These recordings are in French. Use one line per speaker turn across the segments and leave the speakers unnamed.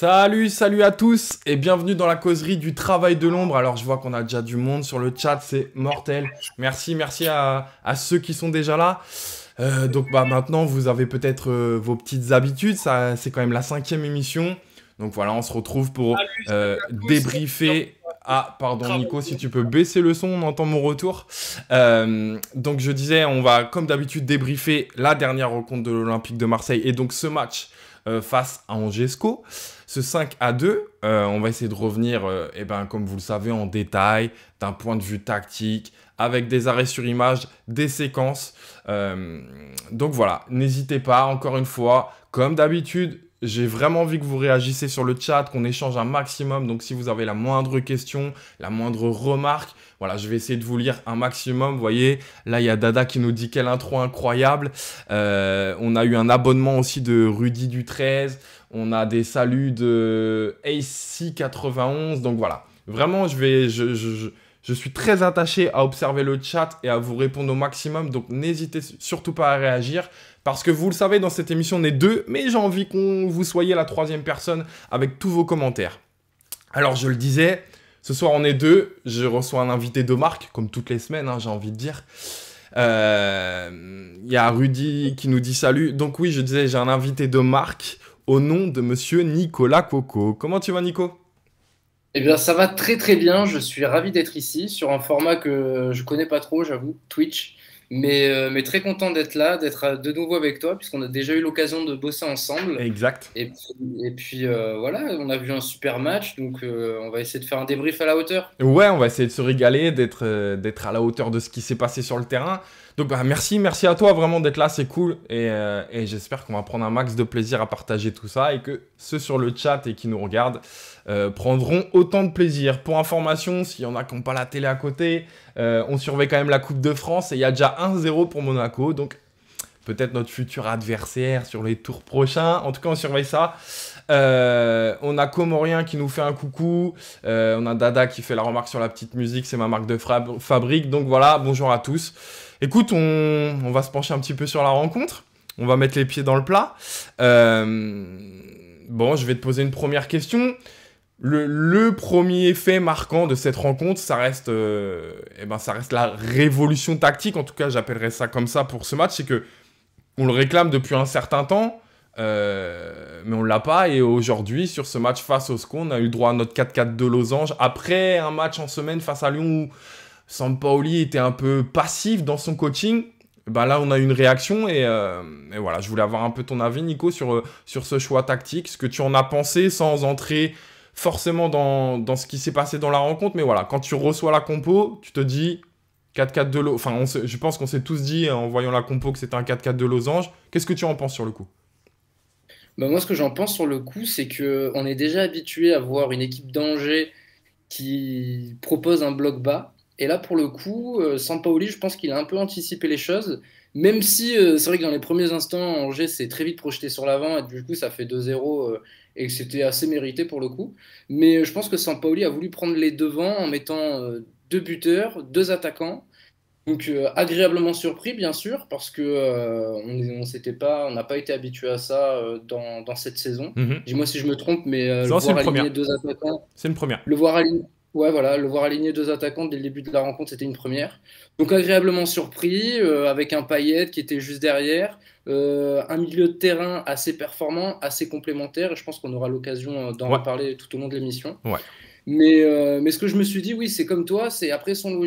Salut à tous et bienvenue dans la causerie du travail de l'ombre. Alors je vois qu'on a déjà du monde sur le chat, c'est mortel. Merci à ceux qui sont déjà là. Donc maintenant vous avez peut-être vos petites habitudes, ça c'est quand même la 5e émission. Donc voilà, on se retrouve pour débriefer. Ah pardon Nico, si tu peux baisser le son, on entend mon retour. Donc je disais, on va comme d'habitude débriefer la dernière rencontre de l'Olympique de Marseille et donc ce match face à Angesco. Ce 5-2, on va essayer de revenir, comme vous le savez, en détail, d'un point de vue tactique, avec des arrêts sur image, des séquences. Donc voilà, n'hésitez pas, encore une fois, comme d'habitude, j'ai vraiment envie que vous réagissiez sur le chat, qu'on échange un maximum. Donc si vous avez la moindre question, la moindre remarque, voilà, je vais essayer de vous lire un maximum. Vous voyez, là, il y a Dada qui nous dit quelle intro incroyable. On a eu un abonnement aussi de Rudy du 13. On a des saluts de AC91. Donc voilà, vraiment, je suis très attaché à observer le chat et à vous répondre au maximum. Donc n'hésitez surtout pas à réagir. Parce que vous le savez, dans cette émission, on est deux. Mais j'ai envie que vous soyez la 3e personne avec tous vos commentaires. Alors je le disais, ce soir on est deux. Je reçois un invité de marque, comme toutes les semaines, hein, j'ai envie de dire. Y a Rudy qui nous dit salut. Donc oui, je disais, j'ai un invité de marque au nom de monsieur Nicolas Coco. Comment tu vas, Nico ?
Eh bien, ça va très très bien. Je suis ravi d'être ici sur un format que je connais pas trop, j'avoue, Twitch. Mais très content d'être là, d'être de nouveau avec toi, puisqu'on a déjà eu l'occasion de bosser ensemble.
Exact.
Et puis, voilà, on a vu un super match, donc on va essayer de faire un débrief à la hauteur.
Ouais, on va essayer de se régaler, d'être à la hauteur de ce qui s'est passé sur le terrain. Donc merci à toi vraiment d'être là, c'est cool. Et j'espère qu'on va prendre un max de plaisir à partager tout ça et que ceux sur le chat et qui nous regardent prendront autant de plaisir. Pour information, s'il y en a qui n'ont pas la télé à côté, on surveille quand même la Coupe de France et il y a déjà 1-0 pour Monaco. Donc peut-être notre futur adversaire sur les tours prochains. En tout cas, on surveille ça. On a Comorien qui nous fait un coucou. On a Dada qui fait la remarque sur la petite musique. C'est ma marque de fabrique. Donc voilà, bonjour à tous. Écoute, on va se pencher un petit peu sur la rencontre. On va mettre les pieds dans le plat. Bon, je vais te poser une première question. Le premier fait marquant de cette rencontre, ça reste la révolution tactique. En tout cas, j'appellerais ça comme ça pour ce match. C'est que on le réclame depuis un certain temps. Mais on l'a pas, et aujourd'hui sur ce match face au SCO, on a eu le droit à notre 4-4 de losange après un match en semaine face à Lyon où Sampaoli était un peu passif dans son coaching. Ben là on a eu une réaction et voilà, je voulais avoir un peu ton avis, Nico, sur ce choix tactique, ce que tu en as pensé sans entrer forcément dans ce qui s'est passé dans la rencontre. Mais voilà, quand tu reçois la compo, tu te dis 4-4 de losange. Enfin, je pense qu'on s'est tous dit en voyant la compo que c'était un 4-4 de losange. Qu'est-ce que tu en penses sur le coup?
Bah, moi, ce que j'en pense sur le coup, c'est que on est déjà habitué à voir une équipe d'Angers qui propose un bloc bas. Et là, pour le coup, Sampaoli, je pense qu'il a un peu anticipé les choses. Même si c'est vrai que dans les premiers instants, Angers s'est très vite projeté sur l'avant et du coup, ça fait 2-0 et que c'était assez mérité pour le coup. Mais je pense que Sampaoli a voulu prendre les devants en mettant deux buteurs, deux attaquants. Donc agréablement surpris bien sûr parce que on n'a pas été habitué à ça dans cette saison.
Mhm.
Dis-moi si je me trompe, mais le
Non, c'est
voir
une
aligner
première.
deux attaquants,
C'est une première.
le voir aligner, ouais voilà, le voir aligner deux attaquants dès le début de la rencontre, c'était une première. Donc agréablement surpris avec un Payet qui était juste derrière, un milieu de terrain assez performant, assez complémentaire. Et je pense qu'on aura l'occasion d'en
Ouais,
reparler tout au long de l'émission.
ouais.
Mais ce que je me suis dit, oui, c'est comme toi, c'est après son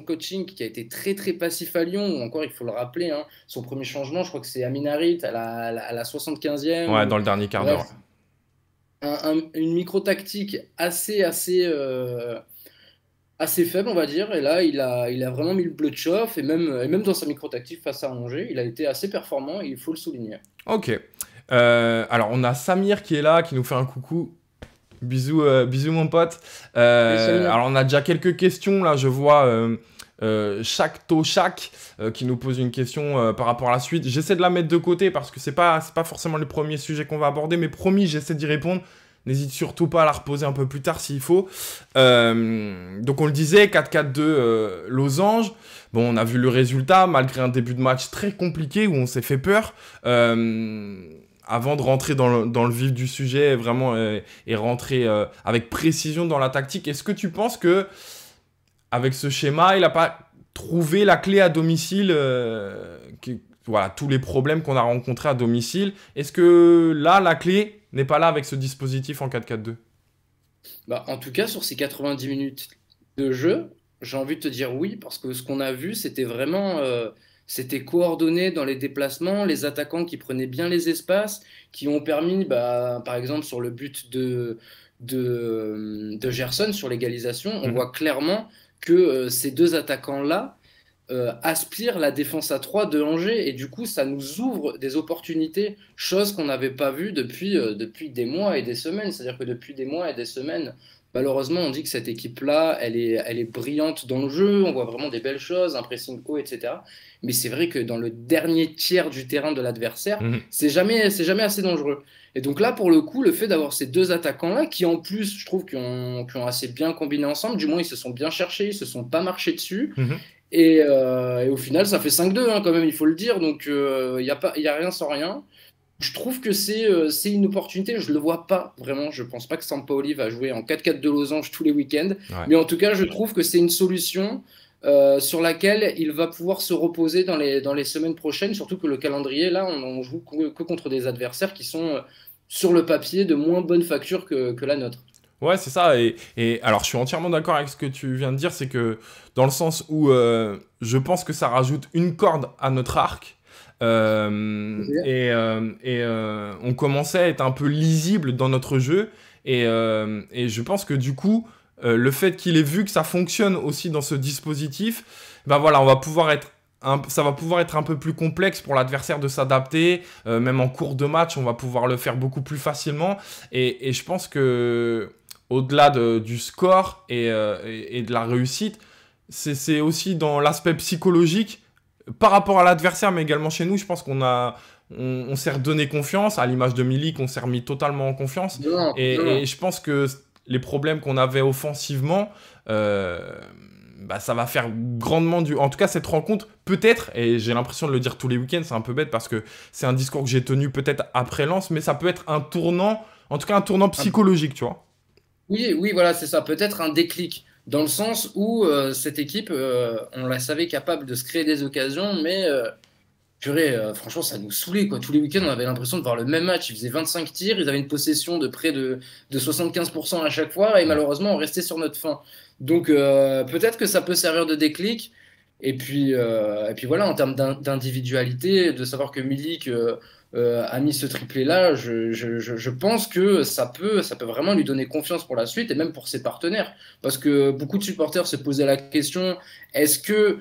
coaching qui a été très très passif à Lyon, ou encore il faut le rappeler, hein, son premier changement, je crois que c'est Amin Harit à la 75e,
Ouais, dans
ou
le dernier quart
bref,
d'heure.
une micro-tactique assez faible, on va dire. Et là, il a vraiment mis le bleu de chauffe, et même dans sa micro-tactique face à Angers, il a été assez performant, et il faut le souligner.
Ok. Alors, on a Samir qui est là, qui nous fait un coucou. Bisous, bisous mon pote.
Et Samir,
Alors, on a déjà quelques questions. Là, je vois Shak qui nous pose une question par rapport à la suite. J'essaie de la mettre de côté parce que c'est pas forcément le premier sujet qu'on va aborder. Mais promis, j'essaie d'y répondre. N'hésite surtout pas à la reposer un peu plus tard s'il faut. Donc on le disait, 4-4-2 losange. Bon, on a vu le résultat malgré un début de match très compliqué où on s'est fait peur. avant de rentrer dans le vif du sujet vraiment et rentrer avec précision dans la tactique, est-ce que tu penses que avec ce schéma, il n'a pas trouvé la clé à domicile voilà, tous les problèmes qu'on a rencontrés à domicile. Est-ce que là, la clé n'est pas là avec ce dispositif en 4-4-2?
Bah, en tout cas, sur ces 90 minutes de jeu, j'ai envie de te dire oui, parce que ce qu'on a vu, c'était vraiment c'était coordonné dans les déplacements, les attaquants qui prenaient bien les espaces, qui ont permis, bah, par exemple, sur le but de Gerson, sur l'égalisation, on
Mhm.
voit clairement que ces deux attaquants-là aspirent la défense à 3 de Angers, et du coup, ça nous ouvre des opportunités, chose qu'on n'avait pas vues depuis des mois et des semaines. C'est-à-dire que depuis des mois et des semaines, malheureusement, on dit que cette équipe-là, elle est brillante dans le jeu, on voit vraiment des belles choses, un pressing haut, etc. Mais c'est vrai que dans le dernier tiers du terrain de l'adversaire,
Mhm.
c'est jamais assez dangereux. Et donc là, pour le coup, le fait d'avoir ces deux attaquants-là, qui en plus, je trouve, qui ont assez bien combiné ensemble, du moins ils se sont bien cherchés, ils se sont pas marchés dessus,
Mhm.
et au final, ça fait 5-2 hein, quand même, il faut le dire. Donc, il y a rien sans rien. Je trouve que c'est une opportunité. Je ne le vois pas vraiment. Je ne pense pas que Sampaoli va jouer en 4-4 de losange tous les week-ends.
Ouais.
Mais en tout cas, je trouve que c'est une solution sur laquelle il va pouvoir se reposer dans les semaines prochaines. Surtout que le calendrier, là, on joue que contre des adversaires qui sont sur le papier de moins bonne facture que la nôtre.
Ouais, c'est ça. Et alors, je suis entièrement d'accord avec ce que tu viens de dire. C'est que dans le sens où je pense que ça rajoute une corde à notre arc. On commençait à être un peu lisible dans notre jeu. Et je pense que du coup, le fait qu'il ait vu que ça fonctionne aussi dans ce dispositif, ben voilà, on va pouvoir être ça va pouvoir être un peu plus complexe pour l'adversaire de s'adapter. Même en cours de match, on va pouvoir le faire beaucoup plus facilement. Et je pense que au-delà du score et de la réussite, c'est aussi dans l'aspect psychologique par rapport à l'adversaire, mais également chez nous. Je pense on s'est redonné confiance. À l'image de Milik, on s'est remis totalement en confiance.
Non, non,
Et
non.
je pense que les problèmes qu'on avait offensivement, euh, bah, ça va faire grandement du... En tout cas, cette rencontre, peut-être, et j'ai l'impression de le dire tous les week-ends, c'est un peu bête parce que c'est un discours que j'ai tenu peut-être après Lens, mais ça peut être un tournant, en tout cas un tournant psychologique, tu vois.
Oui, oui, voilà, c'est ça. Peut-être un déclic, dans le sens où cette équipe, on la savait capable de se créer des occasions, mais purée, franchement, ça nous saoulait, quoi. Tous les week-ends, on avait l'impression de voir le même match. Ils faisaient 25 tirs, ils avaient une possession de près de 75% à chaque fois, et
Ouais.
malheureusement, on restait sur notre faim. Donc, peut-être que ça peut servir de déclic. Et puis voilà, en termes d'individualité, de savoir que Milik a mis ce triplé-là, je pense que ça peut vraiment lui donner confiance pour la suite et même pour ses partenaires. Parce que beaucoup de supporters se posaient la question, est-ce que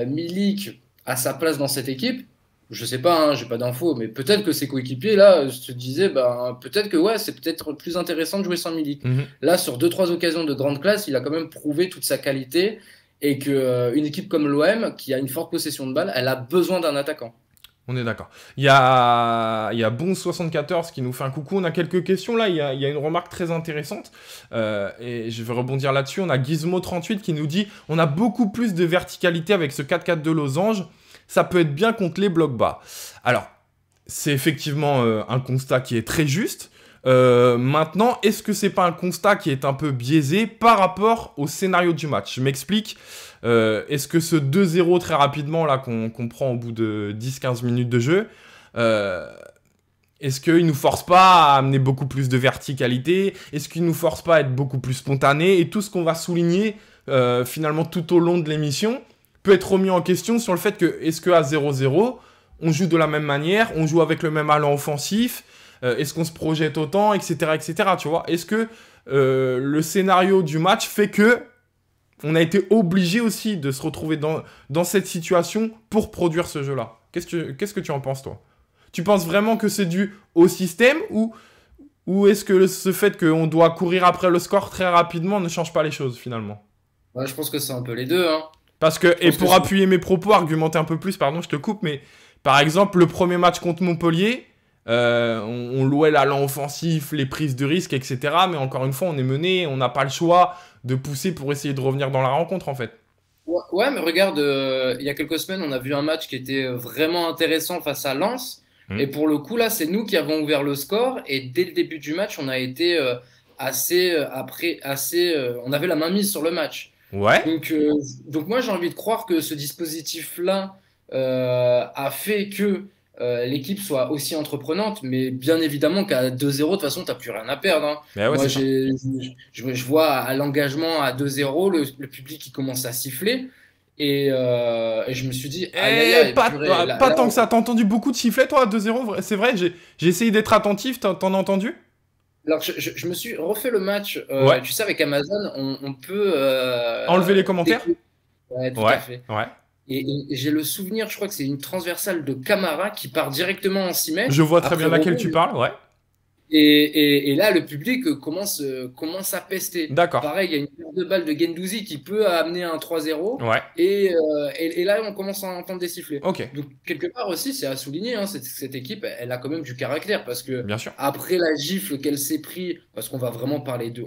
Milik a sa place dans cette équipe? Je sais pas, hein, j'ai pas d'infos, mais peut-être que ses coéquipiers là se disaient, ben, peut-être que ouais, c'est peut-être plus intéressant de jouer sans Milik.
Mhm.
Là, sur deux, trois occasions de grande classe, il a quand même prouvé toute sa qualité et que une équipe comme l'OM, qui a une forte possession de balle, elle a besoin d'un attaquant.
On est d'accord. Il y a Bon74 qui nous fait un coucou. On a quelques questions là. Il y a une remarque très intéressante. Et je vais rebondir là-dessus. On a Gizmo38 qui nous dit on a beaucoup plus de verticalité avec ce 4-4-2 losange. Ça peut être bien contre les blocs bas. Alors, c'est effectivement un constat qui est très juste. Maintenant, est-ce que c'est pas un constat qui est un peu biaisé par rapport au scénario du match? Je m'explique. Est-ce que ce 2-0 très rapidement là qu'on prend au bout de 10-15 minutes de jeu, euh, est-ce qu'il nous force pas à amener beaucoup plus de verticalité? Est-ce qu'il nous force pas à être beaucoup plus spontané? Et tout ce qu'on va souligner finalement tout au long de l'émission peut être remis en question sur le fait que est-ce qu'à 0-0, on joue de la même manière, on joue avec le même allant offensif, est-ce qu'on se projette autant, etc., etc. Tu vois? Est-ce que le scénario du match fait que on a été obligé aussi de se retrouver dans cette situation pour produire ce jeu-là? Qu'est-ce que tu en penses, toi? Tu penses vraiment que c'est dû au système ou est-ce que ce fait qu'on doit courir après le score très rapidement ne change pas les choses finalement?
Ouais, je pense que c'est un peu les deux, hein.
Parce que,
Je
et
pense que
pour appuyer mes propos, argumenter un peu plus, pardon, je te coupe, mais par exemple, le premier match contre Montpellier, on louait l'allant offensif, les prises de risque, etc. Mais encore une fois, on est mené, on n'a pas le choix de pousser pour essayer de revenir dans la rencontre, en fait.
Ouais, ouais, mais regarde, il y a quelques semaines, on a vu un match qui était vraiment intéressant face à Lens. Et pour le coup, là, c'est nous qui avons ouvert le score. Et dès le début du match, on a été on avait la main mise sur le match.
Ouais.
Donc moi, j'ai envie de croire que ce dispositif-là a fait que l'équipe soit aussi entreprenante, mais bien évidemment qu'à 2-0, de toute façon, tu n'as plus rien à perdre, hein.
Mais ouais,
Moi,
c'est ça.
je vois à l'engagement à 2-0, le public qui commence à siffler, et je me suis dit, aïe aïe
Et
aïe,
pas,
purée, là,
pas
là,
tant que ça. T'as entendu beaucoup de sifflets, toi, à 2-0? C'est vrai, j'ai essayé d'être attentif. T'en as entendu?
alors je me suis refait le match,
Ouais.
tu sais, avec Amazon, on peut
Enlever les commentaires?
Ouais, tout à
Ouais,
fait.
ouais.
Et j'ai le souvenir, je crois que c'est une transversale de Camara qui part directement en 6
Je
mètres
vois très
après
bien laquelle
rebond.
tu parles, ouais.
Et là, le public commence à pester.
D'accord.
Pareil, il y a une perte de balle de Guendouzi qui peut amener un 3-0.
Ouais.
Et là, on commence à entendre des sifflets.
Ok.
Donc, quelque part aussi, c'est à souligner, hein, cette équipe, elle a quand même du caractère. Parce que
Bien sûr.
après la gifle qu'elle s'est pris, parce qu'on va vraiment on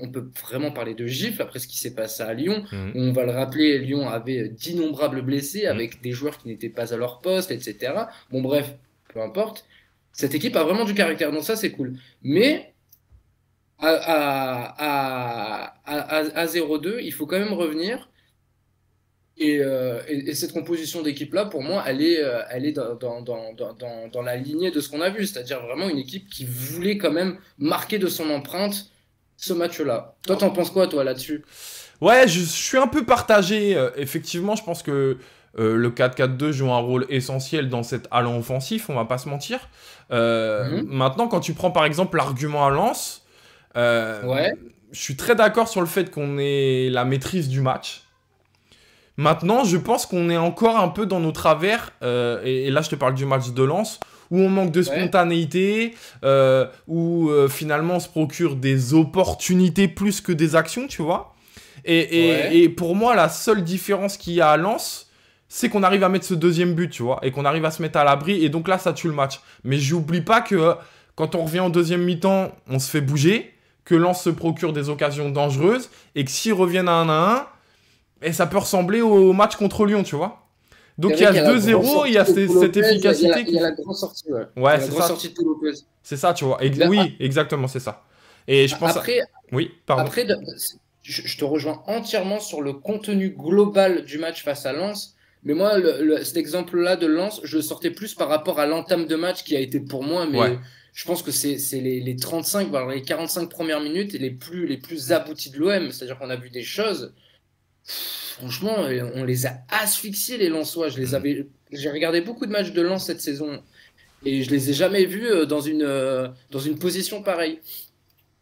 peut vraiment parler de gifle après ce qui s'est passé à Lyon.
Mhm.
On va le rappeler, Lyon avait d'innombrables blessés
Mhm.
avec des joueurs qui n'étaient pas à leur poste, etc. Bon, bref, peu importe. Cette équipe a vraiment du caractère, donc ça c'est cool. Mais à 0-2, il faut quand même revenir. Et cette composition d'équipe-là, pour moi, elle est dans la lignée de ce qu'on a vu. C'est-à-dire vraiment une équipe qui voulait quand même marquer de son empreinte ce match-là. Toi, t'en penses quoi, toi, là-dessus?
Ouais, je suis un peu partagé. Effectivement, je pense que le 4-4-2 joue un rôle essentiel dans cet allant offensif, on va pas se mentir.
Mhm.
Maintenant, quand tu prends par exemple l'argument à Lens,
Ouais,
je suis très d'accord sur le fait qu'on ait la maîtrise du match. Maintenant, je pense qu'on est encore un peu dans nos travers, et là je te parle du match de Lens, où on manque de
ouais,
spontanéité, où finalement on se procure des opportunités plus que des actions, tu vois.
ouais.
Et pour moi, la seule différence qu'il y a à Lens, c'est qu'on arrive à mettre ce deuxième but, tu vois, et qu'on arrive à se mettre à l'abri, et donc là, ça tue le match. Mais j'oublie pas que quand on revient en deuxième mi-temps, on se fait bouger, que Lens se procure des occasions dangereuses, et que s'ils reviennent à 1-1, et ça peut ressembler au match contre Lyon, tu vois.
C'est
Donc il y
vrai
a
qu'il y a la grosse
2-0, il y
sortie
a
de Paul
cette
Lopez,
efficacité
il y
qui...
a la grosse sortie, ouais. Il y
Ouais,
a la
c'est
grosse
ça.
sortie de Paul Lopez.
C'est ça, tu vois.
Ben,
Oui, exactement, c'est ça. Et je pense...
après,
Oui, pardon.
Après, je te rejoins entièrement sur le contenu global du match face à Lens. Mais moi, cet exemple-là de Lens, je le sortais plus par rapport à l'entame de match qui a été pour moi.
Ouais.
Mais je pense que c'est les 35, voire les 45 premières minutes les plus abouties de l'OM. C'est-à-dire qu'on a vu des choses. Franchement, on les a asphyxiés, les Lensois. J'ai regardé beaucoup de matchs de Lens cette saison. Et je les ai jamais vus dans une position pareille.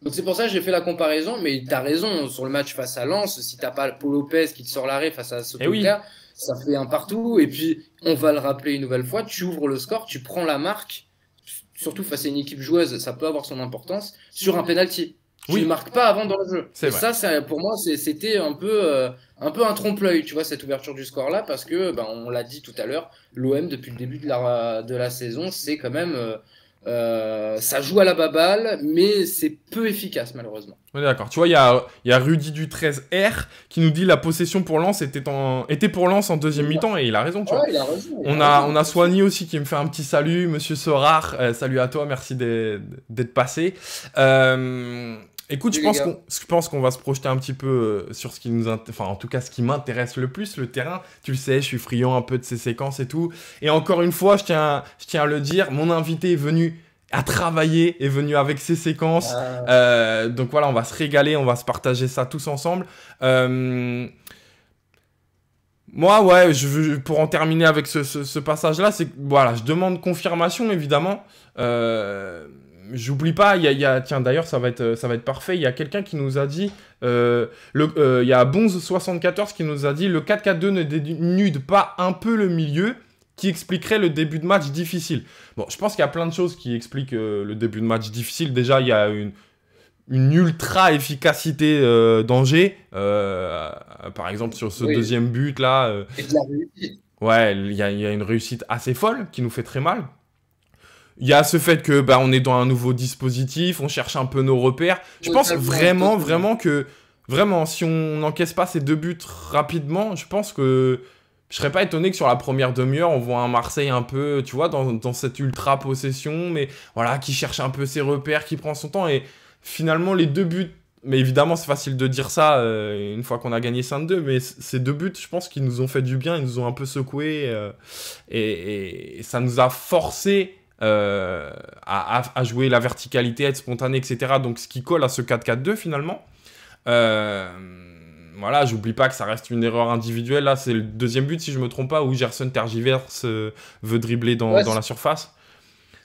Donc c'est pour ça que j'ai fait la comparaison, mais tu as raison, sur le match face à Lens, si t'as pas Paul Lopez qui te sort l'arrêt face à
Et oui.
Sotoka, ça fait un partout, et puis on va le rappeler une nouvelle fois, tu ouvres le score, tu prends la marque, surtout face à une équipe joueuse, ça peut avoir son importance, sur un penalty. Tu ne
Oui,
marques pas avant dans le jeu.
c'est
Et
vrai.
ça, pour moi, c'était un peu un trompe-l'œil, tu vois, cette ouverture du score-là, parce que, ben, on l'a dit tout à l'heure, l'OM, depuis le début de la saison, c'est quand même... ça joue à la baballe, mais c'est peu efficace, malheureusement.
On est d'accord. Tu vois, il y a Rudy du 13R qui nous dit la possession pour Lens était pour Lens en deuxième mi-temps, et il a raison, tu vois.
Ouais, il a raison.
On a Soigny aussi qui me fait un petit salut, monsieur Sorare. Salut à toi, merci d'être passé. Écoute,
Salut, les gars.
je pense qu'on va se projeter un petit peu sur ce qui enfin, en tout cas, ce qui m'intéresse le plus, le terrain. Tu le sais, je suis friand un peu de ces séquences et tout. Et encore une fois, je tiens à le dire, mon invité est venu à travailler, est venu avec ses séquences. Donc voilà, on va se régaler, on va se partager ça tous ensemble. Moi, ouais, pour en terminer avec ce passage-là, c'est que, voilà, je demande confirmation, évidemment. J'oublie pas, tiens, d'ailleurs, ça va être parfait. Il y a quelqu'un qui nous a dit, il y a Bonze74 qui nous a dit, le 4-4-2 ne dénude pas un peu le milieu, qui expliquerait le début de match difficile. Bon, je pense qu'il y a plein de choses qui expliquent le début de match difficile. Déjà, il y a une ultra efficacité d'Angers. Par exemple, sur ce deuxième but là.
Et de la réussite.
Ouais, il y a une réussite assez folle qui nous fait très mal. Il y a ce fait que on est dans un nouveau dispositif, on cherche un peu nos repères. Je pense vraiment que si on n'encaisse pas ces deux buts rapidement, je pense que je serais pas étonné que sur la première demi-heure, on voit un Marseille un peu, tu vois, dans cette ultra possession, mais voilà, qui cherche un peu ses repères, qui prend son temps. Et finalement, les deux buts, mais évidemment, c'est facile de dire ça une fois qu'on a gagné 5-2, mais ces deux buts, je pense qu'ils nous ont fait du bien, ils nous ont un peu secoués, et ça nous a forcé à jouer la verticalité, à être spontané, etc. Donc, ce qui colle à ce 4-4-2 finalement. Voilà, j'oublie pas que ça reste une erreur individuelle. Là, c'est le deuxième but, si je me trompe pas, où Gerson tergiverse, veut dribbler
Ouais,
dans la surface.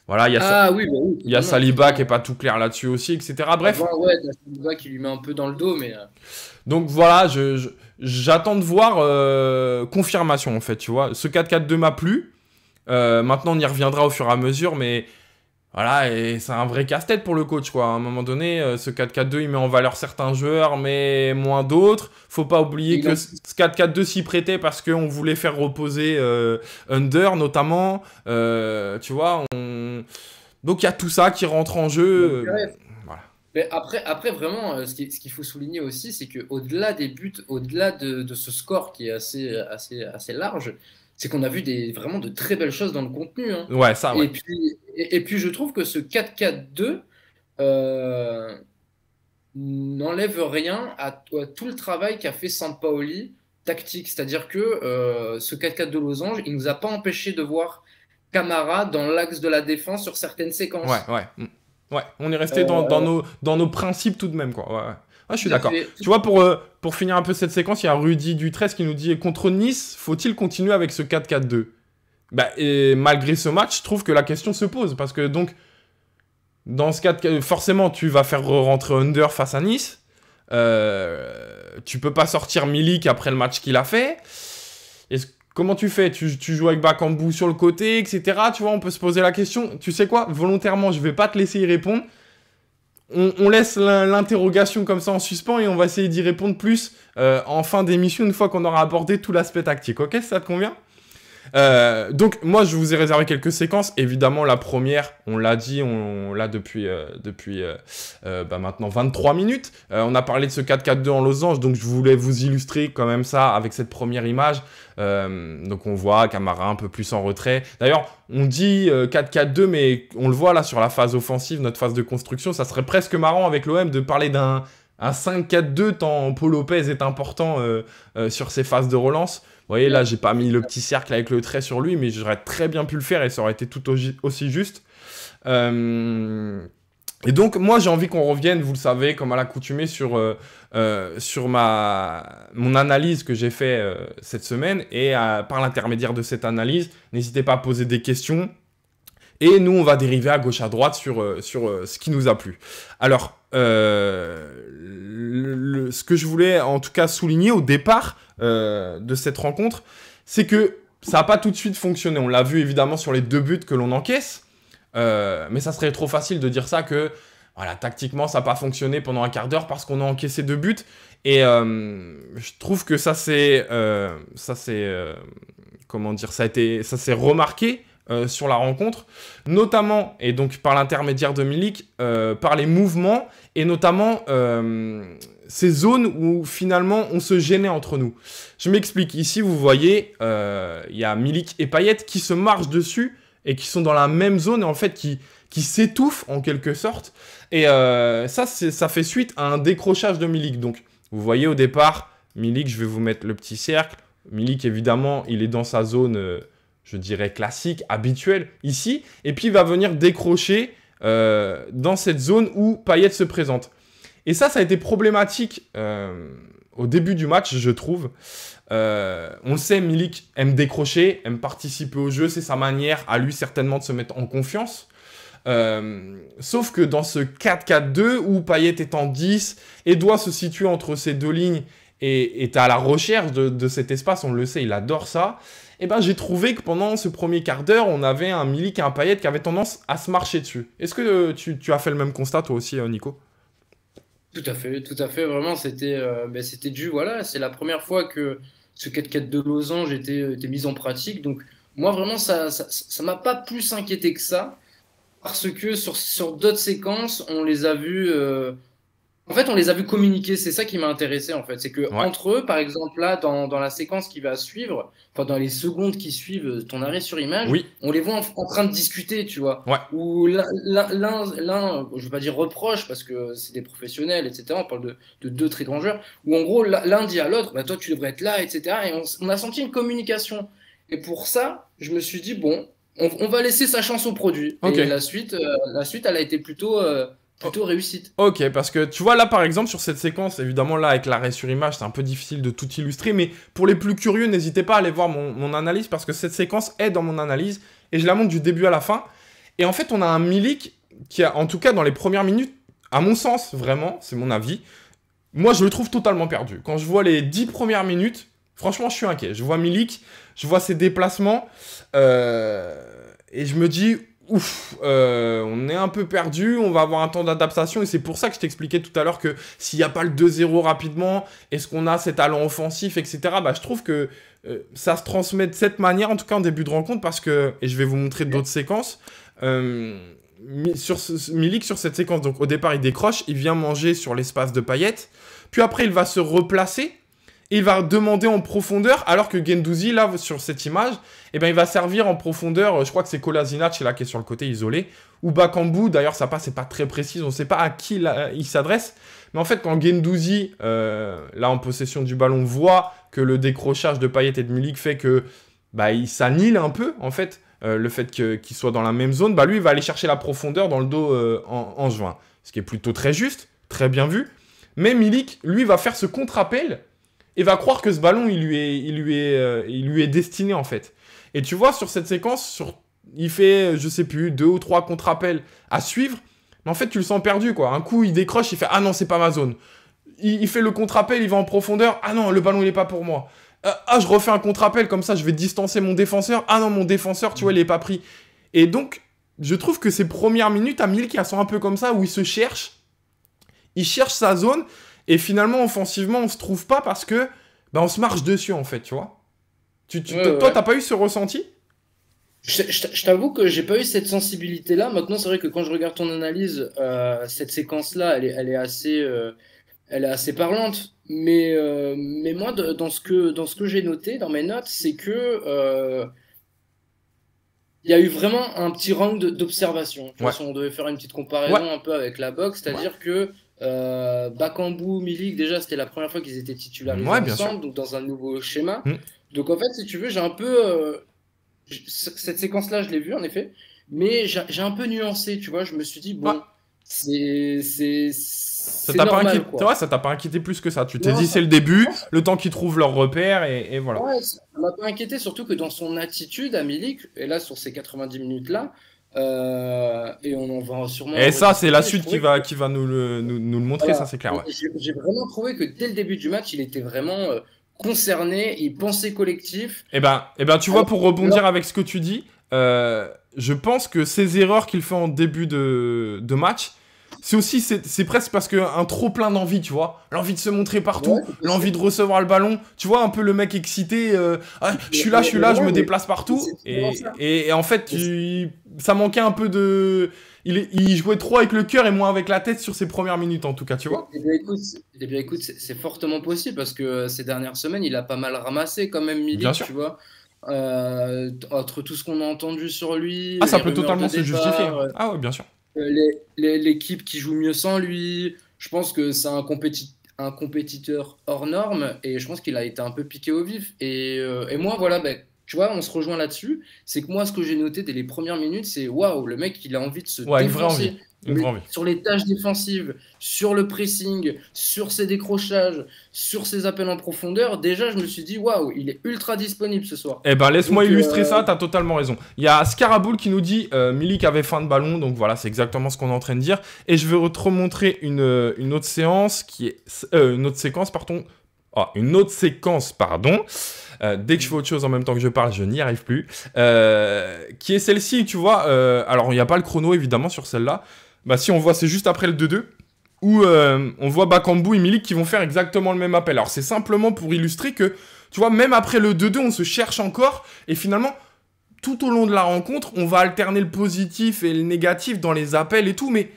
Voilà,
oui, bah oui,
il y a
totalement,
Saliba qui est
totalement.
pas tout clair là-dessus aussi, etc. Bref,
Avant, ouais, t'as Saliba qui lui met un peu dans le dos, mais
donc voilà, j'attends de voir confirmation en fait, tu vois. Ce 4-4-2 m'a plu. Maintenant, on y reviendra au fur et à mesure, mais voilà, et c'est un vrai casse-tête pour le coach, quoi. À un moment donné, ce 4-4-2, il met en valeur certains joueurs, mais moins d'autres. Faut pas oublier
il
que
en...
ce 4-4-2 s'y prêtait parce qu'on voulait faire reposer Under, notamment. Tu vois, donc il y a tout ça qui rentre en jeu. Voilà.
Mais après vraiment, ce qu'il faut souligner aussi, c'est qu'au-delà des buts, au-delà de ce score qui est assez large, c'est qu'on a vu vraiment de très belles choses dans le contenu, hein.
Ouais, ça, ouais.
Et puis, je trouve que ce 4-4-2 euh, n'enlève rien à tout le travail qu'a fait Sampaoli tactique. C'est-à-dire que ce 4-4 de Losange, il nous a pas empêché de voir Camara dans l'axe de la défense sur certaines
Ouais,
séquences.
ouais. Ouais, on est resté
Euh,
dans nos principes tout de même, quoi. Ouais, ouais. Ouais, je suis
Tout à
d'accord.
fait.
Tu vois, pour finir un peu cette séquence, il y a Rudy Dutresse qui nous dit contre Nice, faut-il continuer avec ce 4-4-2? Bah, et malgré ce match, je trouve que la question se pose. Parce que, donc, dans ce 4 forcément, tu vas faire rentrer Under face à Nice. Tu peux pas sortir Milik après le match qu'il a fait. Comment tu fais? Tu joues avec Bakambu sur le côté, etc. Tu vois, on peut se poser la question. Tu sais quoi? Volontairement, je vais pas te laisser y répondre. On laisse l'interrogation comme ça en suspens et on va essayer d'y répondre plus en fin d'émission une fois qu'on aura abordé tout l'aspect tactique. Ok, ça te convient? Donc moi je vous ai réservé quelques séquences. Évidemment la première, on l'a dit, on l'a depuis maintenant 23 minutes. On a parlé de ce 4-4-2 en losange, donc je voulais vous illustrer quand même ça avec cette première image. Donc on voit Camara un peu plus en retrait. D'ailleurs on dit 4-4-2 mais on le voit là sur la phase offensive, notre phase de construction. Ça serait presque marrant avec l'OM de parler d'un 5-4-2 tant Paul Lopez est important sur ces phases de relance. Vous voyez, là, j'ai pas mis le petit cercle avec le trait sur lui, mais j'aurais très bien pu le faire et ça aurait été tout aussi juste. Et donc, moi, j'ai envie qu'on revienne, vous le savez, comme à l'accoutumée, sur mon analyse que j'ai fait cette semaine. Et par l'intermédiaire de cette analyse, n'hésitez pas à poser des questions. Et nous, on va dériver à gauche, à droite sur ce qui nous a plu. Alors, ce que je voulais en tout cas souligner au départ de cette rencontre, c'est que ça n'a pas tout de suite fonctionné. On l'a vu évidemment sur les deux buts que l'on encaisse, mais ça serait trop facile de dire ça que voilà, tactiquement, ça n'a pas fonctionné pendant un quart d'heure parce qu'on a encaissé deux buts. Et je trouve que ça s'est remarqué sur la rencontre, notamment, et donc par l'intermédiaire de Milik, par les mouvements, et notamment ces zones où finalement on se gênait entre nous. Je m'explique, ici vous voyez, il y a Milik et Payet qui se marchent dessus, et qui sont dans la même zone, et en fait qui s'étouffent en quelque sorte, et ça fait suite à un décrochage de Milik. Donc vous voyez au départ, Milik, je vais vous mettre le petit cercle, Milik évidemment, il est dans sa zone... je dirais classique, habituel ici, et puis il va venir décrocher dans cette zone où Payet se présente. Et ça a été problématique au début du match, je trouve. On le sait, Milik aime décrocher, aime participer au jeu, c'est sa manière à lui certainement de se mettre en confiance. Sauf que dans ce 4-4-2 où Payet est en 10 et doit se situer entre ces deux lignes et est à la recherche de cet espace, on le sait, il adore ça. Et ben j'ai trouvé que pendant ce premier quart d'heure, on avait un Milik et un Payet qui avaient tendance à se marcher dessus. Est-ce que tu as fait le même constat toi aussi, Nico?
Tout à fait, tout à fait. Vraiment, c'était dû. Voilà, c'est la première fois que ce 4-4 de losange était mis en pratique. Donc, moi, vraiment, ça m'a pas plus inquiété que ça. Parce que sur d'autres séquences, on les a vus En fait, on les a vus communiquer, c'est ça qui m'a intéressé en fait. C'est que
Ouais.
entre eux, par exemple, là, dans la séquence qui va suivre, enfin dans les secondes qui suivent ton arrêt sur image,
Oui.
on les voit en train de discuter, tu vois.
Ouais.
Où je vais pas dire reproche parce que c'est des professionnels, etc. On parle de deux très grands joueurs. Où en gros, l'un dit à l'autre, bah, toi tu devrais être là, etc. Et on a senti une communication. Et pour ça, je me suis dit, bon, on va laisser sa chance au produit.
Ok.
Et la suite, elle a été plutôt réussite.
Ok, parce que tu vois là par exemple sur cette séquence, évidemment là avec l'arrêt sur image c'est un peu difficile de tout illustrer, mais pour les plus curieux n'hésitez pas à aller voir mon analyse parce que cette séquence est dans mon analyse et je la montre du début à la fin. Et en fait on a un Milik qui a en tout cas dans les premières minutes, à mon sens vraiment, c'est mon avis, moi je le trouve totalement perdu. Quand je vois les 10 premières minutes, franchement je suis inquiet. Je vois Milik, je vois ses déplacements et je me dis... Ouf, on est un peu perdu, on va avoir un temps d'adaptation et c'est pour ça que je t'expliquais tout à l'heure que s'il n'y a pas le 2-0 rapidement, est-ce qu'on a ces talents offensifs, etc. Bah, je trouve que ça se transmet de cette manière, en tout cas en début de rencontre, parce que, et je vais vous montrer d'autres séquences, Milik sur cette séquence, donc au départ il décroche, il vient manger sur l'espace de Payet, puis après il va se replacer, il va demander en profondeur, alors que Guendouzi, là, sur cette image, eh ben, il va servir en profondeur, je crois que c'est Kolasinac, là, qui est sur le côté isolé, ou Bakambu, d'ailleurs, ça passe, c'est pas très précis, on ne sait pas à qui là, il s'adresse, mais en fait, quand Guendouzi, là, en possession du ballon, voit que le décrochage de Payet et de Milik fait que, bah, il s'annule un peu, en fait, le fait qu'il soit dans la même zone, bah, lui, il va aller chercher la profondeur dans le dos en juin, ce qui est plutôt très juste, très bien vu, mais Milik, lui, va faire ce contre-appel, et va croire que ce ballon, il lui est destiné, en fait. Et tu vois, sur cette séquence, il fait, je sais plus, 2 ou 3 contre-appels à suivre, mais en fait, tu le sens perdu, quoi. Un coup, il décroche, il fait « Ah non, c'est pas ma zone ». Il fait le contre-appel, il va en profondeur. « Ah non, le ballon, il est pas pour moi ». Ah, je refais un contre-appel, comme ça, je vais distancer mon défenseur. « Ah non, mon défenseur, tu vois, il est pas pris ». Et donc, je trouve que ces premières minutes, à Milik, elles sont un peu comme ça, où il cherche sa zone, et finalement, offensivement, on se trouve pas parce que on se marche dessus, en fait, tu vois. Toi, t'as pas eu ce ressenti?
Je t'avoue que j'ai pas eu cette sensibilité-là. Maintenant, c'est vrai que quand je regarde ton analyse, cette séquence-là, elle est assez parlante. Mais moi, dans ce que j'ai noté dans mes notes, c'est que il y a eu vraiment un petit round d'observation. Tu vois, si on devait faire une petite comparaison un peu avec la boxe, c'est-à-dire que Bakambu, Milik, déjà, c'était la première fois qu'ils étaient titularisés ensemble, donc dans un nouveau schéma. Donc en fait, si tu veux, j'ai un peu... cette séquence-là, je l'ai vue, en effet, mais j'ai un peu nuancé, tu vois. Je me suis dit, bon, c'est normal, quoi.
Ouais, ça t'a pas inquiété plus que ça. Tu t'es dit, c'est le début, le temps qu'ils trouvent leur repère, et voilà.
Ouais, ça m'a pas inquiété, surtout que dans son attitude à Milik, et là, sur ces 90 minutes-là, et on en va sûrement...
Et ça, c'est la suite qui va nous le montrer, ça c'est clair. Ouais.
J'ai vraiment trouvé que dès le début du match, il était vraiment concerné, il pensait collectif.
Et ben, tu vois, pour rebondir avec ce que tu dis, je pense que ces erreurs qu'il fait en début de match, c'est presque parce qu'un trop plein d'envie, tu vois. L'envie de se montrer partout, l'envie de recevoir le ballon. Tu vois, un peu le mec excité. Je suis là, je me déplace partout. Et en fait, ça manquait un peu de... Il jouait trop avec le cœur et moins avec la tête sur ses premières minutes, en tout cas, tu vois.
Eh bien, écoute, c'est fortement possible parce que ces dernières semaines, il a pas mal ramassé quand même, Milik, tu vois. Entre tout ce qu'on a entendu sur lui...
Ah, ça peut totalement se justifier. Ah ouais, bien sûr.
L'équipe qui joue mieux sans lui, je pense que c'est un compétiteur hors norme et je pense qu'il a été un peu piqué au vif. Et moi, voilà, tu vois, on se rejoint là-dessus. C'est que moi, ce que j'ai noté dès les premières minutes, c'est waouh, le mec, il a envie de se défoncer sur les tâches défensives, sur le pressing, sur ses décrochages, sur ses appels en profondeur. Déjà, je me suis dit waouh, il est ultra disponible ce soir.
Eh ben, laisse-moi illustrer ça, t'as totalement raison. Il y a Scaraboul qui nous dit Milik avait faim de ballon, donc voilà, c'est exactement ce qu'on est en train de dire. Et je vais te remontrer une autre séance qui est. Une autre séquence, pardon. Dès que je fais autre chose en même temps que je parle, je n'y arrive plus. Qui est celle-ci, tu vois. Alors, il n'y a pas le chrono, évidemment, sur celle-là. Bah, si on voit, c'est juste après le 2-2. Où on voit Bakambu et Milik qui vont faire exactement le même appel. Alors, c'est simplement pour illustrer que, tu vois, même après le 2-2, on se cherche encore. Et finalement, tout au long de la rencontre, on va alterner le positif et le négatif dans les appels et tout. Mais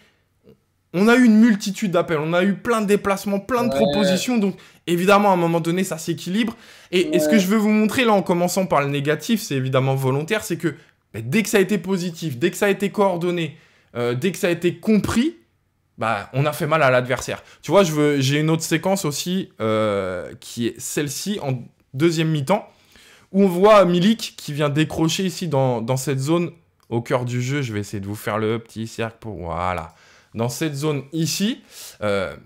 on a eu une multitude d'appels, on a eu plein de déplacements, plein de propositions, donc évidemment, à un moment donné, ça s'équilibre. Et ce que je veux vous montrer, là, en commençant par le négatif, c'est évidemment volontaire, c'est que dès que ça a été positif, dès que ça a été coordonné, dès que ça a été compris, bah, on a fait mal à l'adversaire. Tu vois, j'ai une autre séquence aussi, qui est celle-ci, en deuxième mi-temps, où on voit Milik qui vient décrocher ici dans cette zone au cœur du jeu. Je vais essayer de vous faire le petit cercle pour... Voilà. Dans cette zone ici,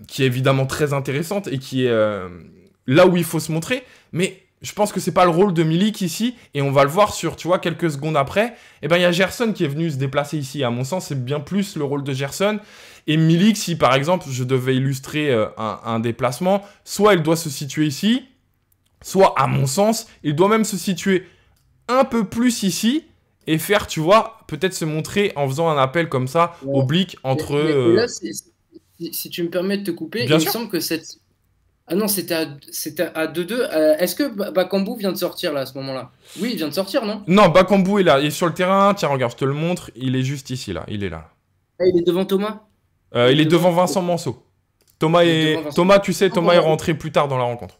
qui est évidemment très intéressante et qui est là où il faut se montrer. Mais je pense que c'est pas le rôle de Milik ici. Et on va le voir sur, tu vois, quelques secondes après. Et ben, il y a Gerson qui est venu se déplacer ici. À mon sens, c'est bien plus le rôle de Gerson. Et Milik, si par exemple, je devais illustrer un déplacement, soit il doit se situer ici, soit, à mon sens, il doit même se situer un peu plus ici et faire, tu vois, peut-être se montrer en faisant un appel comme ça, oblique, entre...
Mais là, si tu me permets de te couper,
Bien
il
sûr.
me semble que cette... Ah non, c'était à 2-2. Est-ce que Bakambu vient de sortir là à ce moment-là? Oui, il vient de sortir, non?
Non, Bakambu est là, il est sur le terrain. Tiens, regarde, je te le montre. Il est juste ici, là. Il est là.
Ah, il est devant Thomas?
Il est devant Vincent Manceau. Thomas, tu sais, Thomas est rentré plus tard dans la rencontre.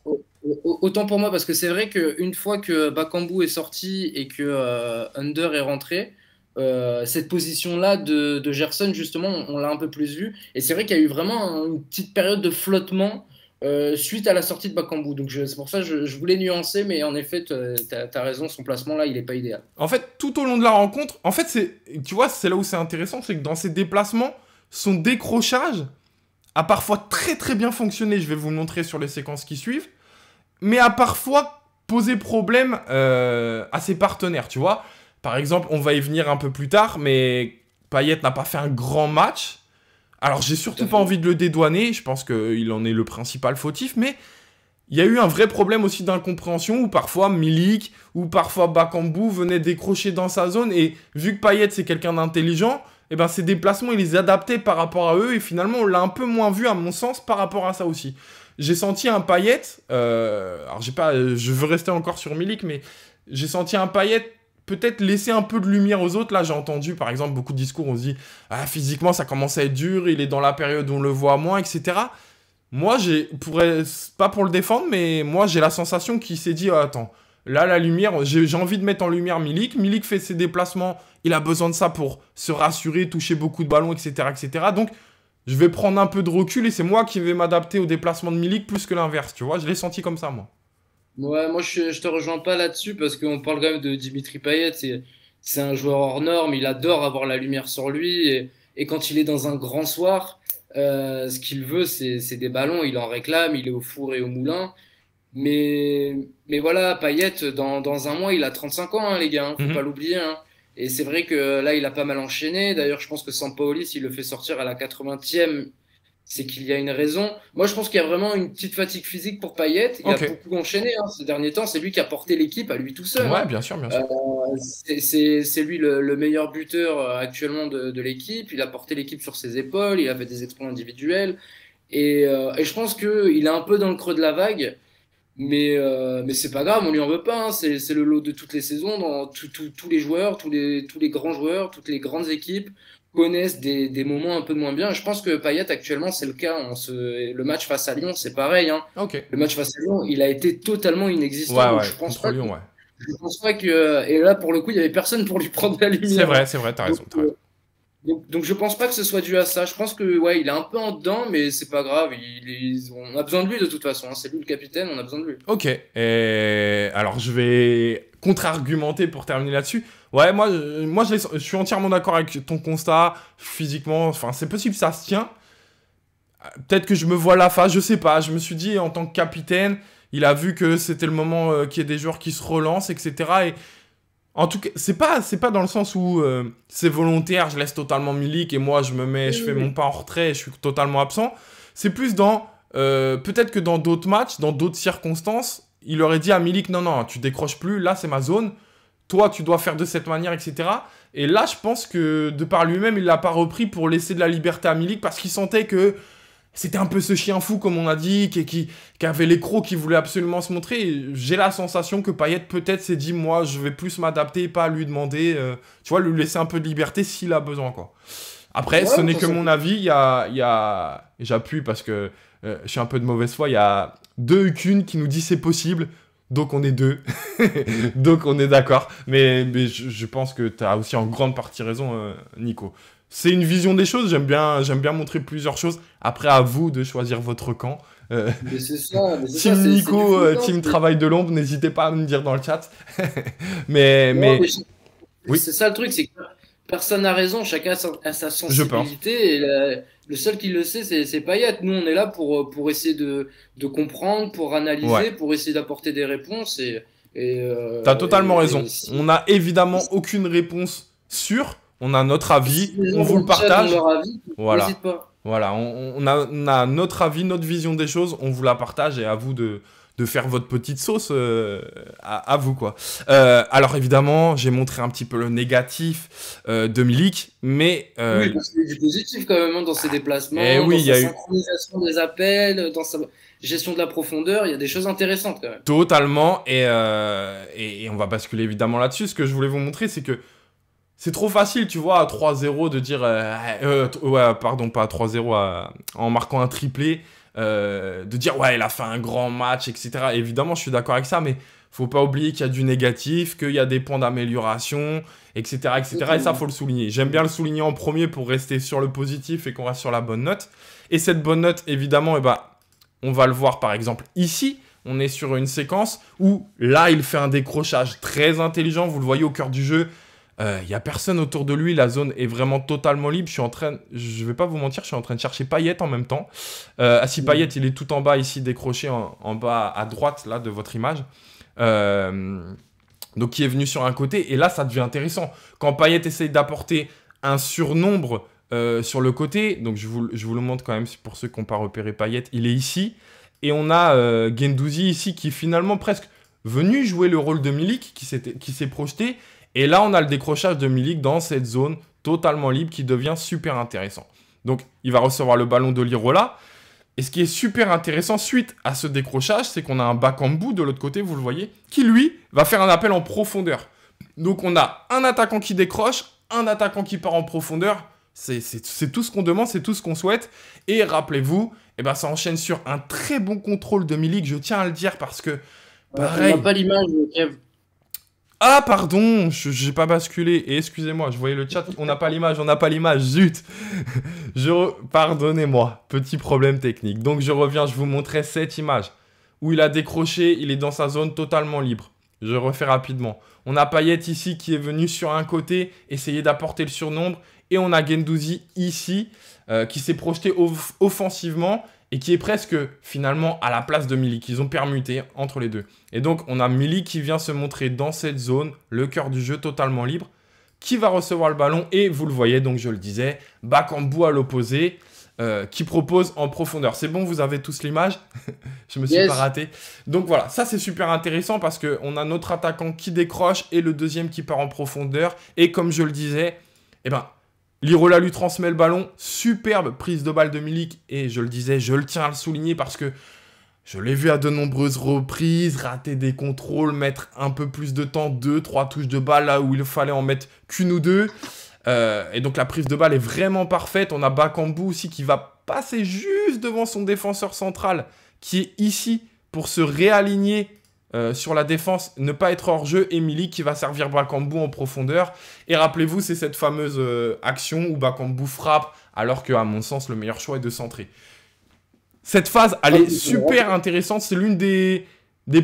Autant pour moi, parce que c'est vrai qu'une fois que Bakambu est sorti et que Under est rentré, cette position-là de Gerson, justement, on l'a un peu plus vu. Et c'est vrai qu'il y a eu vraiment une petite période de flottement suite à la sortie de Bakambu. Donc c'est pour ça que je voulais nuancer, mais en effet, tu as raison, son placement là, il n'est pas idéal.
En fait, tout au long de la rencontre, en fait, tu vois, c'est là où c'est intéressant, c'est que dans ses déplacements, son décrochage a parfois très très bien fonctionné. Je vais vous le montrer sur les séquences qui suivent. Mais a parfois posé problème à ses partenaires, tu vois. Par exemple, on va y venir un peu plus tard, mais Payet n'a pas fait un grand match. Alors, j'ai surtout pas envie de le dédouaner, je pense qu'il en est le principal fautif, mais il y a eu un vrai problème aussi d'incompréhension où parfois Milik ou parfois Bakambu venaient décrocher dans sa zone et vu que Payet c'est quelqu'un d'intelligent, eh ben, ses déplacements il les adaptait par rapport à eux et finalement on l'a un peu moins vu à mon sens par rapport à ça aussi. J'ai senti un Payet, alors je veux rester encore sur Milik, mais j'ai senti un Payet peut-être laisser un peu de lumière aux autres. Là, j'ai entendu, par exemple, beaucoup de discours, on se dit « Ah, physiquement, ça commence à être dur, il est dans la période où on le voit moins, etc. » Moi, pas pour le défendre, mais moi, j'ai la sensation qu'il s'est dit Attends, là, la lumière, j'ai envie de mettre en lumière Milik. Milik fait ses déplacements, il a besoin de ça pour se rassurer, toucher beaucoup de ballons, etc. etc. Donc, je vais prendre un peu de recul et c'est moi qui vais m'adapter au déplacement de Milik plus que l'inverse, tu vois. Je l'ai senti comme ça, moi.
Ouais, moi je te rejoins pas là-dessus parce qu'on parle quand même de Dimitri Payet, c'est un joueur hors norme, il adore avoir la lumière sur lui et quand il est dans un grand soir, ce qu'il veut c'est des ballons, il en réclame, il est au four et au moulin. Mais voilà, Payet, dans un mois, il a 35 ans, hein, les gars, hein, faut pas l'oublier. Hein. Et c'est vrai que là, il a pas mal enchaîné. D'ailleurs, je pense que Sampaoli, s'il le fait sortir à la 80e, c'est qu'il y a une raison. Moi, je pense qu'il y a vraiment une petite fatigue physique pour Payet. Il a beaucoup enchaîné hein, ces derniers temps. C'est lui qui a porté l'équipe à lui tout seul.
Ouais,
Hein.
bien sûr, bien sûr.
C'est lui le meilleur buteur actuellement de l'équipe. Il a porté l'équipe sur ses épaules. Il a fait des exploits individuels. Et je pense qu'il est un peu dans le creux de la vague. Mais c'est pas grave, on lui en veut pas. Hein. C'est le lot de toutes les saisons. Tous les joueurs, tous les grands joueurs, toutes les grandes équipes connaissent des moments un peu de moins bien. Je pense que Payet actuellement c'est le cas. Le match face à Lyon, c'est pareil. Hein. Le match face à Lyon, il a été totalement inexistant.
Ouais,
je pense pas que. Et là, pour le coup, il y avait personne pour lui prendre la lumière.
C'est vrai, t'as raison.
Donc je pense pas que ce soit dû à ça. Je pense que ouais, il est un peu en dedans, mais c'est pas grave. On a besoin de lui de toute façon. Hein. C'est lui le capitaine, on a besoin de lui.
Ok. Alors je vais contre-argumenter pour terminer là-dessus. Ouais, moi je suis entièrement d'accord avec ton constat. Physiquement, enfin c'est possible, ça se tient. Peut-être que je me vois la face, je sais pas. Je me suis dit en tant que capitaine, il a vu que c'était le moment qu'il y ait des joueurs qui se relancent, etc. Et en tout cas, c'est pas dans le sens où c'est volontaire, je laisse totalement Milik et moi je fais mon pas en retrait et je suis totalement absent. C'est plus dans, peut-être que dans d'autres matchs, dans d'autres circonstances, il aurait dit à Milik, non, tu décroches plus, là c'est ma zone, toi tu dois faire de cette manière, etc. Et là je pense que de par lui-même, il l'a pas repris pour laisser de la liberté à Milik parce qu'il sentait que c'était un peu ce chien fou, comme on a dit, qui avait les crocs, qui voulait absolument se montrer. J'ai la sensation que Payet, peut-être, s'est dit, moi, je vais plus m'adapter, pas lui demander, tu vois, lui laisser un peu de liberté s'il a besoin, quoi. Après,
Ouais,
ce n'est
pour
que
ça.
mon avis. J'appuie parce que je suis un peu de mauvaise foi. Il y a deux Ukun qui nous dit c'est possible. Donc on est deux. Donc on est d'accord. Mais je pense que tu as aussi en grande partie raison, Nico. C'est une vision des choses. J'aime bien montrer plusieurs choses. Après, à vous de choisir votre camp. Euh,
Mais c'est ça,
Team
c'est du
Nico,
foot, hein,
Team Travail de l'ombre, n'hésitez pas à me dire dans le chat. mais,
non,
mais
mais
oui,
c'est ça le truc, c'est que personne n'a raison, chacun a sa
je pense.
sensibilité, et le seul qui le sait, c'est Payet. Nous, on est là pour essayer de comprendre, pour
Ouais.
analyser, pour essayer d'apporter des réponses,
T'as totalement raison.
et si,
On n'a évidemment aucune réponse sûre. On a notre avis.
si les
On
gens
vous
dans
le
le chat ont
partage.
leur avis,
Voilà.
n'hésite pas.
Voilà. On a notre avis, notre vision des choses. On vous la partage et à vous de faire votre petite sauce à vous, quoi. Alors, évidemment, j'ai montré un petit peu le négatif de Milik. Mais,
Oui, parce qu'il y a du positif quand même, hein, dans ses
eh
déplacements,
oui,
dans
il y
sa
a eu
synchronisation des appels, dans sa gestion de la profondeur, il y a des choses intéressantes quand même.
totalement. Et on va basculer évidemment là-dessus. Ce que je voulais vous montrer, c'est que c'est trop facile, tu vois, à 3-0 de dire... ouais, pardon, pas à 3-0, en marquant un triplé, de dire, ouais, il a fait un grand match, etc. Évidemment, je suis d'accord avec ça, mais faut pas oublier qu'il y a du négatif, qu'il y a des points d'amélioration, etc., etc. Et ça,
Totalement.
faut le souligner. J'aime bien le souligner en premier pour rester sur le positif et qu'on reste sur la bonne note. Et cette bonne note, évidemment, eh ben, on va le voir par exemple ici. On est sur une séquence où là, il fait un décrochage très intelligent. Vous le voyez au cœur du jeu. Il y a personne autour de lui, la zone est vraiment totalement libre. Je vais pas vous mentir, je suis en train de chercher Payet en même temps. Si Payet, il est tout en bas ici, décroché en bas à droite là de votre image. Donc qui est venu sur un côté, et là ça devient intéressant. Quand Payet essaye d'apporter un surnombre sur le côté, donc je vous le montre quand même pour ceux qui n'ont pas repéré Payet, il est ici, et on a Guendouzi ici qui est finalement presque venu jouer le rôle de Milik, qui s'est projeté, et là on a le décrochage de Milik dans cette zone totalement libre qui devient super intéressant. Donc il va recevoir le ballon de Lirola, et ce qui est super intéressant suite à ce décrochage, c'est qu'on a un Bakambu de l'autre côté, vous le voyez, qui lui va faire un appel en profondeur. Donc on a un attaquant qui décroche, un attaquant qui part en profondeur. C'est tout ce qu'on demande, c'est tout ce qu'on souhaite. Et rappelez-vous, eh ben, ça enchaîne sur un très bon contrôle de Milik, je tiens à le dire parce que,
On n'a
pareil.
pas l'image, Kev.
Ah pardon, j'ai pas basculé. Et excusez-moi, je voyais le chat, on n'a pas l'image, zut. Pardonnez-moi, petit problème technique. Donc je reviens, je vous montrais cette image où il a décroché, il est dans sa zone totalement libre. Je refais rapidement. On a Payet ici qui est venu sur un côté, essayer d'apporter le surnombre. Et on a Guendouzi ici qui s'est projeté offensivement et qui est presque finalement à la place de Milik. Ils ont permuté entre les deux. Et donc on a Milik qui vient se montrer dans cette zone, le cœur du jeu totalement libre, qui va recevoir le ballon. Et vous le voyez, donc je le disais, Bakambu à l'opposé. Qui propose en profondeur. C'est bon, vous avez tous l'image. Je me suis pas
Yes.
raté. Donc voilà, ça c'est super intéressant parce qu'on a notre attaquant qui décroche et le deuxième qui part en profondeur. Et comme je le disais, eh ben, Lirola lui transmet le ballon. Superbe prise de balle de Milik. Et je le disais, je le tiens à le souligner parce que je l'ai vu à de nombreuses reprises, rater des contrôles, mettre un peu plus de temps, 2-3 touches de balle là où il fallait en mettre qu'une ou deux. Et donc la prise de balle est vraiment parfaite. On a Bakambu aussi qui va passer juste devant son défenseur central qui est ici pour se réaligner sur la défense, ne pas être hors jeu. Et Milik qui va servir Bakambu en profondeur. Et rappelez-vous, c'est cette fameuse action où Bakambu frappe alors qu'à mon sens, le meilleur choix est de centrer. Cette phase, elle est super intéressante. C'est l'une des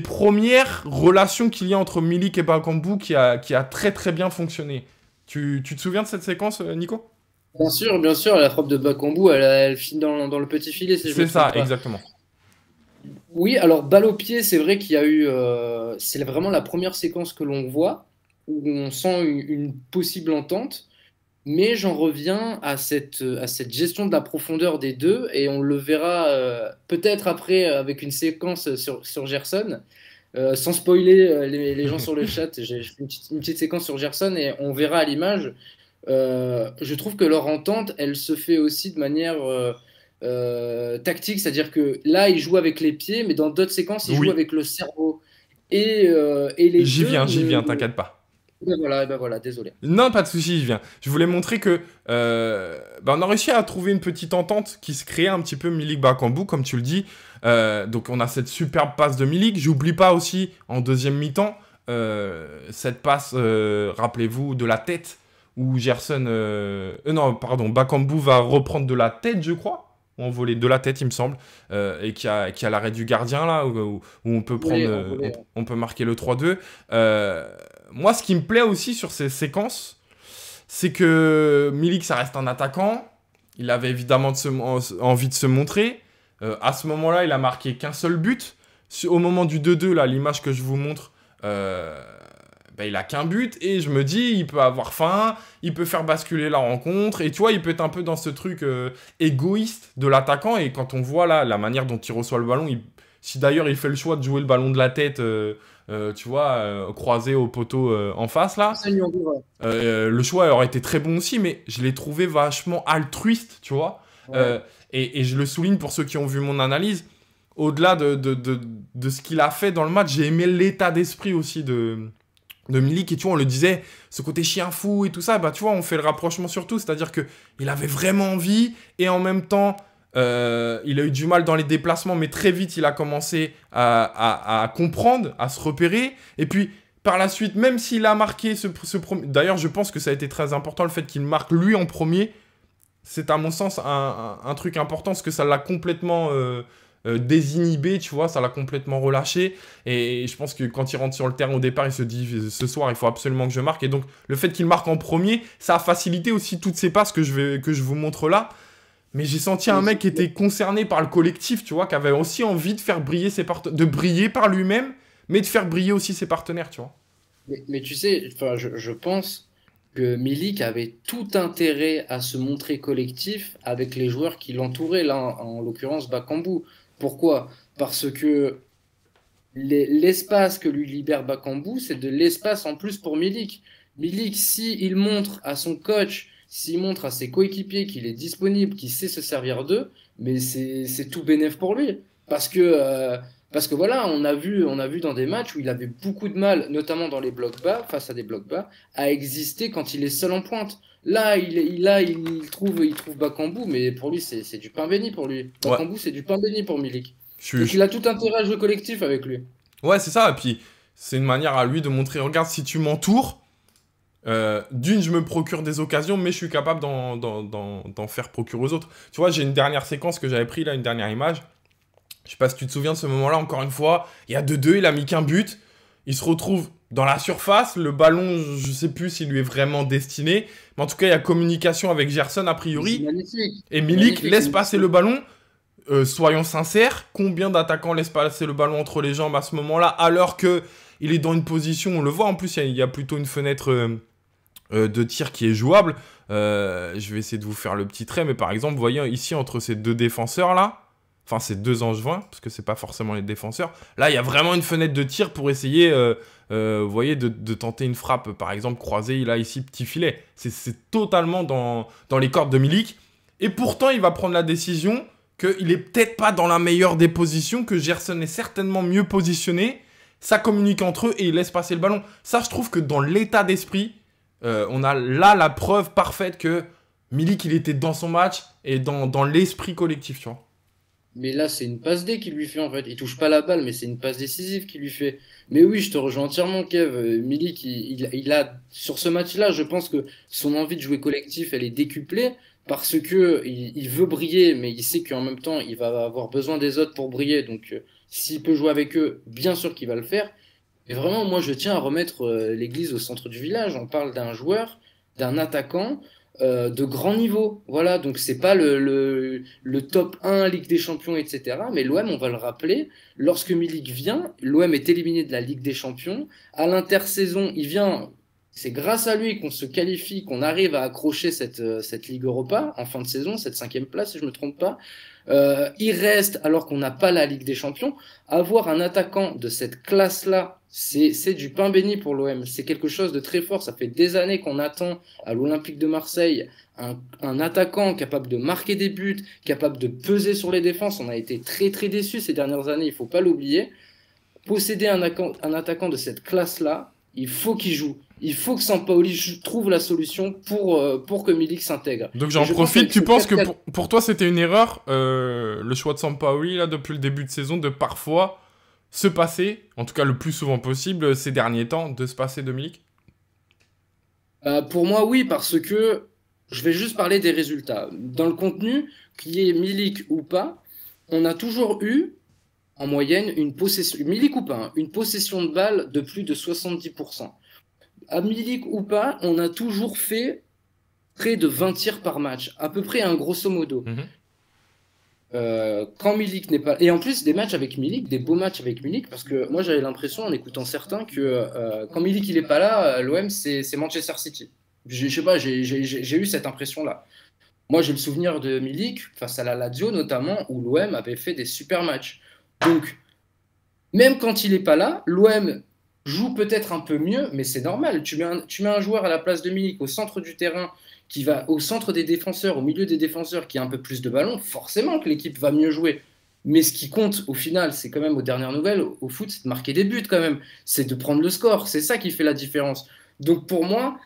premières relations qu'il y a entre Milik et Bakambu qui a très très bien fonctionné. Tu te souviens de cette séquence, Nico?
Bien sûr, la frappe de Bakambu, elle finit dans le petit filet, si je me
C'est ça,
trompe pas.
exactement.
Oui, alors balle au pied, c'est vrai qu'il y a eu, c'est vraiment la première séquence que l'on voit où on sent une possible entente, mais j'en reviens à cette gestion de la profondeur des deux et on le verra peut-être après avec une séquence sur Gerson. Sans spoiler les gens sur le chat, j'ai fait une petite séquence sur Gerson et on verra à l'image. Je trouve que leur entente, elle se fait aussi de manière tactique, c'est-à-dire que là, ils jouent avec les pieds, mais dans d'autres séquences, ils jouent
Oui,
avec le cerveau. Et les deux
j'y viens, t'inquiète pas.
Ben voilà, désolé.
Non, pas de souci, je viens. Je voulais montrer que on a réussi à trouver une petite entente qui se crée un petit peu Milik Bakambu, comme tu le dis. Donc on a cette superbe passe de Milik. J'oublie pas aussi en deuxième mi-temps cette passe, rappelez-vous, de la tête où Gerson, non, pardon, Bakambu va reprendre de la tête, je crois. Ou en volée de la tête, il me semble, et qui a l'arrêt du gardien là, où on peut prendre,
Volé, en volé.
on peut marquer le 3-2. Moi, ce qui me plaît aussi sur ces séquences, c'est que Milik, ça reste un attaquant. Il avait évidemment envie de se montrer. À ce moment-là, il a marqué qu'un seul but. Au moment du 2-2, là, l'image que je vous montre, il a qu'un but. Et je me dis, il peut avoir faim, il peut faire basculer la rencontre. Et tu vois, il peut être un peu dans ce truc égoïste de l'attaquant. Et quand on voit là, la manière dont il reçoit le ballon, si d'ailleurs il fait le choix de jouer le ballon de la tête, tu vois, croisé au poteau en face, là,
Ça, Lyon, ouais.
le choix aurait été très bon aussi, mais je l'ai trouvé vachement altruiste, tu vois.
Ouais.
Et je le souligne pour ceux qui ont vu mon analyse. Au-delà de ce qu'il a fait dans le match, j'ai aimé l'état d'esprit aussi de Milik. Et tu vois, on le disait, ce côté chien fou et tout ça, bah tu vois, on fait le rapprochement sur tout. C'est-à-dire qu'il avait vraiment envie et en même temps, il a eu du mal dans les déplacements, mais très vite, il a commencé à comprendre, à se repérer. Et puis, par la suite, même s'il a marqué ce premier... D'ailleurs, je pense que ça a été très important, le fait qu'il marque lui en premier. C'est à mon sens un truc important, parce que ça l'a complètement désinhibé, tu vois, ça l'a complètement relâché. Et je pense que quand il rentre sur le terrain au départ, il se dit, ce soir, il faut absolument que je marque. Et donc, le fait qu'il marque en premier, ça a facilité aussi toutes ces passes que je vous montre là. Mais j'ai senti un mec qui était concerné par le collectif, tu vois, qui avait aussi envie de faire briller de briller par lui-même, mais de faire briller aussi ses partenaires, tu vois.
Mais tu sais, enfin, je pense que Milik avait tout intérêt à se montrer collectif avec les joueurs qui l'entouraient, là, en l'occurrence Bakambu. Pourquoi? Parce que l'espace que lui libère Bakambu, c'est de l'espace en plus pour Milik. Milik, si il montre à son coach, s'il montre à ses coéquipiers qu'il est disponible, qu'il sait se servir d'eux, mais c'est tout bénef pour lui. Parce que voilà, on a vu dans des matchs où il avait beaucoup de mal, notamment dans les blocs bas, face à des blocs bas, à exister quand il est seul en pointe. Là, il trouve Bakambu, mais pour lui, c'est du pain béni pour lui.
Ouais,
Bakambu, c'est du pain béni pour Milik.
je,
Donc
je-
il a tout intérêt à jouer collectif avec lui.
ouais c'est ça. Et puis, c'est une manière à lui de montrer, regarde, si tu m'entoures, d'une, je me procure des occasions, mais je suis capable d'en faire procurer aux autres. Tu vois, j'ai une dernière séquence que j'avais pris, là, une dernière image. Je sais pas si tu te souviens de ce moment-là, encore une fois. Il y a 2-2, il a mis qu'un but. Il se retrouve dans la surface. Le ballon, je sais plus s'il lui est vraiment destiné. Mais en tout cas, il y a communication avec Gerson, a
C'est
priori.
magnifique.
Et
C'est
Milik
magnifique.
laisse passer le ballon. Soyons sincères, combien d'attaquants laissent passer le ballon entre les jambes à ce moment-là, alors que il est dans une position, on le voit en plus, il y a plutôt une fenêtre de tir qui est jouable. Je vais essayer de vous faire le petit trait, mais par exemple, vous voyez ici entre ces deux défenseurs là, enfin ces deux angevins, parce que c'est pas forcément les défenseurs, là il y a vraiment une fenêtre de tir pour essayer, vous voyez, de tenter une frappe, par exemple croisée, là ici petit filet. C'est totalement dans les cordes de Milik, et pourtant il va prendre la décision qu'il est peut-être pas dans la meilleure des positions, que Gerson est certainement mieux positionné, ça communique entre eux et il laisse passer le ballon. Ça, je trouve que dans l'état d'esprit, on a là la preuve parfaite que Milik, il était dans son match et dans l'esprit collectif, tu vois.
Mais là, c'est une passe D qu'il lui fait en fait. Il touche pas la balle, mais c'est une passe décisive qu'il lui fait. Mais oui, je te rejoins entièrement, Kev. Milik, il a sur ce match-là, je pense que son envie de jouer collectif, elle est décuplée parce que il veut briller, mais il sait qu'en même temps, il va avoir besoin des autres pour briller. Donc, s'il peut jouer avec eux, bien sûr qu'il va le faire. Mais vraiment, moi, je tiens à remettre l'église au centre du village. On parle d'un joueur, d'un attaquant de grand niveau. Voilà, donc c'est pas le top 1 Ligue des Champions, etc. Mais l'OM, on va le rappeler, lorsque Milik vient, l'OM est éliminé de la Ligue des Champions. À l'intersaison, il vient. C'est grâce à lui qu'on se qualifie, qu'on arrive à accrocher cette Ligue Europa en fin de saison, cette cinquième place, si je me trompe pas. Il reste, alors qu'on n'a pas la Ligue des Champions, avoir un attaquant de cette classe-là, c'est du pain béni pour l'OM. C'est quelque chose de très fort. Ça fait des années qu'on attend à l'Olympique de Marseille un attaquant capable de marquer des buts, capable de peser sur les défenses. On a été très très déçus ces dernières années, il faut pas l'oublier. Posséder un attaquant de cette classe-là, il faut qu'il joue. Il faut que Sampaoli trouve la solution pour que Milik s'intègre.
Donc j'en profite, tu penses que pour toi c'était une erreur, le choix de Sampaoli là, depuis le début de saison, de parfois se passer, en tout cas le plus souvent possible ces derniers temps, de se passer de Milik?
Pour moi, oui, parce que je vais juste parler des résultats. Dans le contenu, qu'il y ait Milik ou pas, on a toujours eu, en moyenne, une possession, Milik ou pas, hein, une possession de balle de plus de 70%. À Milik ou pas, on a toujours fait près de 20 tirs par match, à peu près un grosso modo. Quand Milik n'est pas... Et en plus, des matchs avec Milik, des beaux matchs avec Milik, parce que moi j'avais l'impression en écoutant certains que quand Milik il est pas là, l'OM c'est Manchester City. Je sais pas, j'ai eu cette impression-là. Moi j'ai le souvenir de Milik face à la Lazio notamment, où l'OM avait fait des super matchs. Donc, même quand il est pas là, l'OM joue peut-être un peu mieux, mais c'est normal. Tu mets un joueur à la place de Milik au centre du terrain, qui va au centre des défenseurs, au milieu des défenseurs, qui a un peu plus de ballon, forcément que l'équipe va mieux jouer. Mais ce qui compte au final, c'est quand même aux dernières nouvelles, au foot, c'est de marquer des buts quand même. C'est de prendre le score. C'est ça qui fait la différence. Donc pour moi,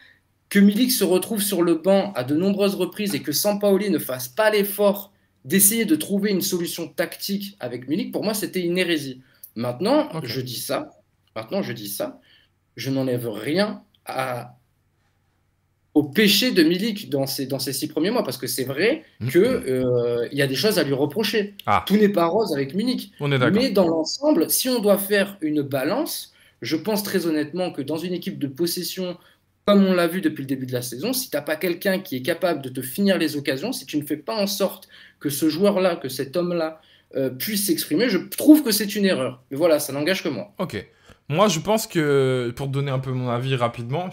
que Milik se retrouve sur le banc à de nombreuses reprises et que Sampaoli ne fasse pas l'effort d'essayer de trouver une solution tactique avec Milik, pour moi, c'était une hérésie. Maintenant, je dis ça. Je n'enlève rien au péché de Milik dans ces 6 premiers mois, parce que c'est vrai qu'il y a des choses à lui reprocher. Tout n'est pas rose avec Milik. Mais dans l'ensemble, si on doit faire une balance, je pense très honnêtement que dans une équipe de possession, comme on l'a vu depuis le début de la saison, si tu n'as pas quelqu'un qui est capable de te finir les occasions, si tu ne fais pas en sorte que ce joueur-là, que cet homme-là puisse s'exprimer, je trouve que c'est une erreur. Mais voilà, ça n'engage que moi.
Ok. Moi, je pense que, pour te donner un peu mon avis rapidement,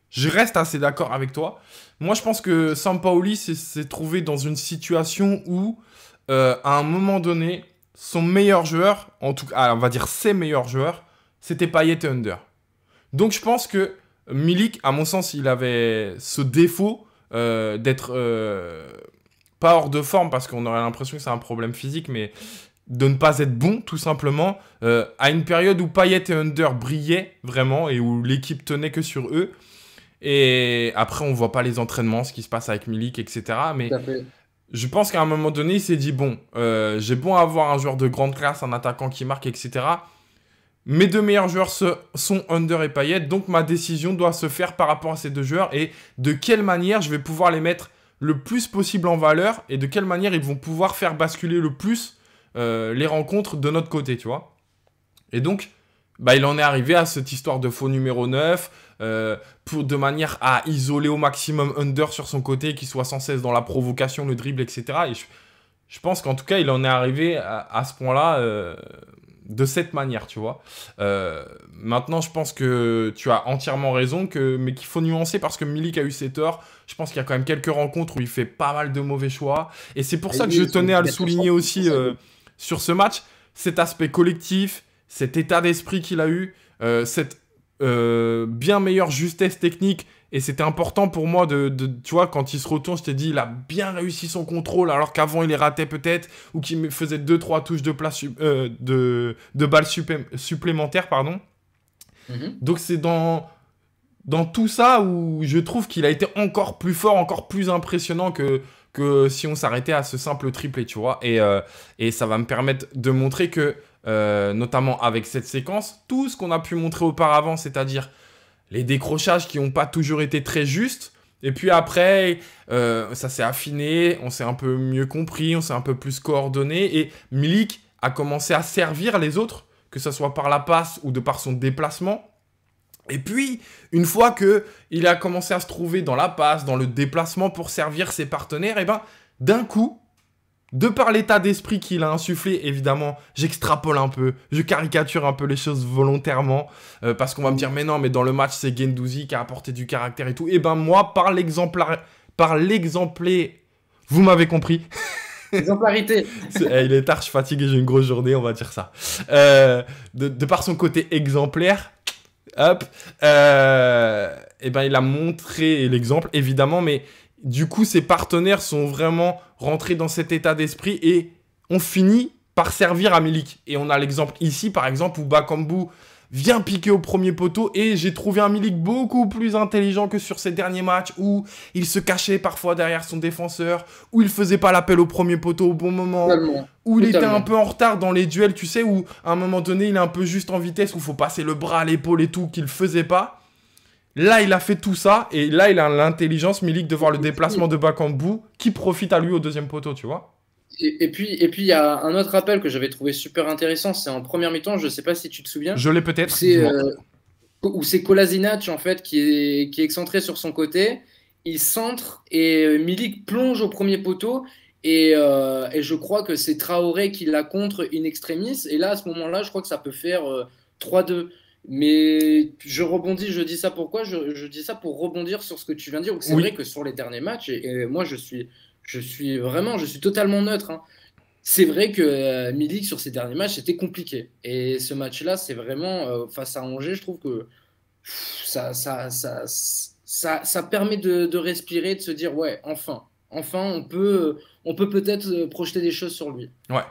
je reste assez d'accord avec toi. Moi, je pense que Sampaoli s'est trouvé dans une situation où, à un moment donné, son meilleur joueur, en tout cas, on va dire ses meilleurs joueurs, c'était Payet et Under. Donc, je pense que Milik, à mon sens, il avait ce défaut d'être pas hors de forme, parce qu'on aurait l'impression que c'est un problème physique, mais de ne pas être bon, tout simplement, à une période où Payet et Under brillaient vraiment et où l'équipe tenait que sur eux. Et après, on voit pas les entraînements, ce qui se passe avec Milik, etc. Mais je pense qu'à un moment donné, il s'est dit, bon, j'ai beau avoir un joueur de grande classe, un attaquant qui marque, etc. Mes deux meilleurs joueurs sont Under et Payet, donc ma décision doit se faire par rapport à ces deux joueurs et de quelle manière je vais pouvoir les mettre le plus possible en valeur et de quelle manière ils vont pouvoir faire basculer le plus les rencontres de notre côté, tu vois. Et donc, il en est arrivé à cette histoire de faux numéro 9, de manière à isoler au maximum Under sur son côté, qu'il soit sans cesse dans la provocation, le dribble, etc. Et je pense qu'en tout cas, il en est arrivé à ce point-là de cette manière, tu vois. Maintenant, je pense que tu as entièrement raison, mais qu'il faut nuancer parce que Milik a eu ses torts. Je pense qu'il y a quand même quelques rencontres où il fait pas mal de mauvais choix. Et c'est pour ça que je tenais à le souligner aussi sur ce match, cet aspect collectif, cet état d'esprit qu'il a eu, cette bien meilleure justesse technique. Et c'était important pour moi tu vois, quand il se retourne, je t'ai dit, il a bien réussi son contrôle, alors qu'avant il les ratait peut-être, ou qu'il faisait 2-3 touches de balles supplémentaires, pardon. Donc c'est dans tout ça où je trouve qu'il a été encore plus fort, encore plus impressionnant que si on s'arrêtait à ce simple triplé, tu vois. Et ça va me permettre de montrer que, notamment avec cette séquence, tout ce qu'on a pu montrer auparavant, c'est-à-dire les décrochages qui n'ont pas toujours été très justes, et puis après, ça s'est affiné, on s'est un peu mieux compris, on s'est un peu plus coordonné, et Milik a commencé à servir les autres, que ce soit par la passe ou de par son déplacement. Et puis, une fois qu'il a commencé à se trouver dans la passe, dans le déplacement pour servir ses partenaires, et d'un coup, de par l'état d'esprit qu'il a insufflé, évidemment, j'extrapole un peu, je caricature un peu les choses volontairement, parce qu'on va me dire, mais non, mais dans le match, c'est Guendouzi qui a apporté du caractère et tout. Et moi, par l'exemplé, vous m'avez compris.
Exemplarité.
Il est tard, je suis fatigué, j'ai une grosse journée, on va dire ça. De par son côté exemplaire, hop, il a montré l'exemple, évidemment, mais du coup, ses partenaires sont vraiment rentrés dans cet état d'esprit et on finit par servir à Milik. Et on a l'exemple ici, par exemple, où Bakambu vient piquer au premier poteau. Et j'ai trouvé un Milik beaucoup plus intelligent que sur ces derniers matchs où il se cachait parfois derrière son défenseur, où il faisait pas l'appel au premier poteau au bon moment, où il était un peu en retard dans les duels, tu sais, où à un moment donné, il est un peu juste en vitesse, où il faut passer le bras à l'épaule et tout, qu'il faisait pas. Là, il a fait tout ça, et là, il a l'intelligence, Milik, de voir le déplacement de Bakambu, qui profite à lui au deuxième poteau, tu vois.
Et puis, il y a un autre appel que j'avais trouvé super intéressant, c'est en première mi-temps, je ne sais pas si tu te souviens.
Je l'ai peut-être.
Où c'est Kolasinac, en fait, qui est excentré sur son côté. Il centre et Milik plonge au premier poteau. Et je crois que c'est Traoré qui la contre in extremis. Et là, à ce moment-là, je crois que ça peut faire 3-2. Mais je rebondis, je dis ça pourquoi? Je dis ça pour rebondir sur ce que tu viens de dire. C'est vrai que sur les derniers matchs, et moi, je suis totalement neutre, hein. C'est vrai que Milik, sur ces derniers matchs, c'était compliqué. Et ce match-là, c'est vraiment, face à Angers, je trouve que ça permet de respirer, de se dire, ouais, enfin, on peut peut-être projeter des choses sur lui.
Ouais,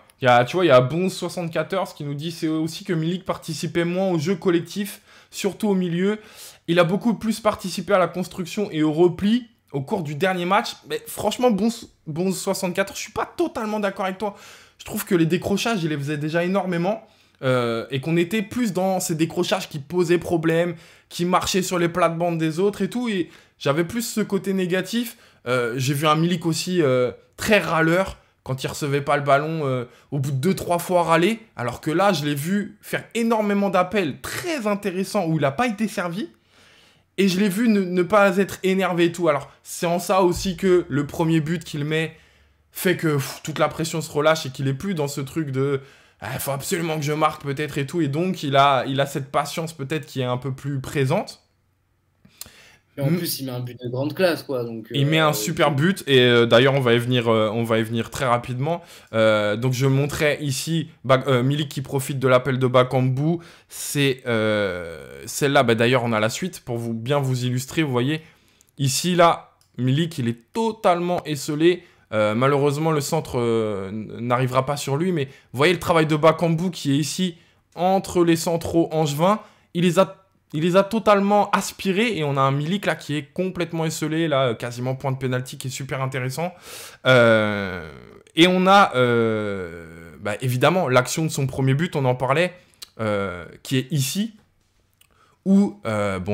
tu vois, il y a Bonze74 qui nous dit c'est aussi que Milik participait moins au jeu collectif, surtout au milieu. Il a beaucoup plus participé à la construction et au repli au cours du dernier match. Mais franchement, Bonze74, je suis pas totalement d'accord avec toi. Je trouve que les décrochages, il les faisait déjà énormément. Et qu'on était plus dans ces décrochages qui posaient problème, qui marchaient sur les plates-bandes des autres et tout. Et j'avais plus ce côté négatif. J'ai vu un Milik aussi très râleur quand il recevait pas le ballon au bout de 2-3 fois râler. Alors que là, je l'ai vu faire énormément d'appels très intéressants où il n'a pas été servi. Et je l'ai vu ne pas être énervé et tout. Alors, c'est en ça aussi que le premier but qu'il met fait que toute la pression se relâche et qu'il est plus dans ce truc de il faut absolument que je marque peut-être et tout. Et donc, il a cette patience peut-être qui est un peu plus présente.
Et en plus, il met un but de grande classe, quoi. Donc,
il met un super but. Et d'ailleurs, on va y venir très rapidement. Donc, je montrais ici Milik qui profite de l'appel de Bakambu. C'est celle-là. D'ailleurs, on a la suite pour bien vous illustrer. Vous voyez, ici, là, Milik, il est totalement esselé. Malheureusement, le centre n'arrivera pas sur lui. Mais vous voyez le travail de Bakambu qui est ici entre les centraux angevins. Il les a totalement aspirés et on a un Milik là qui est complètement esselé, là, quasiment point de pénalty qui est super intéressant. Et on a évidemment l'action de son premier but, on en parlait, qui est ici. Où,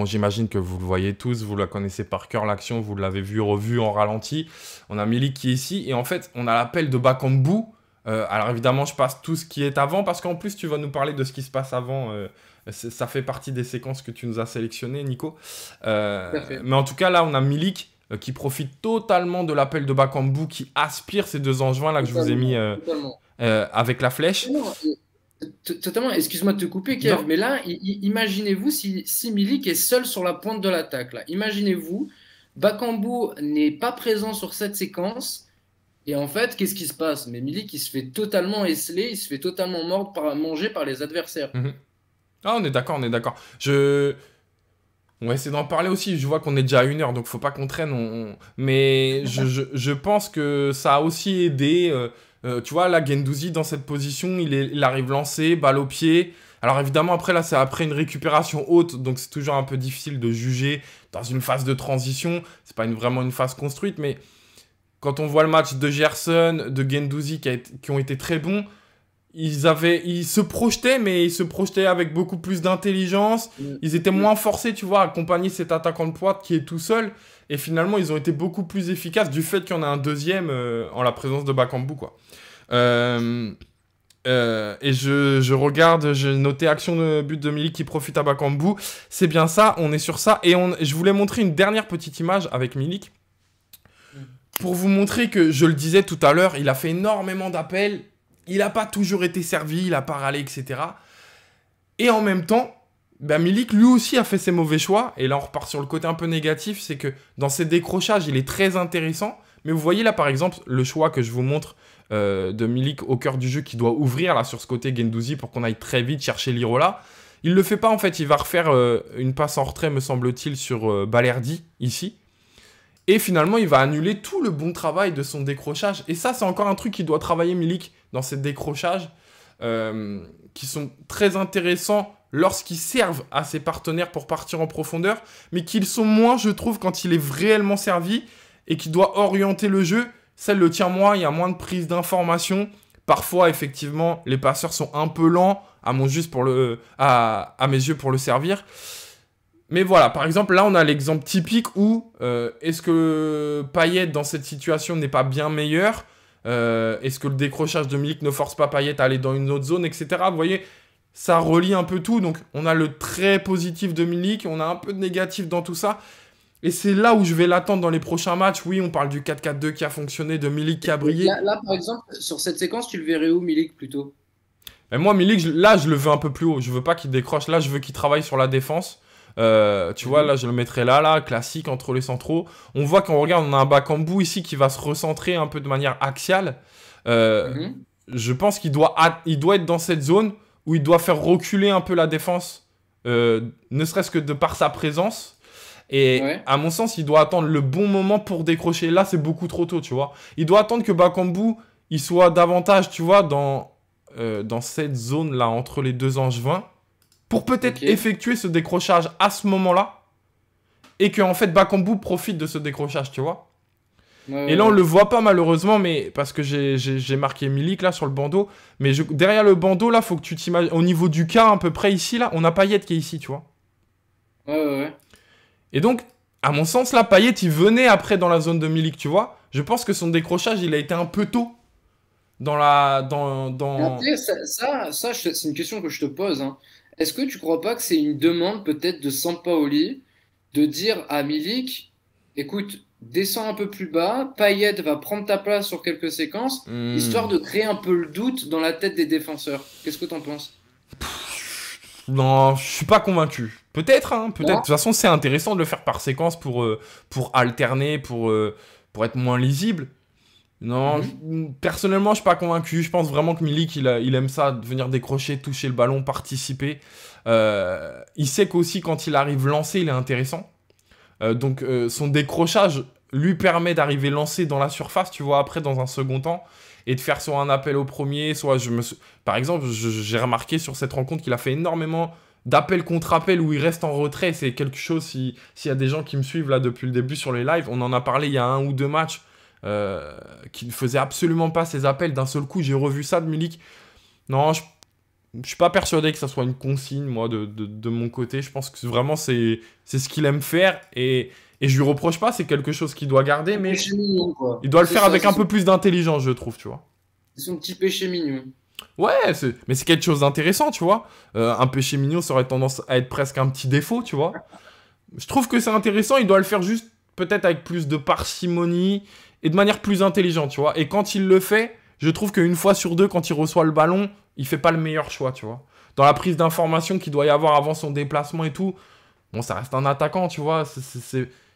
j'imagine que vous le voyez tous, vous la connaissez par cœur, l'action, vous l'avez revue en ralenti. On a Milik qui est ici, et en fait, on a l'appel de Bakambu. Alors évidemment, je passe tout ce qui est avant, parce qu'en plus, tu vas nous parler de ce qui se passe avant. Ça fait partie des séquences que tu nous as sélectionnées, Nico. Mais en tout cas, là, on a Milik qui profite totalement de l'appel de Bakambu, qui aspire ces deux angevins là que je vous ai mis avec la flèche.
Totalement, excuse-moi de te couper, Kev, mais là, imaginez-vous si Milik est seul sur la pointe de l'attaque. Là. Imaginez-vous, Bakambu n'est pas présent sur cette séquence, et en fait, qu'est-ce qui se passe? Mais Milik, il se fait totalement esseler, il se fait totalement manger par les adversaires.
Ah, on est d'accord. On va essayer d'en parler aussi. Je vois qu'on est déjà à 1 heure, donc faut pas qu'on traîne. Mais je pense que ça a aussi aidé. Tu vois, là, Guendouzi, dans cette position, il arrive lancé, balle au pied. Alors évidemment, après, là, c'est après une récupération haute, donc c'est toujours un peu difficile de juger dans une phase de transition. C'est pas vraiment une phase construite, mais quand on voit le match de Gerson, de Guendouzi qui ont été très bons, ils se projetaient, mais ils se projetaient avec beaucoup plus d'intelligence. Ils étaient moins forcés, tu vois, à accompagner cet attaquant de pointe qui est tout seul. Et finalement, ils ont été beaucoup plus efficaces du fait qu'il y en a un deuxième en la présence de Bakambu, quoi. Et je regarde, j'ai noté action de but de Milik qui profite à Bakambu. C'est bien ça, on est sur ça. Et je voulais montrer une dernière petite image avec Milik. Pour vous montrer que, je le disais tout à l'heure, il a fait énormément d'appels. Il n'a pas toujours été servi, il n'a pas râlé, etc. Et en même temps, Milik, lui aussi, a fait ses mauvais choix. Et là, on repart sur le côté un peu négatif. C'est que dans ses décrochages, il est très intéressant. Mais vous voyez là, par exemple, le choix que je vous montre de Milik au cœur du jeu qui doit ouvrir là sur ce côté Guendouzi pour qu'on aille très vite chercher Lirola. Il ne le fait pas, en fait. Il va refaire une passe en retrait, me semble-t-il, sur Balerdi, ici. Et finalement, il va annuler tout le bon travail de son décrochage. Et ça, c'est encore un truc qu'il doit travailler, Milik, dans ses décrochages, qui sont très intéressants lorsqu'ils servent à ses partenaires pour partir en profondeur, mais qu'ils sont moins, je trouve, quand il est réellement servi et qu'il doit orienter le jeu. Ça le tient moins, il y a moins de prise d'information. Parfois, effectivement, les passeurs sont un peu lents à mes yeux pour le servir. Mais voilà, par exemple, là, on a l'exemple typique où est-ce que Payet, dans cette situation, n'est pas bien meilleur? Est-ce que le décrochage de Milik ne force pas Payet à aller dans une autre zone, etc. Vous voyez, ça relie un peu tout. Donc, on a le très positif de Milik, on a un peu de négatif dans tout ça. Et c'est là où je vais l'attendre dans les prochains matchs. Oui, on parle du 4-4-2 qui a fonctionné, de Milik qui a brillé.
Là, par exemple, sur cette séquence, tu le verrais où, Milik, plutôt?
Mais moi, Milik, là, je le veux un peu plus haut. Je veux pas qu'il décroche. Là, je veux qu'il travaille sur la défense. Tu vois, là, je le mettrais là, classique entre les centraux. On voit quand on regarde, on a un Bakambu ici qui va se recentrer un peu de manière axiale. Je pense qu'il doit être dans cette zone où il doit faire reculer un peu la défense, ne serait-ce que de par sa présence. Et à mon sens, il doit attendre le bon moment pour décrocher. Là, c'est beaucoup trop tôt, tu vois. Il doit attendre que Bakambu, il soit davantage, tu vois, dans cette zone-là, entre les deux angevins, pour peut-être effectuer ce décrochage à ce moment-là. Et que, en fait, Bakambu profite de ce décrochage, tu vois. Et là, on le voit pas, malheureusement, mais parce que j'ai marqué Milik, là, sur le bandeau. Mais derrière le bandeau, là, faut que tu t'imagines... Au niveau du cas, à peu près ici, là, on a Payet qui est ici, tu vois. Et donc, à mon sens, là, Payet, il venait après dans la zone de Milik, tu vois. Je pense que son décrochage, il a été un peu tôt dans la...
Après, c'est une question que je te pose. Hein. Est-ce que tu crois pas que c'est une demande peut-être de Sampaoli de dire à Milik, écoute, descends un peu plus bas, Payet va prendre ta place sur quelques séquences, histoire de créer un peu le doute dans la tête des défenseurs. Qu'est-ce que t'en penses?
Non, je suis pas convaincu. Peut-être, hein, peut-être. De toute façon, c'est intéressant de le faire par séquence pour alterner, pour être moins lisible. Non, personnellement, je suis pas convaincu. Je pense vraiment que Milik, il aime ça, venir décrocher, toucher le ballon, participer. Il sait qu'aussi, quand il arrive lancé, il est intéressant. Donc, son décrochage lui permet d'arriver lancé dans la surface, tu vois, après, dans un second temps. Et de faire soit un appel au premier, soit Par exemple, j'ai remarqué sur cette rencontre qu'il a fait énormément d'appels contre appels où il reste en retrait. C'est quelque chose, s'il y a des gens qui me suivent là depuis le début sur les lives, on en a parlé il y a 1 ou 2 matchs, qu'il ne faisait absolument pas ses appels. D'un seul coup, j'ai revu ça de Milik. Non, je suis pas persuadé que ça soit une consigne, moi, de mon côté. Je pense que vraiment, c'est ce qu'il aime faire. Et je lui reproche pas, c'est quelque chose qu'il doit garder, mais
mignon, quoi.
Il doit le faire avec un peu plus d'intelligence, je trouve, tu vois.
C'est son petit péché mignon.
Ouais, mais c'est quelque chose d'intéressant, tu vois. Un péché mignon, ça aurait tendance à être presque un petit défaut, tu vois. Je trouve que c'est intéressant, il doit le faire juste peut-être avec plus de parcimonie et de manière plus intelligente, tu vois. Et quand il le fait, je trouve qu'une fois sur deux, quand il reçoit le ballon, il fait pas le meilleur choix, tu vois. Dans la prise d'information qu'il doit y avoir avant son déplacement et tout, bon, ça reste un attaquant, tu vois.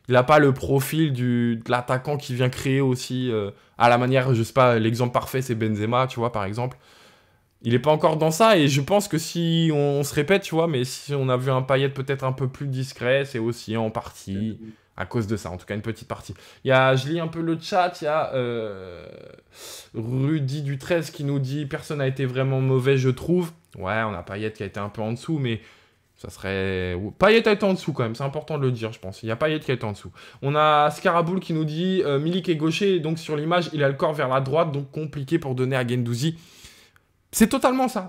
Il n'a pas le profil de l'attaquant qui vient créer aussi à la manière, je sais pas, l'exemple parfait c'est Benzema, tu vois, par exemple. Il n'est pas encore dans ça et je pense que si on se répète, tu vois, mais si on a vu un Payet peut-être un peu plus discret, c'est aussi en partie à cause de ça, en tout cas une petite partie. Je lis un peu le chat, il y a Rudy du 13 qui nous dit « Personne n'a été vraiment mauvais, je trouve ». Ouais, on a Payet qui a été un peu en dessous, mais... Ça serait... Payet a été en dessous quand même, c'est important de le dire, je pense. Il y a Payet qui a été en dessous. On a Scaraboule qui nous dit Milik est gaucher, et donc sur l'image, il a le corps vers la droite, donc compliqué pour donner à Guendouzi. C'est totalement ça.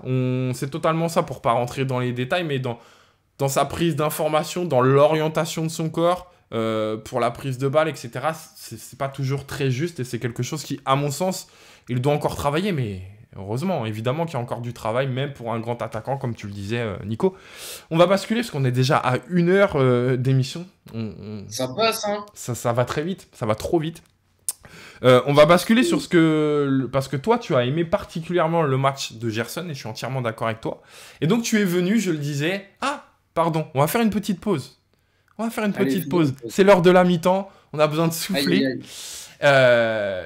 C'est totalement ça pour pas rentrer dans les détails, mais dans sa prise d'information, dans l'orientation de son corps, pour la prise de balle, etc. C'est pas toujours très juste, et c'est quelque chose qui, à mon sens, il doit encore travailler, mais... Heureusement, évidemment qu'il y a encore du travail, même pour un grand attaquant, comme tu le disais, Nico. On va basculer, parce qu'on est déjà à 1 heure d'émission.
Ça passe, hein.
Ça va très vite, ça va trop vite. On va basculer sur ce que... Parce que toi, tu as aimé particulièrement le match de Gerson, et je suis entièrement d'accord avec toi. Et donc, tu es venu, je le disais... Ah, pardon, on va faire une petite pause. Pause. C'est l'heure de la mi-temps, on a besoin de souffler. Aïe.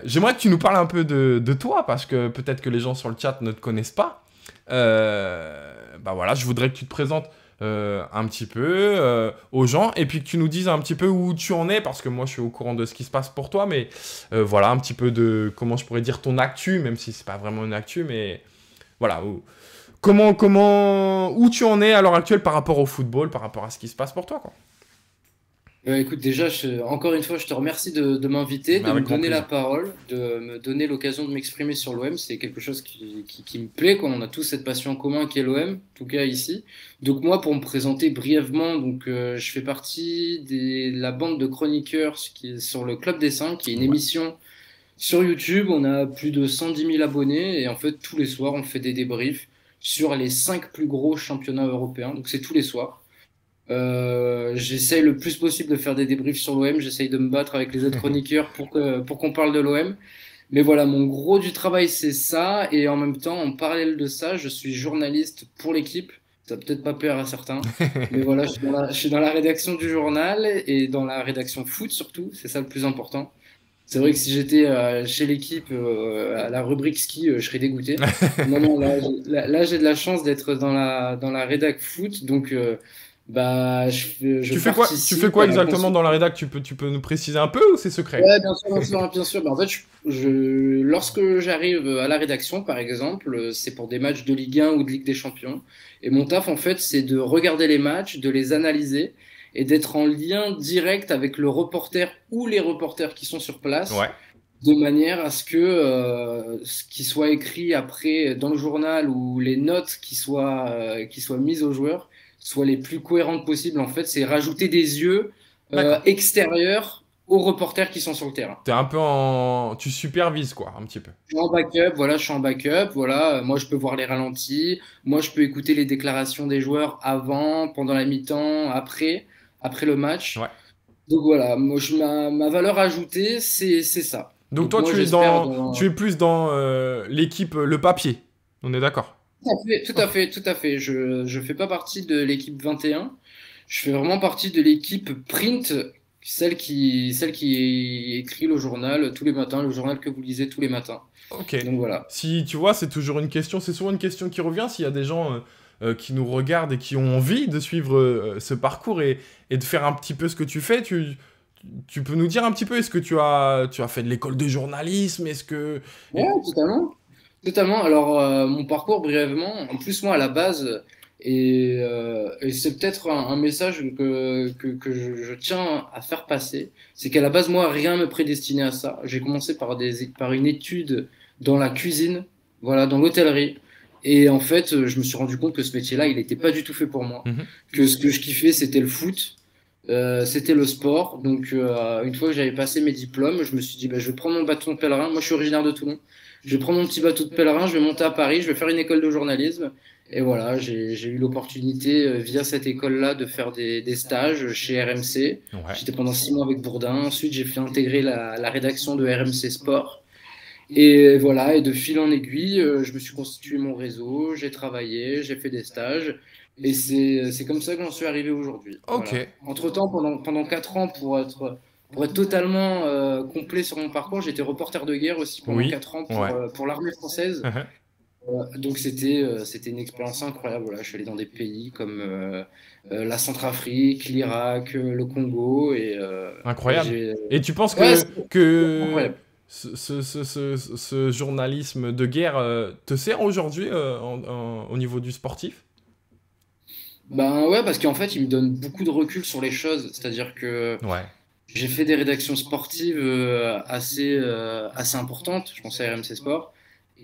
J'aimerais que tu nous parles un peu de toi, parce que peut-être que les gens sur le chat ne te connaissent pas. Voilà, je voudrais que tu te présentes un petit peu aux gens, et puis que tu nous dises un petit peu où tu en es, parce que moi je suis au courant de ce qui se passe pour toi, mais voilà, un petit peu de, comment je pourrais dire, ton actu, même si c'est pas vraiment une actu, mais voilà, où tu en es à l'heure actuelle par rapport au football, par rapport à ce qui se passe pour toi, quoi?
Écoute, déjà, encore une fois, je te remercie de m'inviter,
Mais
de me
avec grand
donner la
plaisir.
parole, de me donner l'occasion de m'exprimer sur l'OM. C'est quelque chose qui me plaît, quoi. On a tous cette passion en commun qui est l'OM, en tout cas ici. Donc moi, pour me présenter brièvement, je fais partie de la bande de chroniqueurs qui est sur le Club des 5, qui est une
Ouais.
émission sur YouTube. On a plus de 110 000 abonnés et en fait, tous les soirs, on fait des débriefs sur les 5 plus gros championnats européens. Donc c'est tous les soirs. J'essaye le plus possible de faire des débriefs sur l'OM, j'essaye de me battre avec les autres chroniqueurs pour qu'on parle de l'OM. Mais voilà, mon gros du travail, c'est ça. Et en même temps, en parallèle de ça, je suis journaliste pour l'équipe. Ça peut peut-être pas plaire à certains. Mais voilà, je suis dans la rédaction du journal et dans la rédaction foot surtout. C'est ça le plus important. C'est vrai que si j'étais chez l'équipe à la rubrique ski, je serais dégoûté. Non, non, là, j'ai de la chance d'être dans la rédac foot. Je
Tu fais
participe
quoi
à la
exactement
conception.
dans la rédac? Tu peux nous préciser un peu ou c'est secret?
Ouais, bien sûr, bien sûr, bien sûr. En fait, lorsque j'arrive à la rédaction, par exemple, c'est pour des matchs de Ligue 1 ou de Ligue des Champions. Et mon taf, en fait, c'est de regarder les matchs, de les analyser et d'être en lien direct avec le reporter ou les reporters qui sont sur place,
Ouais.
de manière à ce que ce qui soit écrit après dans le journal ou les notes qui soient mises aux joueurs soient les plus cohérentes possibles. En fait, c'est rajouter des yeux
D'accord.
extérieurs aux reporters qui sont sur le terrain.
T'es un peu en... Tu supervises, quoi, un petit peu.
Je suis en backup, voilà, je suis en backup, voilà. Moi, je peux voir les ralentis. Moi, je peux écouter les déclarations des joueurs avant, pendant la mi-temps, après le match.
Ouais.
Donc voilà, ma valeur ajoutée, c'est ça.
Donc
Donc
toi,
moi, j'espère
tu es plus dans l'équipe, le papier. On est d'accord?
Tout à fait, tout à
Ok.
fait, tout à fait. Je fais pas partie de l'équipe 21. Je fais vraiment partie de l'équipe print, celle qui écrit le journal tous les matins, le journal que vous lisez tous les matins.
Ok.
Donc voilà.
Si tu vois, c'est toujours une question, c'est souvent une question qui revient s'il y a des gens qui nous regardent et qui ont envie de suivre ce parcours et de faire un petit peu ce que tu fais. Tu peux nous dire un petit peu, est-ce que tu as fait de l'école de journalisme? Est-ce que...
Ouais, totalement. Totalement. Alors, mon parcours, brièvement, en plus, moi, à la base, et c'est peut-être un message que je tiens à faire passer, c'est qu'à la base, moi, rien me prédestinait à ça. J'ai commencé par une étude dans la cuisine, voilà, dans l'hôtellerie. Et en fait, je me suis rendu compte que ce métier-là, il n'était pas du tout fait pour moi.
Mhm.
Que ce que je kiffais, c'était le foot, c'était le sport. Une fois que j'avais passé mes diplômes, je me suis dit, bah, je vais prendre mon bâton de pèlerin. Moi, je suis originaire de Toulon. Je vais prendre mon petit bateau de pèlerin, je vais monter à Paris, je vais faire une école de journalisme. Et voilà, j'ai eu l'opportunité via cette école-là de faire des stages chez RMC.
Ouais.
J'étais pendant 6 mois avec Bourdin. Ensuite, j'ai fait intégrer la rédaction de RMC Sport. Et voilà, et de fil en aiguille, je me suis constitué mon réseau, j'ai travaillé, j'ai fait des stages. Et c'est comme ça que j'en suis arrivé aujourd'hui.
Ok.
Voilà. Entre-temps, pendant 4 ans, pour être totalement complet sur mon parcours, j'étais reporter de guerre aussi pendant
Oui.
4 ans
Ouais.
pour l'armée française. Donc c'était une expérience incroyable. Voilà, je suis allé dans des pays comme la Centrafrique, l'Irak, le Congo. Et
Incroyable. Et tu penses
Ouais, c'est
que
incroyable.
ce journalisme de guerre te sert aujourd'hui au niveau du sportif?
Ben ouais, parce qu'en fait, il me donne beaucoup de recul sur les choses. C'est-à-dire que
Ouais.
j'ai fait des rédactions sportives assez importantes. Je pense à RMC Sport.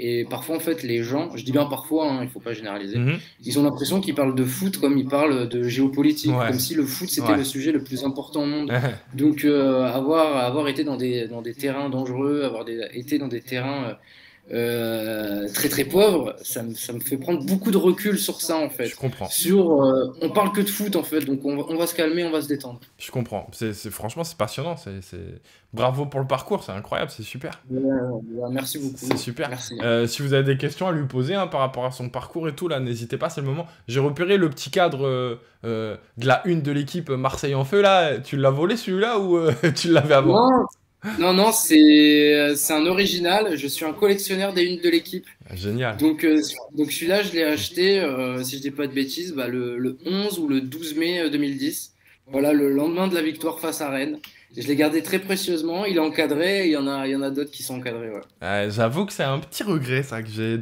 Et parfois, en fait, les gens, je dis bien parfois, hein, il faut pas généraliser,
Mhm.
ils ont l'impression qu'ils parlent de foot comme ils parlent de géopolitique,
Ouais.
comme si le foot c'était
Ouais.
le sujet le plus important au monde. Donc, avoir été dans des terrains dangereux, été dans des terrains très très pauvres, ça me fait prendre beaucoup de recul sur ça en
Je
fait.
comprends.
On parle que de foot en fait, donc on va se calmer, on va se détendre.
Je comprends. Franchement, c'est passionnant. Bravo pour le parcours, c'est incroyable, c'est super.
Merci
C'est
beaucoup.
super.
Merci.
Si vous avez des questions à lui poser hein, par rapport à son parcours et tout, là, n'hésitez pas, c'est le moment. J'ai repéré le petit cadre de la une de l'équipe Marseille en feu, là. Tu l'as volé celui-là ou tu l'avais avant?
Non, non, c'est un original. Je suis un collectionneur des unes de l'équipe.
Ah, génial.
Donc celui-là, je l'ai acheté, si je dis pas de bêtises, bah, le 11 ou le 12 mai 2010. Voilà, le lendemain de la victoire face à Rennes. je l'ai gardé très précieusement. Il est encadré. Il y en a d'autres qui sont encadrés. Ouais.
J'avoue que c'est un petit regret, ça, que j'ai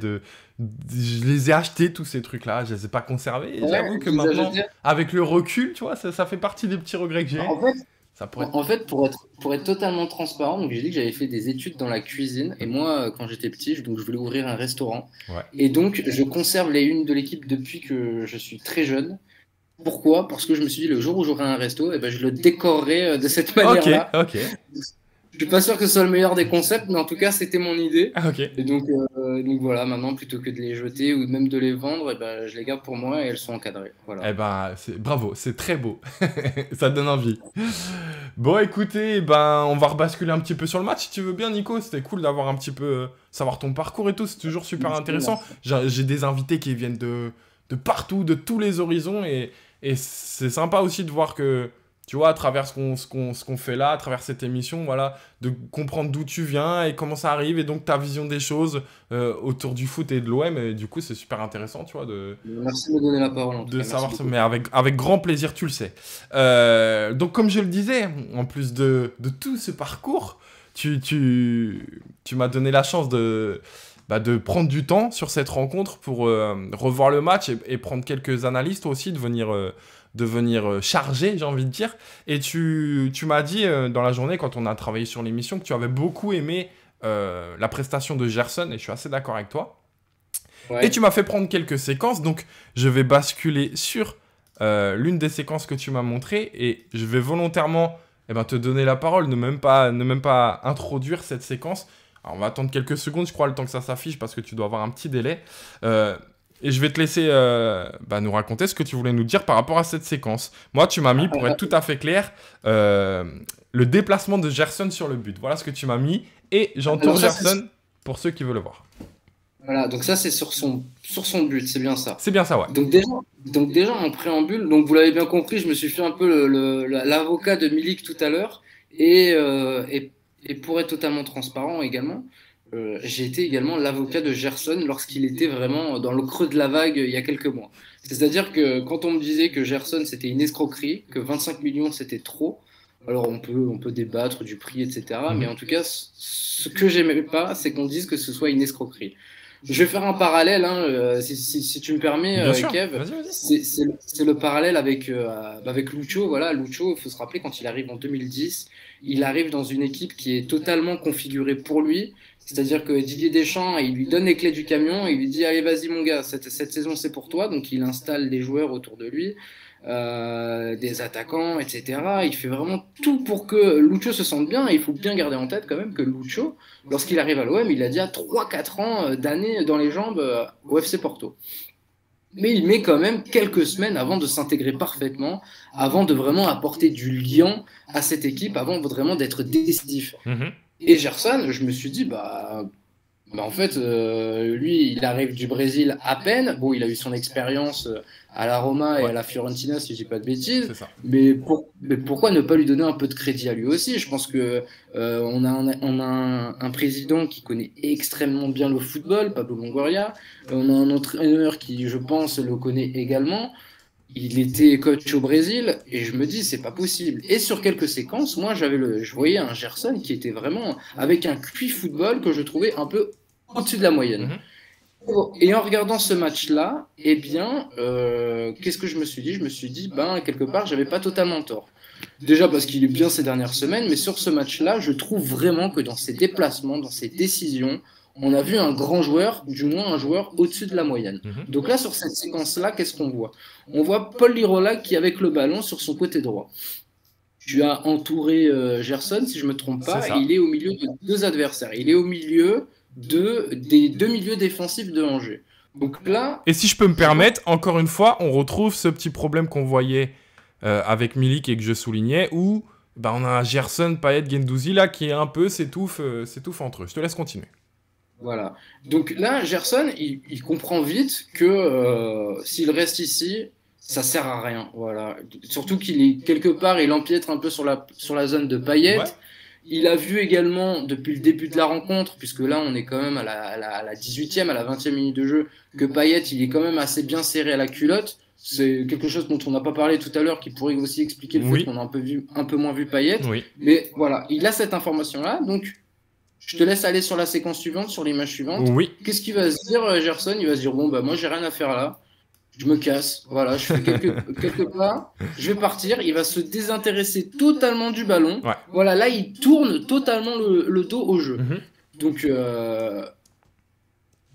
je les ai achetés, tous ces trucs-là, je les ai pas conservés. Et
Ouais,
j'avoue que
tu les as
maintenant,
jetés.
avec le recul, tu vois, ça fait partie des petits regrets que j'ai.
En fait,
Ça pourrait être...
en fait, pour être totalement transparent, donc j'ai dit que j'avais fait des études dans la cuisine. Et moi, quand j'étais petit, donc je voulais ouvrir un restaurant.
Ouais.
Et donc, je conserve les unes de l'équipe depuis que je suis très jeune. Pourquoi? Parce que je me suis dit, le jour où j'aurai un resto, eh ben, je le décorerai de cette
Ok,
manière-là.
ok,
Je suis pas sûr que ce soit le meilleur des concepts, mais en tout cas, c'était mon idée.
ok.
Et donc voilà, maintenant, plutôt que de les jeter ou même de les vendre, eh ben, je les garde pour moi et elles sont encadrées. Voilà.
Eh ben, bravo, c'est très beau. Ça donne envie. Bon, écoutez, ben, on va rebasculer un petit peu sur le match, si tu veux bien, Nico. C'était cool d'avoir un petit peu... savoir ton parcours et tout, c'est toujours super intéressant. J'ai des invités qui viennent de partout, de tous les horizons, et c'est sympa aussi de voir que, tu vois, à travers ce qu'on fait là, à travers cette émission, voilà, de comprendre d'où tu viens et comment ça arrive, et donc ta vision des choses autour du foot et de l'OM, et du coup, c'est super intéressant, tu vois,
Merci de me donner la parole en tout
de
cas. Merci
savoir ça,
beaucoup.
mais avec grand plaisir, tu le sais. Donc, comme je le disais, en plus de tout ce parcours, tu m'as donné la chance de prendre du temps sur cette rencontre pour revoir le match et prendre quelques analystes aussi, de venir charger, j'ai envie de dire. Et tu m'as dit dans la journée, quand on a travaillé sur l'émission, que tu avais beaucoup aimé la prestation de Gerson, et je suis assez d'accord avec toi. Et tu
Ouais.
m'as fait prendre quelques séquences, donc je vais basculer sur l'une des séquences que tu m'as montrées, et je vais volontairement te donner la parole, ne même pas introduire cette séquence. Alors, on va attendre quelques secondes, je crois, le temps que ça s'affiche, parce que tu dois avoir un petit délai. Et je vais te laisser nous raconter ce que tu voulais nous dire par rapport à cette séquence. Moi, tu m'as mis, pour être tout à fait clair, le déplacement de Gerson sur le but. Voilà ce que tu m'as mis, et j'entoure
Alors ça,
Gerson pour ceux qui veulent le voir.
voilà, donc ça c'est sur son but, c'est bien ça.
C'est bien ça, ouais.
Donc déjà en préambule, donc vous l'avez bien compris, je me suis fait un peu l'avocat de Milik tout à l'heure et pour être totalement transparent également, j'ai été également l'avocat de Gerson lorsqu'il était vraiment dans le creux de la vague il y a quelques mois. C'est-à-dire que quand on me disait que Gerson c'était une escroquerie, que 25 millions c'était trop, alors on peut débattre du prix, etc. Mais en tout cas, ce que j'aimais pas, c'est qu'on dise que ce soit une escroquerie. Je vais faire un parallèle, hein, si tu me permets,
Bien sûr,
Kev.
vas-y, vas-y.
C'est le parallèle avec Lucho. Voilà, Lucho, il faut se rappeler, quand il arrive en 2010, il arrive dans une équipe qui est totalement configurée pour lui. C'est-à-dire que Didier Deschamps, il lui donne les clés du camion, il lui dit, allez, vas-y, mon gars, cette saison, c'est pour toi. Donc, il installe des joueurs autour de lui, des attaquants, etc. Il fait vraiment tout pour que Lucho se sente bien. Et il faut bien garder en tête quand même que Lucho, lorsqu'il arrive à l'OM, il a déjà 3-4 ans d'années dans les jambes au FC Porto. Mais il met quand même quelques semaines avant de s'intégrer parfaitement, avant de vraiment apporter du lien à cette équipe, avant vraiment d'être décisif.
Mhm.
Et Gerson, je me suis dit, en fait, lui, il arrive du Brésil à peine. Bon, il a eu son expérience à la Roma et
Ouais,
à la Fiorentina, si je dis pas de bêtises.
c'est ça.
Mais pourquoi ne pas lui donner un peu de crédit à lui aussi? Je pense que on a un président qui connaît extrêmement bien le football, Pablo Longoria. On a un entraîneur qui, je pense, le connaît également. Il était coach au Brésil et je me dis c'est pas possible. Et sur quelques séquences, moi je voyais un Gerson qui était vraiment avec un QI football que je trouvais un peu au-dessus de la moyenne.
Mhm.
Et en regardant ce match-là, eh bien, qu'est-ce que je me suis dit? Je me suis dit, quelque part, j'avais pas totalement tort. Déjà parce qu'il est bien ces dernières semaines, mais sur ce match-là, je trouve vraiment que dans ses déplacements, dans ses décisions, on a vu un grand joueur, du moins un joueur au-dessus de la moyenne.
Mhm.
Donc là, sur cette séquence-là, qu'est-ce qu'on voit? On voit Paul Lirola qui est avec le ballon sur son côté droit. Tu as entouré Gerson, si je ne me trompe
C'est
pas, et il
ça.
est au milieu de deux adversaires. Il est au milieu des deux milieux défensifs de Angers. Donc là,
Et si je peux me
je vois.
permettre, encore une fois, on retrouve ce petit problème qu'on voyait avec Milik et que je soulignais, où on a Gerson, Payet, Guendouzi là qui est un peu s'étouffe entre eux. Je te laisse continuer.
Voilà. Donc là, Gerson, il comprend vite que s'il reste ici, ça sert à rien. Voilà. Surtout qu'il est quelque part, il empiètre un peu sur la zone de Payet.
Ouais.
Il a vu également depuis le début de la rencontre, puisque là on est quand même à la 18e, à la 20e minute de jeu, que Payet il est quand même assez bien serré à la culotte. C'est quelque chose dont on n'a pas parlé tout à l'heure, qui pourrait aussi expliquer le fait
Oui,
qu'on a un peu moins vu Payet.
oui,
Mais voilà, il a cette information-là. Donc, je te laisse aller sur la séquence suivante, sur l'image suivante.
oui.
Qu'est-ce qu'il va se dire, Gerson? Il va se dire, bon, bah, moi, j'ai rien à faire là. Je me casse. Voilà, je fais quelques pas. Je vais partir. Il va se désintéresser totalement du ballon.
Ouais.
Voilà, là, il tourne totalement le dos au jeu.
Mhm,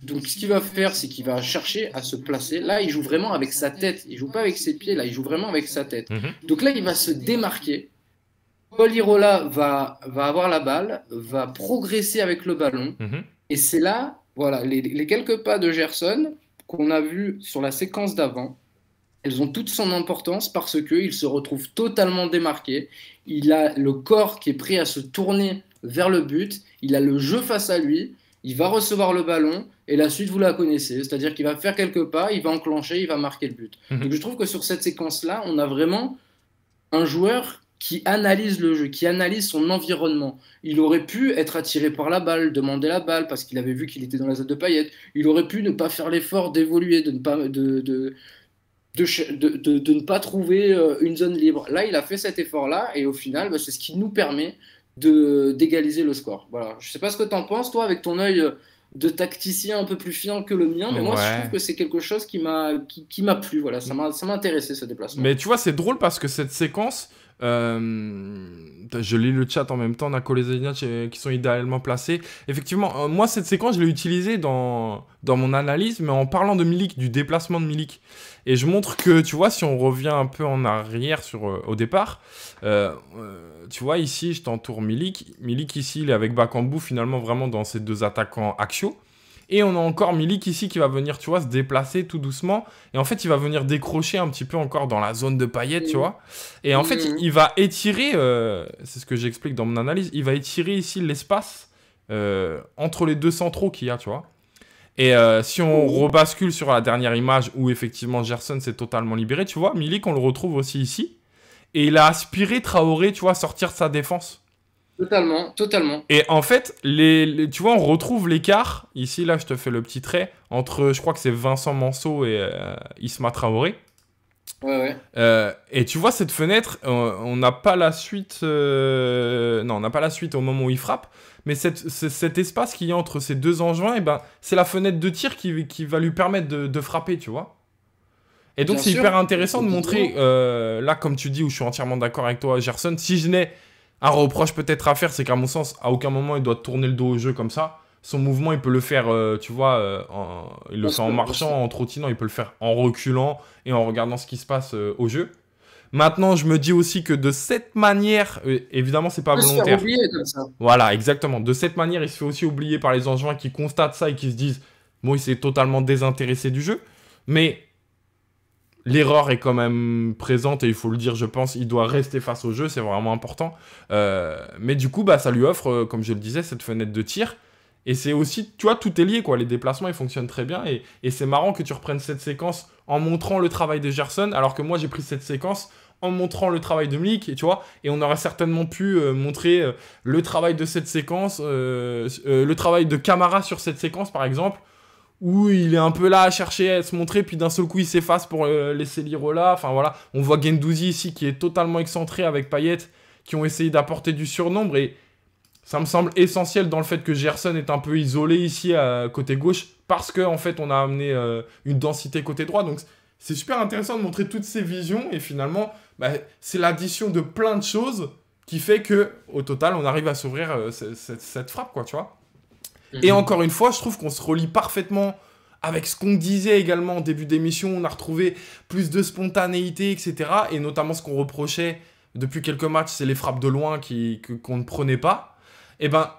Donc, ce qu'il va faire, c'est qu'il va chercher à se placer. Là, il joue vraiment avec sa tête. Il joue pas avec ses pieds. Là, il joue vraiment avec sa tête.
mhm,
Donc là, il va se démarquer. Paul Irola va avoir la balle, va progresser avec le ballon.
mhm.
Et c'est là, voilà, les quelques pas de Gerson qu'on a vus sur la séquence d'avant, elles ont toute son importance parce qu'il se retrouve totalement démarqué. Il a le corps qui est prêt à se tourner vers le but. Il a le jeu face à lui. Il va recevoir le ballon. Et la suite, vous la connaissez. C'est-à-dire qu'il va faire quelques pas, il va enclencher, il va marquer le but.
Mhm.
Donc je trouve que sur cette séquence-là, on a vraiment un joueur qui analyse le jeu, qui analyse son environnement. Il aurait pu être attiré par la balle, demander la balle parce qu'il avait vu qu'il était dans la zone de Payet. Il aurait pu ne pas faire l'effort d'évoluer, de ne pas, de ne pas trouver une zone libre. Là, il a fait cet effort-là et au final, bah, c'est ce qui nous permet d'égaliser le score. Voilà. Je ne sais pas ce que tu en penses, toi, avec ton œil de tacticien un peu plus fiant que le mien, mais moi, je trouve
Ouais.
que c'est quelque chose qui m'a plu. Voilà. Ça m'a intéressé, ce déplacement.
Mais tu vois, c'est drôle parce que cette séquence, je lis le chat en même temps, Nako les Zaniach, qui sont idéalement placés. Effectivement, moi, cette séquence, je l'ai utilisée dans mon analyse, mais en parlant de Milik, du déplacement de Milik. Et je montre que, tu vois, si on revient un peu en arrière au départ, tu vois, ici, je t'entoure Milik. Milik, ici, il est avec Bakambu, finalement, vraiment dans ces deux attaquants axiaux. Et on a encore Milik ici qui va venir, tu vois, se déplacer tout doucement. Et en fait, il va venir décrocher un petit peu encore dans la zone de Payet, tu vois. Et en fait, il va étirer, c'est ce que j'explique dans mon analyse, il va étirer ici l'espace entre les deux centraux qu'il y a, tu vois. Et si on rebascule sur la dernière image où effectivement Gerson s'est totalement libéré, tu vois, Milik, on le retrouve aussi ici. Et il a aspiré Traoré, tu vois, sortir de sa défense.
Totalement, totalement.
Et en fait, tu vois, on retrouve l'écart. Ici, là, je te fais le petit trait entre, je crois que c'est Vincent Manceau et Isma Traoré.
Ouais, ouais.
Et tu vois, cette fenêtre, on n'a pas la suite. Non, on n'a pas la suite au moment où il frappe. Mais cet espace qu'il y a entre ces deux engins, eh ben, c'est la fenêtre de tir qui va lui permettre de frapper, tu vois. Et donc,
Bien
c'est
sûr.
hyper intéressant de montrer, là, comme tu dis, où je suis entièrement d'accord avec toi, Gerson, si je n'ai un reproche peut-être à faire, c'est qu'à mon sens, à aucun moment, il doit tourner le dos au jeu comme ça. Son mouvement, il peut le faire, tu vois, il le fait en marchant, en trottinant, il peut le faire en reculant et en regardant ce qui se passe au jeu. Maintenant, je me dis aussi que de cette manière, évidemment, c'est pas
On peut se faire
volontaire.
oublier comme ça.
Voilà, exactement. De cette manière, il se fait aussi oublier par les Angevins qui constatent ça et qui se disent, bon, il s'est totalement désintéressé du jeu. Mais l'erreur est quand même présente et il faut le dire, je pense, il doit rester face au jeu, c'est vraiment important. Mais du coup, bah, ça lui offre, comme je le disais, cette fenêtre de tir. Et c'est aussi, tu vois, tout est lié, quoi. Les déplacements, ils fonctionnent très bien. Et c'est marrant que tu reprennes cette séquence en montrant le travail de Gerson, alors que moi, j'ai pris cette séquence en montrant le travail de Milik, et tu vois. Et on aurait certainement pu montrer le travail de cette séquence, le travail de Camara sur cette séquence, par exemple, où il est un peu là à chercher à se montrer, puis d'un seul coup il s'efface pour laisser l'Irola. Enfin voilà, on voit Guendouzi ici qui est totalement excentré avec Payet, qui ont essayé d'apporter du surnombre, et ça me semble essentiel dans le fait que Gerson est un peu isolé ici à côté gauche, parce qu'en fait on a amené une densité côté droit, donc c'est super intéressant de montrer toutes ces visions, et finalement bah, c'est l'addition de plein de choses qui fait que au total on arrive à s'ouvrir cette frappe, quoi, tu vois. Et encore une fois, je trouve qu'on se relie parfaitement avec ce qu'on disait également au début d'émission. On a retrouvé plus de spontanéité, etc. Et notamment ce qu'on reprochait depuis quelques matchs, c'est les frappes de loin qu'on ne prenait pas. Et ben,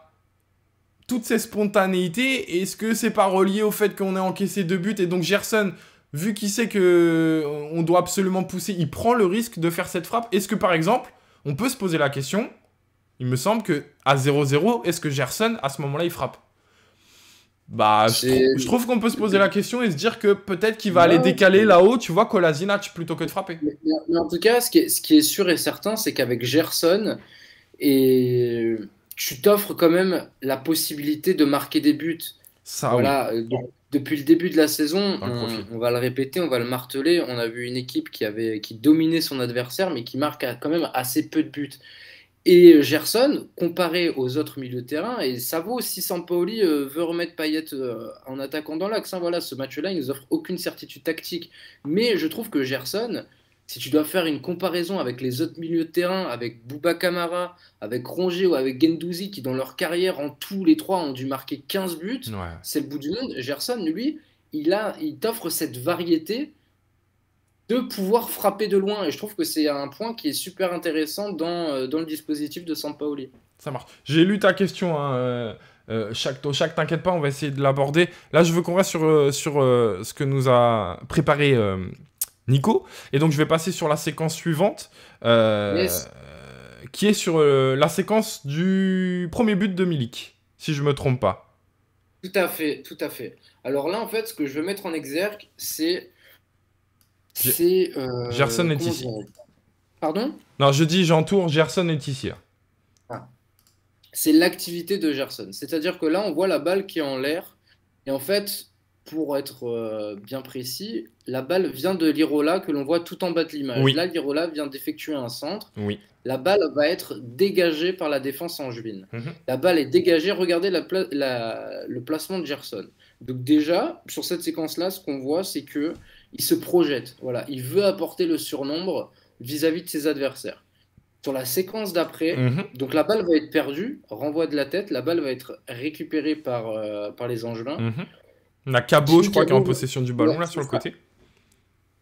toutes ces spontanéités, est-ce que c'est pas relié au fait qu'on ait encaissé 2 buts? Et donc Gerson, vu qu'il sait qu'on doit absolument pousser, il prend le risque de faire cette frappe. Est-ce que par exemple, on peut se poser la question, il me semble qu'à 0-0, est-ce que Gerson, à ce moment-là, il frappe? Bah, je trouve qu'on peut se poser la question et se dire que peut-être qu'il va aller décaler là-haut, tu vois, Kolasinac, plutôt que de frapper.
Mais en tout cas, ce qui est sûr et certain, c'est qu'avec Gerson, et tu t'offres quand même la possibilité de marquer des buts.
Ça, oui,
Voilà, depuis le début de la saison,
dans le profil.
on va le répéter, on va le marteler. On a vu une équipe qui dominait son adversaire, mais qui marque quand même assez peu de buts. Et Gerson, comparé aux autres milieux de terrain, et ça vaut si Sampaoli veut remettre Payet en attaquant dans l'axe, hein, voilà, ce match-là, il nous offre aucune certitude tactique. Mais je trouve que Gerson, si tu dois faire une comparaison avec les autres milieux de terrain, avec Bouba Kamara, avec Rongier ou avec Guendouzi, qui dans leur carrière, en tous les trois, ont dû marquer 15 buts,
Ouais.
c'est le bout du monde. Gerson, lui, il t'offre cette variété de pouvoir frapper de loin. Et je trouve que c'est un point qui est super intéressant dans le dispositif de Sampaoli.
Ça marche. J'ai lu ta question, hein, chaque t'inquiète pas, on va essayer de l'aborder. Là, je veux qu'on reste sur ce que nous a préparé Nico. Et donc, je vais passer sur la séquence suivante,
Yes,
qui est sur la séquence du premier but de Milik, si je me trompe pas.
tout à fait, tout à fait. Alors là, en fait, ce que je veux mettre en exergue,
Ge-
c'est
Gerson est
comment
ici.
dire? Pardon?
Non, je dis j'entoure, Gerson est ici. Là.
Ah. C'est l'activité de Gerson. C'est-à-dire que là, on voit la balle qui est en l'air. Et en fait, pour être bien précis, la balle vient de l'Irola que l'on voit tout en bas de l'image.
Oui,
Là, l'Irola vient d'effectuer un centre.
oui.
La balle va être dégagée par la défense angevine.
Mhm.
La balle est dégagée. Regardez le placement de Gerson. Donc déjà, sur cette séquence-là, ce qu'on voit, c'est que il se projette. Voilà, il veut apporter le surnombre vis-à-vis de ses adversaires. Sur la séquence d'après,
Mhm.
donc la balle va être perdue, renvoi de la tête, la balle va être récupérée par les Angevins.
Mhm. On a Cabot, je
Jimmy
crois, qui est en
Cabot,
possession du
ouais,
ballon, là, sur
c'est
le
ça.
côté.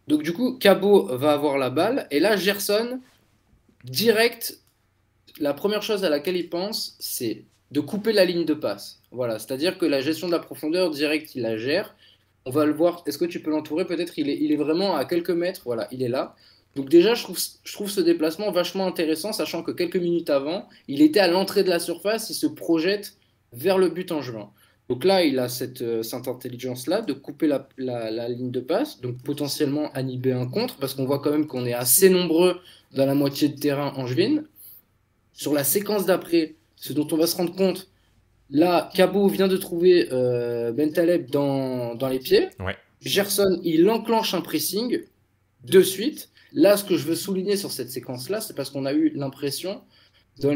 Donc du coup, Cabot va avoir la balle, et là, Gerson, direct, la première chose à laquelle il pense, c'est de couper la ligne de passe. Voilà, c'est-à-dire que la gestion de la profondeur directe, il la gère. On va le voir. Est-ce que tu peux l'entourer? Peut-être il est vraiment à quelques mètres. Voilà, il est là. Donc déjà, je trouve ce déplacement vachement intéressant, sachant que quelques minutes avant, il était à l'entrée de la surface, il se projette vers le but en juin. Donc là, il a cette intelligence-là de couper la ligne de passe, donc potentiellement inhiber un contre, parce qu'on voit quand même qu'on est assez nombreux dans la moitié de terrain angevine. Sur la séquence d'après, ce dont on va se rendre compte, là, Cabot vient de trouver Bentaleb dans les pieds.
Ouais.
Gerson, il enclenche un pressing de suite. Là, ce que je veux souligner sur cette séquence-là, c'est parce qu'on a eu l'impression, dans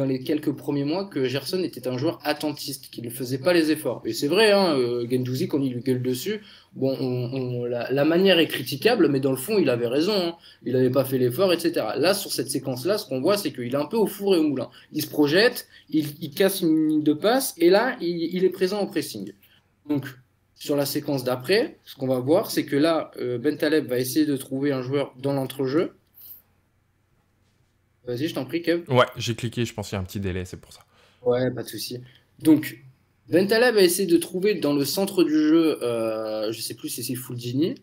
les quelques premiers mois, que Gerson était un joueur attentiste, qui ne faisait pas les efforts. Et c'est vrai, hein, Guendouzi, quand il lui gueule dessus, bon, la manière est critiquable, mais dans le fond, il avait raison. Hein. Il n'avait pas fait l'effort, etc. Là, sur cette séquence-là, ce qu'on voit, c'est qu'il est un peu au four et au moulin. Il se projette, il casse une ligne de passe, et là, il est présent au pressing. Donc, sur la séquence d'après, ce qu'on va voir, c'est que là, Bentaleb va essayer de trouver un joueur dans l'entrejeu. Vas-y, je t'en prie, Kev.
Ouais, j'ai cliqué, je pense qu'il y a un petit délai, c'est pour ça.
Ouais, pas de souci. Donc, Bentaleb a essayé de trouver dans le centre du jeu, je sais plus si c'est Fulgini.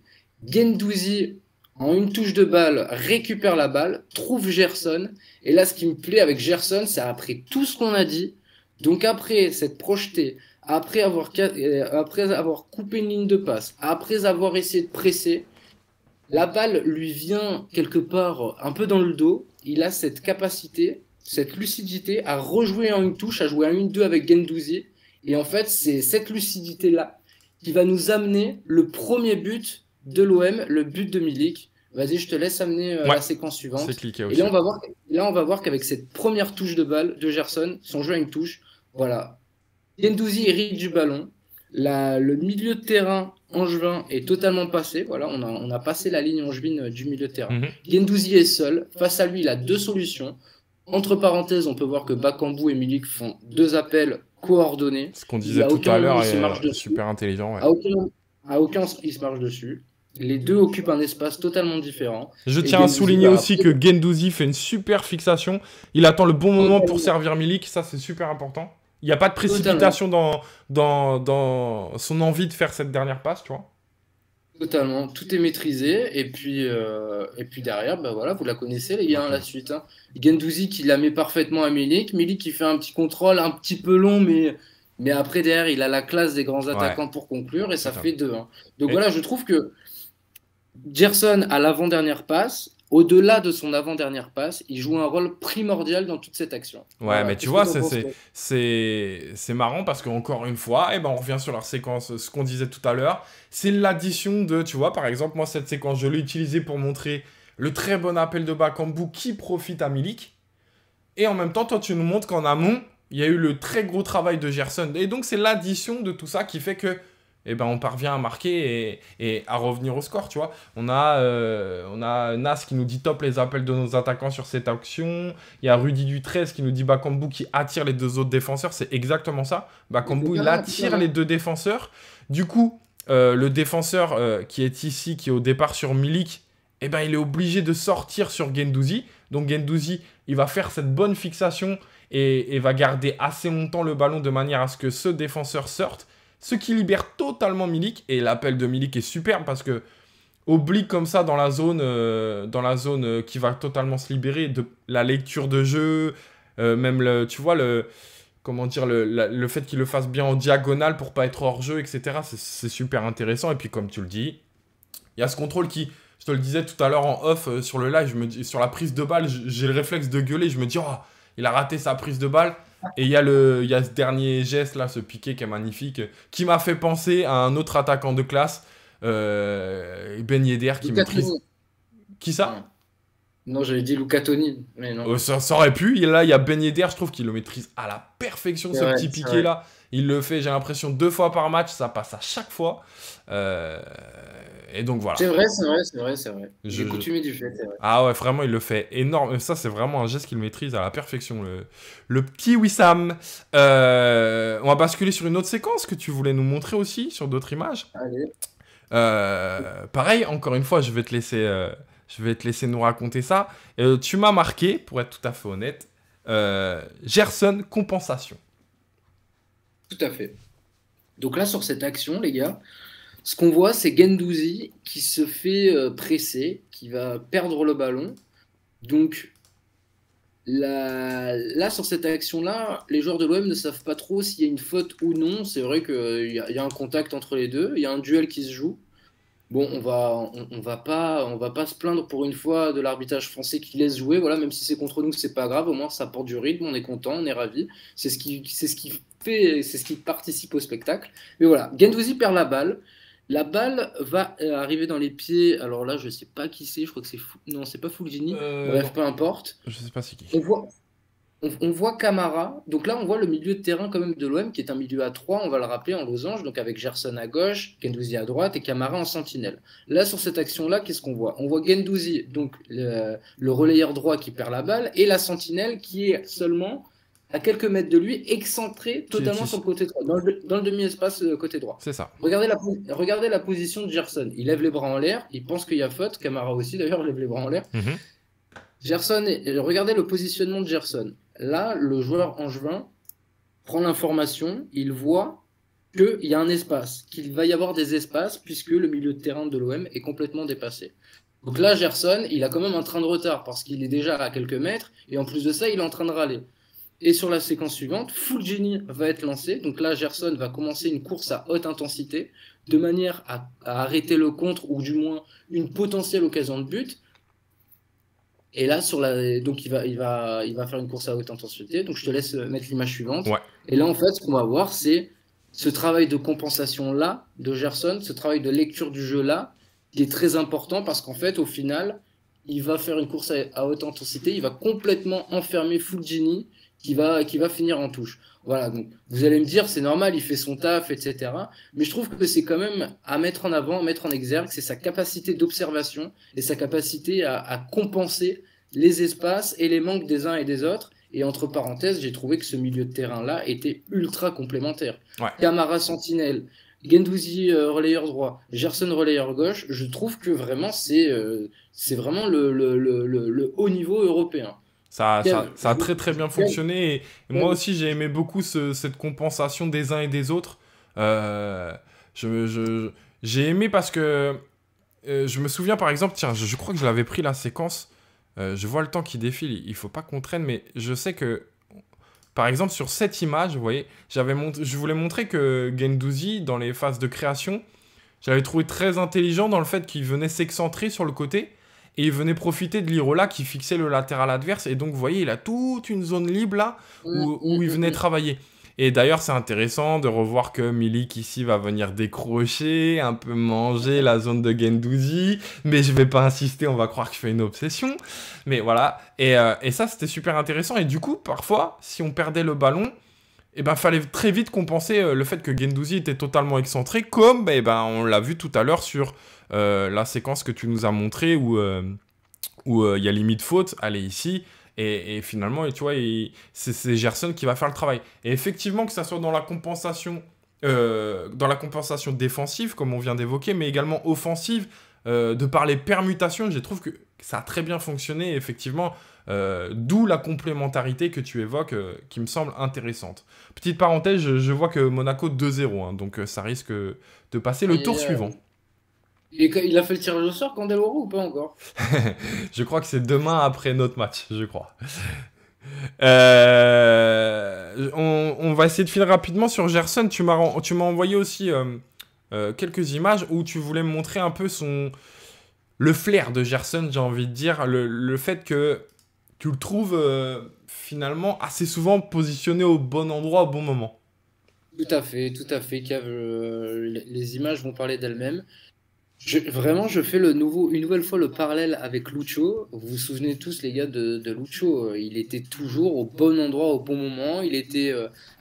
Guendouzi, en une touche de balle, récupère la balle, trouve Gerson. Et là, ce qui me plaît avec Gerson, c'est après tout ce qu'on a dit, donc après s'être projeté, après avoir coupé une ligne de passe, après avoir essayé de presser, la balle lui vient quelque part un peu dans le dos. Il a cette capacité, cette lucidité à rejouer en une touche, à jouer en une 2 avec Guendouzi. Et en fait, c'est cette lucidité-là qui va nous amener le premier but de l'OM, le but de Milik. Vas-y, je te laisse amener
Ouais,
la séquence
c'est
suivante.
cliqué
Et
aussi.
là, on va voir qu'avec cette première touche de balle de Gerson, son jeu à une touche, voilà, Guendouzi hérite du ballon. Le milieu de terrain angevin est totalement passé. Voilà, on a passé la ligne angevine du milieu de terrain.
Mhm.
Guendouzi est seul. Face à lui, il a deux solutions. Entre parenthèses, on peut voir que Bakambu et Milik font deux appels coordonnés.
Ce qu'on
Il
disait
à
tout
aucun
à
moment
l'heure
il se marche
est
dessus.
super intelligent, ouais.
À aucun il se marche dessus. Les deux occupent un espace totalement différent.
Je
Et
tiens à
Guendouzi
souligner
va
aussi que Guendouzi fait une super fixation. Il attend le bon moment pour
totalement,
servir Milik, ça c'est super important. Il n'y a pas de
totalement.
précipitation dans son envie de faire cette dernière passe, tu vois.
Totalement, tout est maîtrisé. Et puis derrière, bah voilà, vous la connaissez, les gars, hein, la suite. Hein. Guendouzi qui la met parfaitement à Milik. Milik qui fait un petit contrôle un petit peu long, mais après, derrière, il a la classe des grands
Ouais,
attaquants pour conclure et ça
totalement.
fait 2-1. Donc
Et
voilà, je trouve que Gerson, à l'avant-dernière passe, au-delà de son avant-dernière passe, il joue un rôle primordial dans toute cette action.
Ouais,
Voilà,
mais tu
qu'est-ce que
vois,
tu en penses, toi?
c'est marrant parce qu'encore une fois, eh ben, on revient sur leur séquence, ce qu'on disait tout à l'heure. C'est l'addition de, tu vois, par exemple, moi, cette séquence, je l'ai utilisée pour montrer le très bon appel de Bakambu qui profite à Milik. Et en même temps, toi, tu nous montres qu'en amont, il y a eu le très gros travail de Gerson. Et donc, c'est l'addition de tout ça qui fait que, eh ben, on parvient à marquer et à revenir au score, tu vois. On a Nas qui nous dit top les appels de nos attaquants sur cette action. Il y a Rudy du 13 qui nous dit Bakambu qui attire les deux autres défenseurs. C'est exactement ça. Bakambu, il
Totalement,
attire
totalement.
les deux défenseurs. Du coup, le défenseur qui est ici, qui est au départ sur Milik, eh ben, il est obligé de sortir sur Guendouzi. Donc Guendouzi, il va faire cette bonne fixation et va garder assez longtemps le ballon de manière à ce que ce défenseur sorte. Ce qui libère totalement Milik. Et l'appel de Milik est superbe parce que oblique comme ça dans la zone, qui va totalement se libérer, de la lecture de jeu, même tu vois comment dire, le fait qu'il le fasse bien en diagonale pour pas être hors jeu, etc. C'est super intéressant. Et puis comme tu le dis, il y a ce contrôle qui, je te le disais tout à l'heure en off sur le live, sur la prise de balle, j'ai le réflexe de gueuler, je me dis, oh, il a raté sa prise de balle. Et il y a ce dernier geste là, ce piqué qui est magnifique, qui m'a fait penser à un autre attaquant de classe, Ben Yedder, qui
Luca
maîtrise.
Toni.
Qui ça?
Non, non, j'avais dit Luca Toni, mais non.
Ça aurait pu. Et là, il y a Ben Yedder, je trouve qu'il le maîtrise à la perfection, ce petit
C'est
piqué
vrai.
là. Il le fait, j'ai l'impression, 2 fois par match, ça passe à chaque fois. Euh, et donc voilà.
C'est vrai, c'est vrai, c'est vrai, c'est vrai. Il
Je,
est
je-
coutumier du fait, c'est vrai.
Ah ouais, vraiment, il le fait énorme. Ça, c'est vraiment un geste qu'il maîtrise à la perfection, le petit Wissam. On va basculer sur une autre séquence que tu voulais nous montrer aussi, sur d'autres images.
Allez.
Pareil, encore une fois, je vais te laisser nous raconter ça. Tu m'as marqué, pour être tout à fait honnête, Gerson compensation.
Tout à fait. Donc là, sur cette action, les gars, ce qu'on voit, c'est Guendouzi qui se fait presser, qui va perdre le ballon. Donc là, sur cette action-là, les joueurs de l'OM ne savent pas trop s'il y a une faute ou non. C'est vrai qu'il y a un contact entre les deux, il y a un duel qui se joue. Bon, on va pas se plaindre pour une fois de l'arbitrage français qui laisse jouer. Voilà, même si c'est contre nous, c'est pas grave. Au moins, ça apporte du rythme. On est content, on est ravi. C'est ce qui fait, c'est ce qui participe au spectacle. Mais voilà, Guendouzi perd la balle. La balle va arriver dans les pieds. Alors là, je sais pas qui c'est. Je crois que non, c'est pas Fulgini.
Non,
Bref, peu importe.
je sais pas c'est qui.
On voit, on voit Camara. Donc là, on voit le milieu de terrain quand même de l'OM, qui est un milieu à 3, on va le rappeler, en losange, donc avec Gerson à gauche, Guendouzi à droite et Camara en sentinelle. Là, sur cette action-là, qu'est-ce qu'on voit? On voit Guendouzi, donc le relayeur droit qui perd la balle, et la sentinelle qui est seulement à quelques mètres de lui, excentré totalement sur le côté droit, dans le demi-espace côté droit.
C'est ça.
Regardez la position de Gerson. Il lève les bras en l'air, il pense qu'il y a faute. Camara aussi, d'ailleurs, lève les bras en l'air. Regardez le positionnement de Gerson. Là, le joueur angevin prend l'information, il voit qu'il y a un espace, qu'il va y avoir des espaces puisque le milieu de terrain de l'OM est complètement dépassé. Donc là, Gerson, il a quand même un train de retard parce qu'il est déjà à quelques mètres et en plus de ça, il est en train de râler. Et sur la séquence suivante, Fulgini va être lancé. Donc là, Gerson va commencer une course à haute intensité de manière à arrêter le contre ou du moins une potentielle occasion de but. Et là, donc il va faire une course à haute intensité. Donc je te laisse mettre l'image suivante.
Ouais.
Et là, en fait, ce qu'on va voir, c'est ce travail de compensation-là de Gerson, ce travail de lecture du jeu-là, qui est très important parce qu'en fait, au final, il va faire une course à haute intensité. Il va complètement enfermer Fulgini qui va finir en touche. Voilà, donc vous allez me dire, c'est normal, il fait son taf, etc. Mais je trouve que c'est quand même à mettre en avant, à mettre en exergue, c'est sa capacité d'observation et sa capacité à compenser les espaces et les manques des uns et des autres. Et entre parenthèses, j'ai trouvé que ce milieu de terrain-là était ultra complémentaire.
Ouais.
Camara sentinelle, Guendouzi relayeur droit, Gerson relayeur gauche, je trouve que vraiment c'est vraiment le haut niveau européen.
Ça a très très bien fonctionné. Et moi aussi, j'ai aimé beaucoup cette compensation des uns et des autres. J'ai aimé parce que je me souviens par exemple, tiens, je crois que je l'avais pris la séquence. Je vois le temps qui défile, il faut pas qu'on traîne, mais je sais que, par exemple, sur cette image, vous voyez, je voulais montrer que Guendouzi, dans les phases de création, j'avais trouvé très intelligent dans le fait qu'il venait s'excentrer sur le côté. et il venait profiter de l'Irola qui fixait le latéral adverse. Et donc, vous voyez, il a toute une zone libre là où il venait travailler. Et d'ailleurs, c'est intéressant de revoir que Milik ici va venir décrocher, un peu manger la zone de Guendouzi. Mais je vais pas insister, on va croire que je fais une obsession. Mais voilà. Et ça, c'était super intéressant. Et du coup, parfois, si on perdait le ballon, eh ben, fallait très vite compenser le fait que Guendouzi était totalement excentré, comme on l'a vu tout à l'heure sur la séquence que tu nous as montrée où il y a limite faute, allez ici, et finalement, et tu vois, c'est Gerson qui va faire le travail. Et effectivement, que ça soit dans la compensation défensive, comme on vient d'évoquer, mais également offensive, de par les permutations, je trouve que ça a très bien fonctionné, effectivement, d'où la complémentarité que tu évoques, qui me semble intéressante. Petite parenthèse, je vois que Monaco 2-0, hein, donc ça risque de passer le tour suivant.
Il a fait le tirage au sort, Candeloro, ou pas encore?
Je crois que c'est demain après notre match, je crois. On va essayer de finir rapidement sur Gerson. Tu m'as envoyé aussi quelques images où tu voulais me montrer un peu le flair de Gerson, j'ai envie de dire. Le fait que tu le trouves finalement assez souvent positionné au bon endroit au bon moment.
Tout à fait, Kev. Les images vont parler d'elles-mêmes. Vraiment, je fais une nouvelle fois le parallèle avec Lucho. Vous vous souvenez tous, les gars, de Lucho. Il était toujours au bon endroit, au bon moment. Il était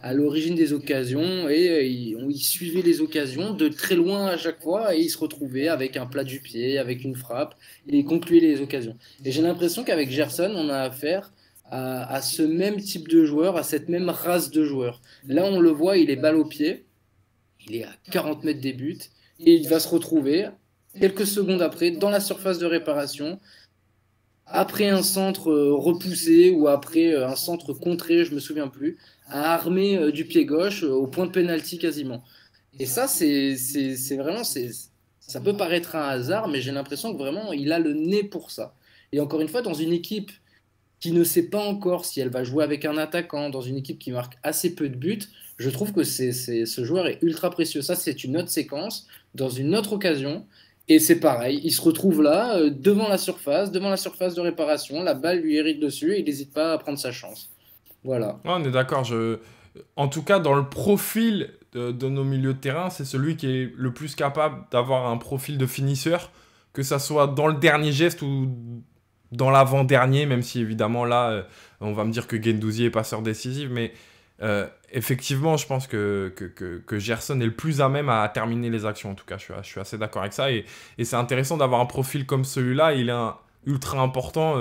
à l'origine des occasions et il suivait les occasions de très loin à chaque fois et il se retrouvait avec un plat du pied, avec une frappe et il concluait les occasions. Et j'ai l'impression qu'avec Gerson, on a affaire à ce même type de joueur, à cette même race de joueurs. Là, on le voit, il est balle au pied. Il est à 40 mètres des buts et il va se retrouver quelques secondes après dans la surface de réparation, après un centre repoussé ou après un centre contré, je me souviens plus, à armer du pied gauche au point de pénalty quasiment. Et ça, c'est vraiment, ça peut paraître un hasard, mais j'ai l'impression que vraiment il a le nez pour ça. Et encore une fois, dans une équipe qui ne sait pas encore si elle va jouer avec un attaquant, dans une équipe qui marque assez peu de buts, je trouve que ce joueur est ultra précieux. Ça, c'est une autre séquence, dans une autre occasion. Et c'est pareil, il se retrouve là, devant la surface de réparation, la balle lui hérite dessus et il n'hésite pas à prendre sa chance. Voilà.
Ouais, on est d'accord. En tout cas, dans le profil de nos milieux de terrain, c'est celui qui est le plus capable d'avoir un profil de finisseur, que ça soit dans le dernier geste ou dans l'avant-dernier, même si évidemment là, on va me dire que Guendouzi est passeur décisif, mais effectivement, je pense que Gerson est le plus à même à terminer les actions. En tout cas, je suis assez d'accord avec ça. Et c'est intéressant d'avoir un profil comme celui-là. Il est ultra important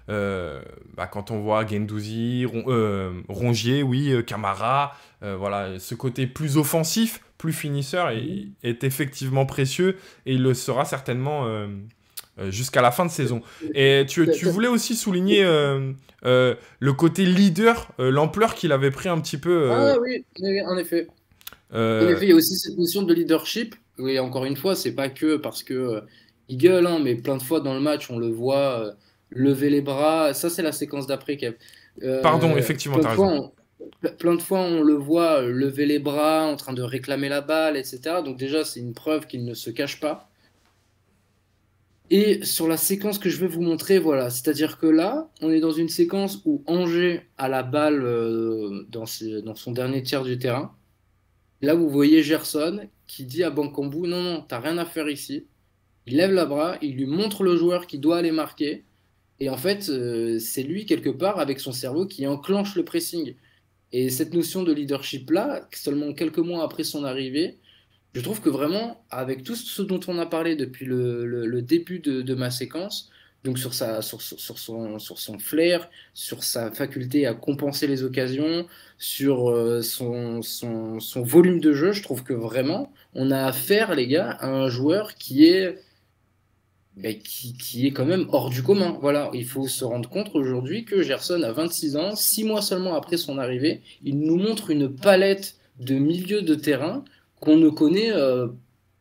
quand on voit Guendouzi, Rongier, oui, Camara. Voilà, ce côté plus offensif, plus finisseur est effectivement précieux. Et il le sera certainement jusqu'à la fin de saison. Et tu voulais aussi souligner le côté leader, l'ampleur qu'il avait pris un petit peu.
Ah oui, oui, en effet. En effet, il y a aussi cette notion de leadership. Oui, encore une fois, c'est pas que parce que il gueule, hein, mais plein de fois dans le match, on le voit lever les bras. Ça, c'est la séquence d'après, Kev.
Pardon, effectivement, t'as raison.
Plein de fois, on le voit lever les bras, en train de réclamer la balle, etc. Donc déjà, c'est une preuve qu'il ne se cache pas. Et sur la séquence que je vais vous montrer, voilà, c'est-à-dire que là, on est dans une séquence où Angers a la balle dans son dernier tiers du terrain. Là, vous voyez Gerson qui dit à Bankambou, non, non, t'as rien à faire ici. Il lève la bras, il lui montre le joueur qui doit aller marquer. Et en fait, c'est lui, quelque part, avec son cerveau, qui enclenche le pressing. Et cette notion de leadership-là, seulement quelques mois après son arrivée, je trouve que vraiment, avec tout ce dont on a parlé depuis le début de ma séquence, donc sur son flair, sur sa faculté à compenser les occasions, sur son volume de jeu, je trouve que vraiment, on a affaire, les gars, à un joueur qui est quand même hors du commun. Voilà, il faut se rendre compte aujourd'hui que Gerson a 26 ans, 6 mois seulement après son arrivée, il nous montre une palette de milieux de terrain qu'on ne connaît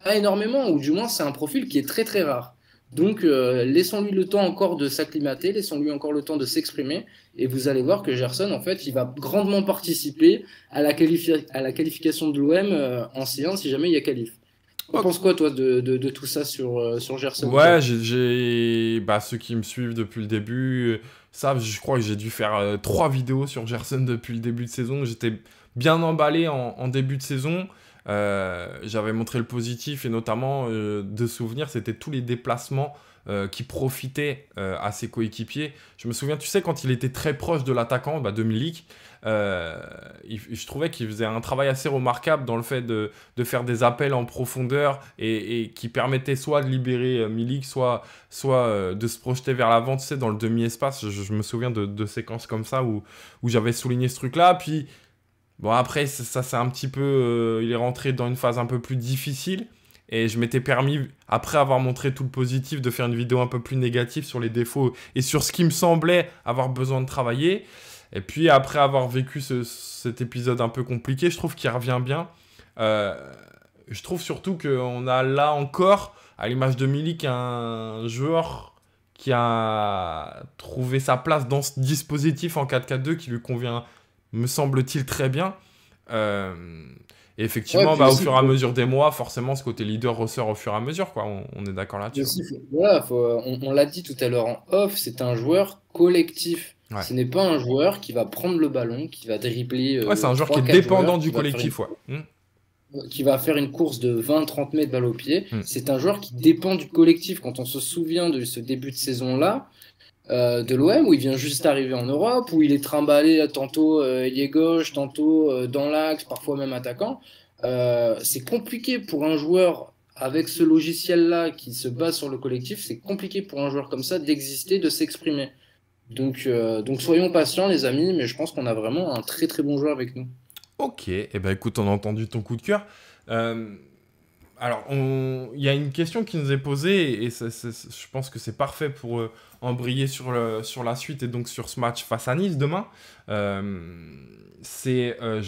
pas énormément, ou du moins c'est un profil qui est très très rare. Donc laissons-lui le temps encore de s'acclimater, laissons-lui encore le temps de s'exprimer, et vous allez voir que Gerson, en fait, il va grandement participer à la qualification de l'OM en séance si jamais il y a qualif. Tu penses quoi, toi, de tout ça sur Gerson,
Ouais,
toi?
bah, ceux qui me suivent depuis le début savent, je crois que j'ai dû faire 3 vidéos sur Gerson depuis le début de saison. J'étais bien emballé en début de saison. J'avais montré le positif et notamment de souvenirs, c'était tous les déplacements qui profitaient à ses coéquipiers. Je me souviens, tu sais, quand il était très proche de l'attaquant, bah, de Milik, je trouvais qu'il faisait un travail assez remarquable dans le fait de faire des appels en profondeur et qui permettaient soit de libérer Milik, soit de se projeter vers l'avant, tu sais, dans le demi-espace. Je me souviens de séquences comme ça où j'avais souligné ce truc-là. Puis, bon, après, ça c'est un petit peu... il est rentré dans une phase un peu plus difficile. Et je m'étais permis, après avoir montré tout le positif, de faire une vidéo un peu plus négative sur les défauts et sur ce qui me semblait avoir besoin de travailler. Et puis, après avoir vécu cet épisode un peu compliqué, je trouve qu'il revient bien. Euh, je trouve surtout qu'on a là encore, à l'image de Milik, un joueur qui a trouvé sa place dans ce dispositif en 4-4-2 qui lui convient, me semble-t-il, très bien. Euh, et
Ouais,
effectivement,
puis
bah, au
aussi,
fur et à mesure des mois, forcément, ce côté leader ressort au fur et à mesure, quoi. On est d'accord
puis
là-dessus.
aussi, voilà, on l'a dit tout à l'heure en off, c'est un joueur collectif.
Ouais.
Ce n'est pas un joueur qui va prendre le ballon, qui va dribbler
Ouais, c'est un joueur qui est
3-4
dépendant
joueurs,
du collectif, ouais.
qui va faire une course de 20-30 mètres balle au pied.
Mm.
C'est un joueur qui dépend du collectif. Quand on se souvient de ce début de saison-là, de l'OM, où il vient juste arriver en Europe, où il est trimballé tantôt ailier gauche, tantôt dans l'axe, parfois même attaquant. C'est compliqué pour un joueur avec ce logiciel-là qui se base sur le collectif, c'est compliqué pour un joueur comme ça d'exister, de s'exprimer. Donc soyons patients les amis, mais je pense qu'on a vraiment un très très bon joueur avec nous.
Ok, et ben écoute, on a entendu ton coup de cœur. Euh, alors, il y a une question qui nous est posée et je pense que c'est parfait pour embrayer sur la suite et donc sur ce match face à Nice demain. Je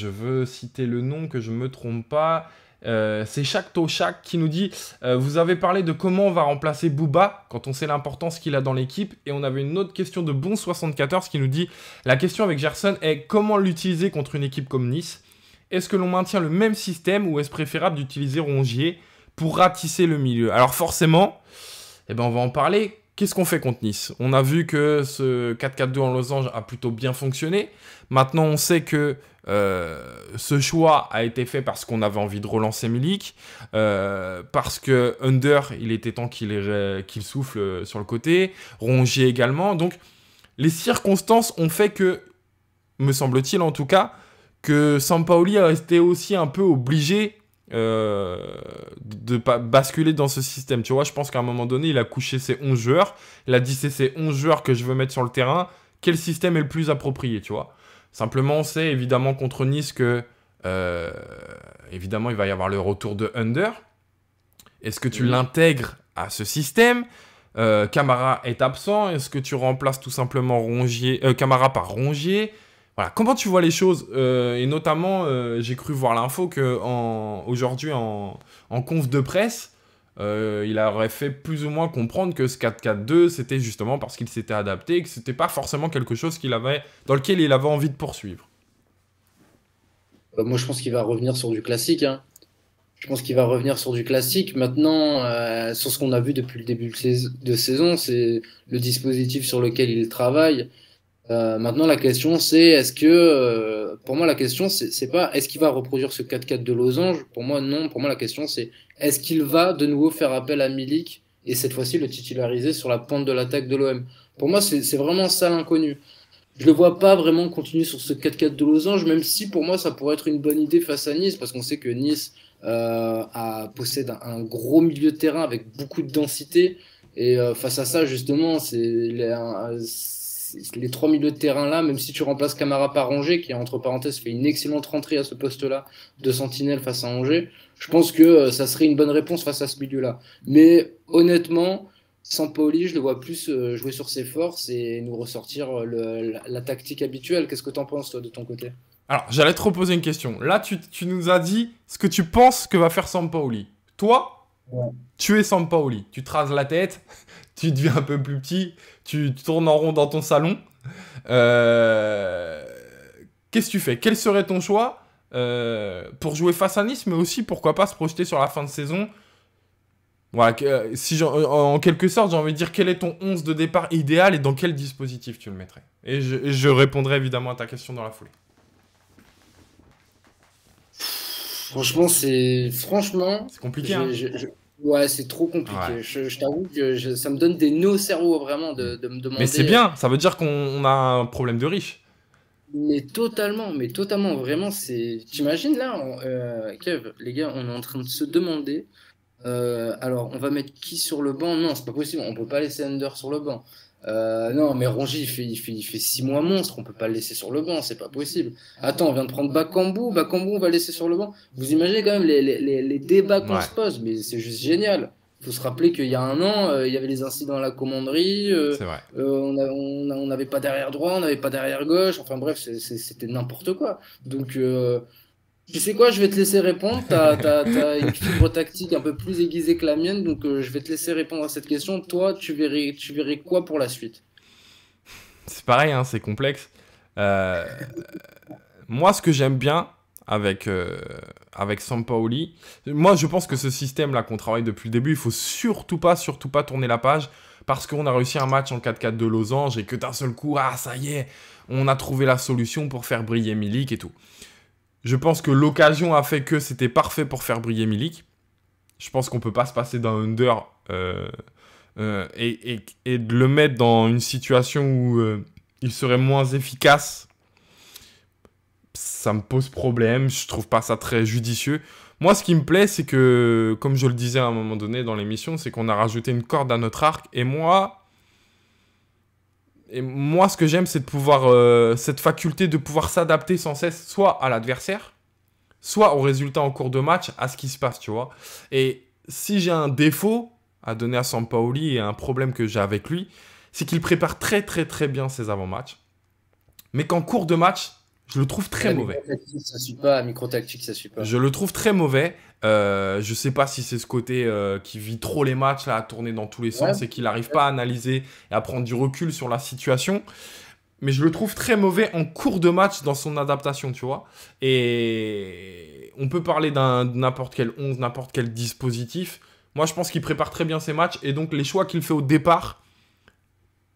veux citer le nom, que je ne me trompe pas. C'est Shak Toshak qui nous dit vous avez parlé de comment on va remplacer Booba quand on sait l'importance qu'il a dans l'équipe. Et on avait une autre question de Bon74 qui nous dit la question avec Gerson est comment l'utiliser contre une équipe comme Nice. Est-ce que l'on maintient le même système ou est-ce préférable d'utiliser Rongier pour ratisser le milieu? Alors forcément, eh ben on va en parler. Qu'est-ce qu'on fait contre Nice? On a vu que ce 4-4-2 en losange a plutôt bien fonctionné. Maintenant, on sait que ce choix a été fait parce qu'on avait envie de relancer Milik, parce que Under, il était temps qu'il souffle sur le côté, Rongier également. Donc, les circonstances ont fait que, me semble-t-il en tout cas, que Sampaoli a été aussi un peu obligé de basculer dans ce système. Tu vois, je pense qu'à un moment donné, il a couché ses 11 joueurs. Il a dit, c'est ces 11 joueurs que je veux mettre sur le terrain. Quel système est le plus approprié, tu vois? Simplement, on sait évidemment contre Nice que, évidemment, il va y avoir le retour de Under. Est-ce que tu
Oui.
l'intègres à ce système? Camara est absent. Est-ce que tu remplaces tout simplement Camara par Rongier? Voilà. Comment tu vois les choses? Et notamment, j'ai cru voir l'info qu'aujourd'hui, en conf de presse, il aurait fait plus ou moins comprendre que ce 4-4-2, c'était justement parce qu'il s'était adapté et que c'était pas forcément quelque chose dans lequel il avait envie de poursuivre.
Moi je pense qu'il va revenir sur du classique, hein. Je pense qu'il va revenir sur du classique. Maintenant, sur ce qu'on a vu depuis le début de saison, c'est le dispositif sur lequel il travaille. Maintenant, la question, c'est pour moi, la question, c'est pas est-ce qu'il va reproduire ce 4-4 de losange? Pour moi, non. Pour moi, la question, c'est est-ce qu'il va de nouveau faire appel à Milik et cette fois-ci le titulariser sur la pente de l'attaque de l'OM? Pour moi, c'est vraiment ça l'inconnu. Je le vois pas vraiment continuer sur ce 4-4 de losange, même si pour moi, ça pourrait être une bonne idée face à Nice, parce qu'on sait que Nice possède un gros milieu de terrain avec beaucoup de densité. Et face à ça, justement, les trois milieux de terrain là, même si tu remplaces Camara par Angers, qui entre parenthèses fait une excellente rentrée à ce poste-là de sentinelle face à Angers, je pense que ça serait une bonne réponse face à ce milieu-là. Mais honnêtement, Sampaoli, je le vois plus jouer sur ses forces et nous ressortir la tactique habituelle. Qu'est-ce que tu en penses, toi, de ton côté?
Alors, j'allais te reposer une question. Là, tu nous as dit ce que tu penses que va faire Sampaoli. Toi,
Ouais.
tu es Sampaoli. Tu te rases la tête, tu deviens un peu plus petit, tu tournes en rond dans ton salon. Euh, Qu'est-ce que tu fais? Quel serait ton choix pour jouer face à Nice, mais aussi, pourquoi pas, se projeter sur la fin de saison Voilà, si en quelque sorte, j'ai envie de dire quel est ton 11 de départ idéal et dans quel dispositif tu le mettrais. Et je répondrai évidemment à ta question dans la foulée.
Franchement, c'est franchement,
C'est compliqué, hein?
ouais, c'est trop
Ouais.
compliqué. Je t'avoue que ça me donne des nœuds au cerveau vraiment
Mm.
de me
Mais c'est
demander.
bien, ça veut dire qu'on a un problème de riche.
Mais totalement, vraiment, c'est. T'imagines là, Kev, les gars, on est en train de se demander. Alors, on va mettre qui sur le banc? Non, c'est pas possible, on peut pas laisser Under sur le banc. Non, mais Rongi, il fait 6 mois monstre, on peut pas le laisser sur le banc, c'est pas possible. Attends, on vient de prendre Bakambu, on va le laisser sur le banc. Vous imaginez quand même les débats qu'on
Ouais,
se pose, mais c'est juste génial. Il faut se rappeler qu'il y a un an, il y avait les incidents à la commanderie,
c'est vrai.
on n'avait pas derrière droit, on n'avait pas derrière gauche, enfin bref, c'était n'importe quoi. Donc, tu sais quoi, je vais te laisser répondre. T'as une fibre tactique un peu plus aiguisée que la mienne, donc je vais te laisser répondre à cette question. Toi, tu verrais quoi pour la suite?
C'est pareil, hein, c'est complexe. Euh, Moi, ce que j'aime bien avec Sampaoli, moi, je pense que ce système-là qu'on travaille depuis le début, il faut surtout pas tourner la page parce qu'on a réussi un match en 4-4 de Losange et que d'un seul coup, ah, ça y est, on a trouvé la solution pour faire briller Milik et tout. Je pense que l'occasion a fait que c'était parfait pour faire briller Milik. Je pense qu'on peut pas se passer d'un under et de le mettre dans une situation où il serait moins efficace. Ça me pose problème, je trouve pas ça très judicieux. Moi, ce qui me plaît, c'est que, comme je le disais à un moment donné dans l'émission, c'est qu'on a rajouté une corde à notre arc. Et moi ce que j'aime, c'est de pouvoir, cette faculté de pouvoir s'adapter sans cesse, soit à l'adversaire, soit au résultat en cours de match, à ce qui se passe, tu vois. Et si j'ai un défaut à donner à Sampaoli et un problème que j'ai avec lui, c'est qu'il prépare très très très bien ses avant-matchs, mais qu'en cours de match, je le trouve très
Ouais,
mauvais.
micro-tactique, ça suit pas. Micro-tactique, ça suit pas.
Je le trouve très mauvais. Je sais pas si c'est ce côté qui vit trop les matchs, là, à tourner dans tous les
Ouais,
sens et qu'il n'arrive pas à analyser et à prendre du recul sur la situation. Mais je le trouve très mauvais en cours de match dans son adaptation, tu vois. Et on peut parler d'un n'importe quel 11, n'importe quel dispositif. Moi, je pense qu'il prépare très bien ses matchs. Et donc, les choix qu'il fait au départ,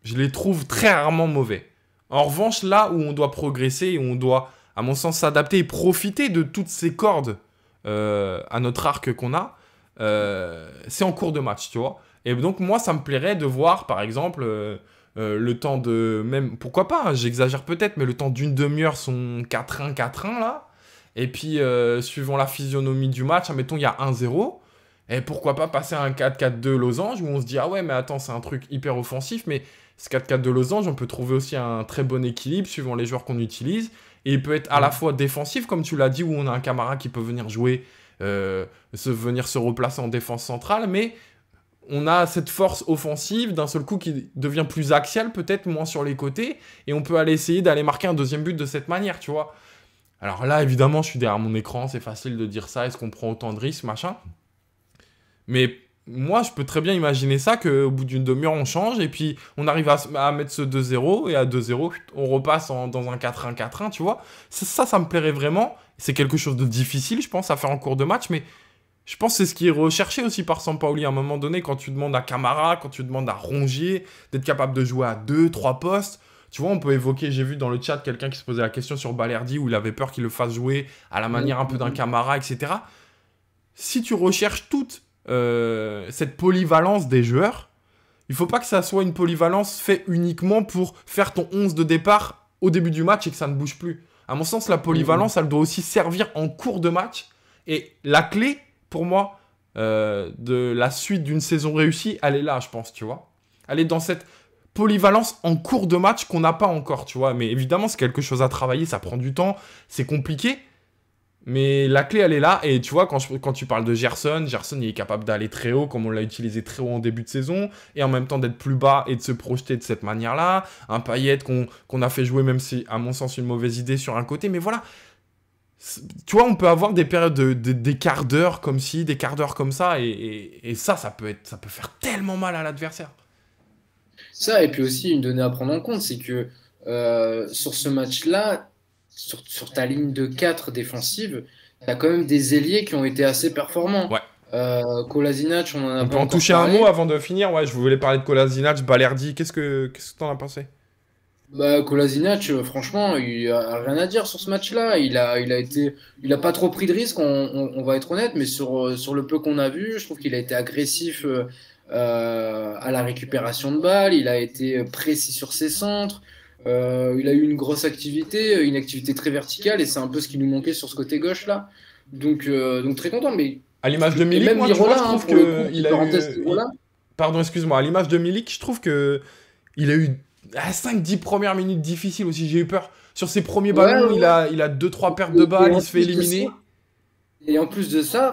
je les trouve très rarement mauvais. En revanche, là où on doit progresser et où on doit, à mon sens, s'adapter et profiter de toutes ces cordes à notre arc qu'on a, c'est en cours de match, tu vois. Et donc, moi, ça me plairait de voir, par exemple, le temps de... Même, pourquoi pas, hein, j'exagère peut-être, mais le temps d'une demi-heure, son 4-1, 4-1, là. Et puis, suivant la physionomie du match, admettons, il y a 1-0. Et pourquoi pas passer à un 4-4-2 losange où on se dit, ah ouais, mais attends, c'est un truc hyper offensif, mais ce 4-4 de losange, on peut trouver aussi un très bon équilibre suivant les joueurs qu'on utilise. Et il peut être à la fois défensif, comme tu l'as dit, où on a un camarade qui peut venir jouer, venir se replacer en défense centrale, mais on a cette force offensive d'un seul coup qui devient plus axiale, peut-être moins sur les côtés, et on peut aller essayer d'aller marquer un deuxième but de cette manière, tu vois. Alors là, évidemment, je suis derrière mon écran, c'est facile de dire ça, est-ce qu'on prend autant de risques, machin. Mais moi, je peux très bien imaginer ça, qu'au bout d'une demi-heure, on change, et puis on arrive à mettre ce 2-0, et à 2-0, on repasse dans un 4-1, 4-1, tu vois. Ça me plairait vraiment. C'est quelque chose de difficile, je pense, à faire en cours de match, mais je pense que c'est ce qui est recherché aussi par Sampaoli. À un moment donné, quand tu demandes à Camara, quand tu demandes à Rongier, d'être capable de jouer à 2, 3 postes, tu vois, on peut évoquer, j'ai vu dans le chat quelqu'un qui se posait la question sur Balerdi, où il avait peur qu'il le fasse jouer à la manière un peu d'un Camara, etc. Si tu recherches toute cette polyvalence des joueurs, il faut pas que ça soit une polyvalence faite uniquement pour faire ton 11 de départ au début du match et que ça ne bouge plus. À mon sens, la polyvalence, elle doit aussi servir en cours de match. Et la clé, pour moi, de la suite d'une saison réussie, elle est là, je pense, tu vois. Elle est dans cette polyvalence en cours de match qu'on n'a pas encore, tu vois. Mais évidemment, c'est quelque chose à travailler, ça prend du temps, c'est compliqué. Mais la clé, elle est là. Et tu vois, quand tu parles de Gerson, il est capable d'aller très haut, comme on l'a utilisé très haut en début de saison, et en même temps d'être plus bas et de se projeter de cette manière-là. Un Payet qu'on a fait jouer, même si, à mon sens, une mauvaise idée sur un côté. Mais voilà, tu vois, on peut avoir des périodes des quarts d'heure comme ci, des quarts d'heure comme ça, et ça peut faire tellement mal à l'adversaire.
Ça, et puis aussi, une donnée à prendre en compte, c'est que sur ce match-là, sur ta ligne de 4 défensive, tu as quand même des ailiers qui ont été assez performants.
Ouais.
Kolasinac, on en a
On
pas
peut en
encore
toucher un mot
parlé.
avant de finir. Ouais, je voulais parler de Kolasinac, Balerdi. Qu'est-ce que t'en as pensé?
Bah, Kolasinac, franchement, il a rien à dire sur ce match-là. Il a pas trop pris de risques, on va être honnête, mais sur le peu qu'on a vu, je trouve qu'il a été agressif à la récupération de balles, il a été précis sur ses centres, il a eu une grosse activité, une activité très verticale, et c'est un peu ce qui nous manquait sur ce côté gauche-là. Donc très content, mais
À l'image de
et
Milik,
même
moi, tu vois,
Lirola,
je
hein,
trouve
pour le coup,
que il
petite
a
parenthèse
eu.
Lirola.
Pardon, excuse-moi. À l'image de Milik, je trouve que il a eu 5-10 premières minutes difficiles aussi. J'ai eu peur. Sur ses premiers
Ouais,
ballons,
ouais, ouais.
il a 2-3 pertes de
Et
balles, il
en
se fait
plus de ça,
éliminer.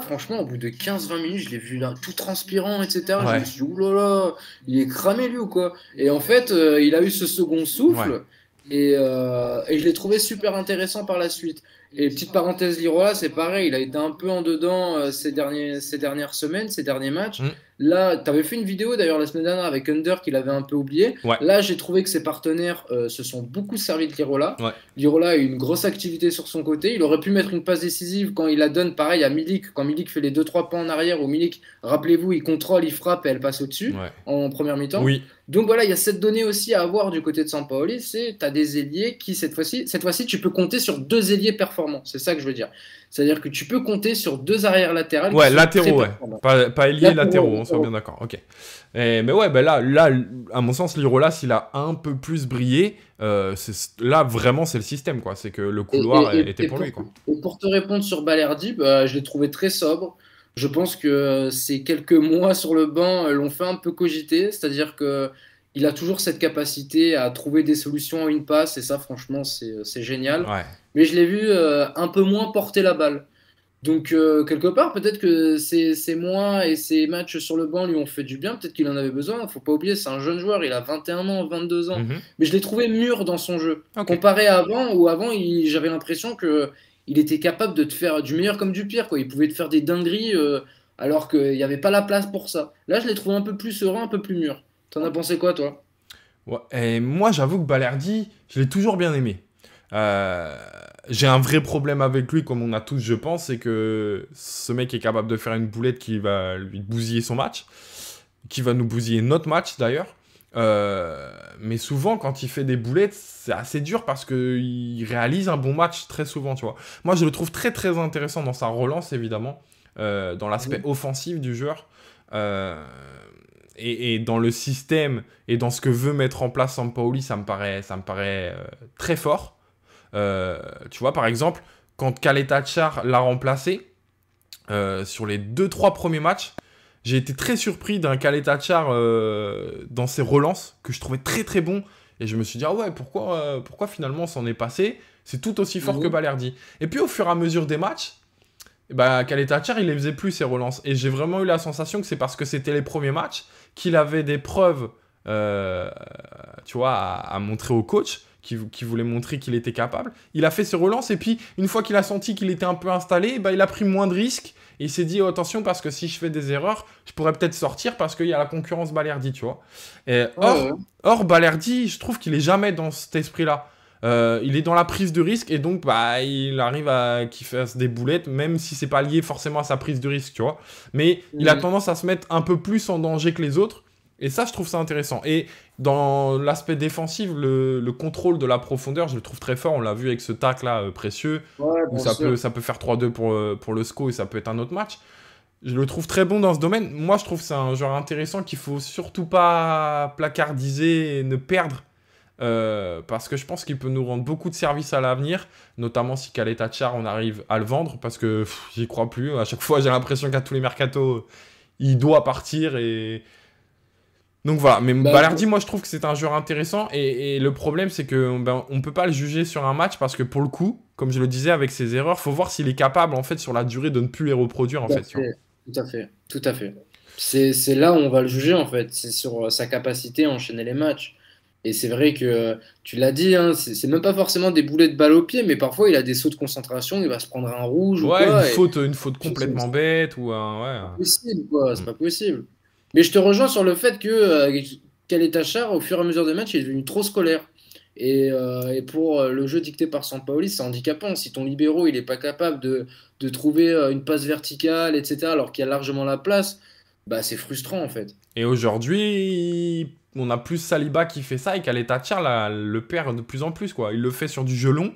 franchement, au bout de 15-20 minutes, je l'ai vu là, tout transpirant, etc. Je me
Ouais,
suis dit, oulala, il est cramé lui ou quoi? Et en fait, il a eu ce second
ouais.
souffle et je l'ai trouvé super intéressant par la suite. Et petite parenthèse, Lirola, c'est pareil, il a été un peu en dedans ces dernières semaines, ces derniers matchs.
Hmm,
Là, tu avais fait une vidéo d'ailleurs la semaine dernière avec Under qu'il avait un peu oublié.
ouais,
Là, j'ai trouvé que ses partenaires se sont beaucoup servis de Lirola.
ouais.
Lirola a eu une grosse activité sur son côté. Il aurait pu mettre une passe décisive quand il la donne, pareil, à Milik. Quand Milik fait les deux trois pas en arrière, ou Milik, rappelez-vous, il contrôle, il frappe et elle passe au-dessus
Ouais.
en première mi-temps.
Oui.
Donc voilà, il y a cette donnée aussi à avoir du côté de Sampaoli, c'est tu as des ailiers qui, cette fois-ci, tu peux compter sur deux ailiers performants. C'est ça que je veux dire. C'est-à-dire que tu peux compter sur deux arrières latérales qui
Ouais,
sont très
latéraux, ouais.
performants.
Pas ailier,
Latéraux,
latéraux, on soit bien
latéraux.
d'accord. Ok. Mais ouais, bah là, à mon sens, Lirola, s'il a un peu plus brillé, là, vraiment, c'est le système, quoi. C'est que le
Et,
couloir
et, et,
était
et
pour
pour,
lui, quoi.
et pour te répondre sur Balerdi, bah, je l'ai trouvé très sobre. Je pense que ces quelques mois sur le banc l'ont fait un peu cogiter, c'est-à-dire que il a toujours cette capacité à trouver des solutions à une passe, et ça, franchement, c'est génial.
Ouais.
Mais je l'ai vu un peu moins porter la balle. Donc, quelque part, peut-être que ces mois et ces matchs sur le banc lui ont fait du bien. Peut-être qu'il en avait besoin. Faut pas oublier, c'est un jeune joueur. Il a 21 ans, 22 ans.
Mhm.
Mais je l'ai trouvé mûr dans son jeu.
Ok.
Comparé à avant, où avant, j'avais l'impression que il était capable de te faire du meilleur comme du pire, quoi. Il pouvait te faire des dingueries, alors qu'il n'y avait pas la place pour ça. Là, je l'ai trouvé un peu plus serein, un peu plus mûr. T'en as pensé quoi, toi?
Ouais. Et moi, j'avoue que Balerdi, je l'ai toujours bien aimé. Euh, j'ai un vrai problème avec lui, comme on a tous, je pense, c'est que ce mec est capable de faire une boulette qui va lui bousiller son match, qui va nous bousiller notre match d'ailleurs. Mais souvent, quand il fait des boulettes, c'est assez dur parce qu'il réalise un bon match très souvent, tu vois. Moi, je le trouve très très intéressant dans sa relance, évidemment, dans l'aspect
Mhm.
offensif du joueur. Euh, et dans le système et dans ce que veut mettre en place Sampaoli, ça me paraît très fort. Tu vois, par exemple, quand Kaleta-Char l'a remplacé, sur les deux-trois premiers matchs, j'ai été très surpris d'un Kaleta-Char dans ses relances, que je trouvais très très bon. Et je me suis dit, ah ouais, pourquoi finalement on s'en est passé? C'est tout aussi fort que
Mhm.
Balerdi. Et puis au fur et à mesure des matchs, bah, Kaleta-Char, il les faisait plus, ses relances. Et j'ai vraiment eu la sensation que c'est parce que c'était les premiers matchs, qu'il avait des preuves, euh, tu vois, à montrer au coach, qui voulait montrer qu'il était capable. Il a fait ses relances, et puis, une fois qu'il a senti qu'il était un peu installé, bah, il a pris moins de risques. Et il s'est dit, oh, attention, parce que si je fais des erreurs, je pourrais peut-être sortir parce qu'il y a la concurrence Balerdi, tu vois. Et
Ouais, ouais.
or, Balerdi, je trouve qu'il est jamais dans cet esprit-là. Il est dans la prise de risque et donc bah, il arrive à qu'il fasse des boulettes, même si c'est pas lié forcément à sa prise de risque, tu vois. Mais il a
Mhm.
tendance à se mettre un peu plus en danger que les autres. Et ça, je trouve ça intéressant. Et dans l'aspect défensif, le contrôle de la profondeur, je le trouve très fort. On l'a vu avec ce tac-là précieux,
Ouais,
où
bien
ça peut,
sûr.
ça peut faire 3-2 pour le SCO et ça peut être un autre match. Je le trouve très bon dans ce domaine. Moi, je trouve que c'est un joueur intéressant qu'il faut surtout pas placardiser et ne perdre parce que je pense qu'il peut nous rendre beaucoup de services à l'avenir, notamment si Kaleta Char on arrive à le vendre, parce que j'y crois plus. À chaque fois, j'ai l'impression qu'à tous les mercatos, il doit partir. Donc voilà, mais
Bah,
Balerdi, moi je trouve que c'est un joueur intéressant, et le problème c'est que ben, on peut pas le juger sur un match, parce que pour le coup, comme je le disais avec ses erreurs, faut voir s'il est capable en fait sur la durée de ne plus les reproduire en
tout à
fait, tu vois.
fait, tout à fait, tout à fait. C'est là où on va le juger en fait, c'est sur sa capacité à enchaîner les matchs. Et c'est vrai que tu l'as dit, hein, c'est même pas forcément des boulets de balle au pied, mais parfois il a des sauts de concentration, il va se prendre un rouge ou
Ouais,
quoi, et
une faute complètement
c'est
bête, ou un... Ouais.
pas possible, quoi, c'est
Hmm.
pas possible. Mais je te rejoins sur le fait que Kaleta Char, au fur et à mesure des matchs, il est devenu trop scolaire. Et pour le jeu dicté par Sampaoli, c'est handicapant. Si ton libéro il n'est pas capable de trouver une passe verticale, etc., alors qu'il y a largement la place, bah, c'est frustrant en fait.
Et aujourd'hui, on a plus Saliba qui fait ça et Caleta-Car le perd de plus en plus, quoi. Il le fait sur du jeu long.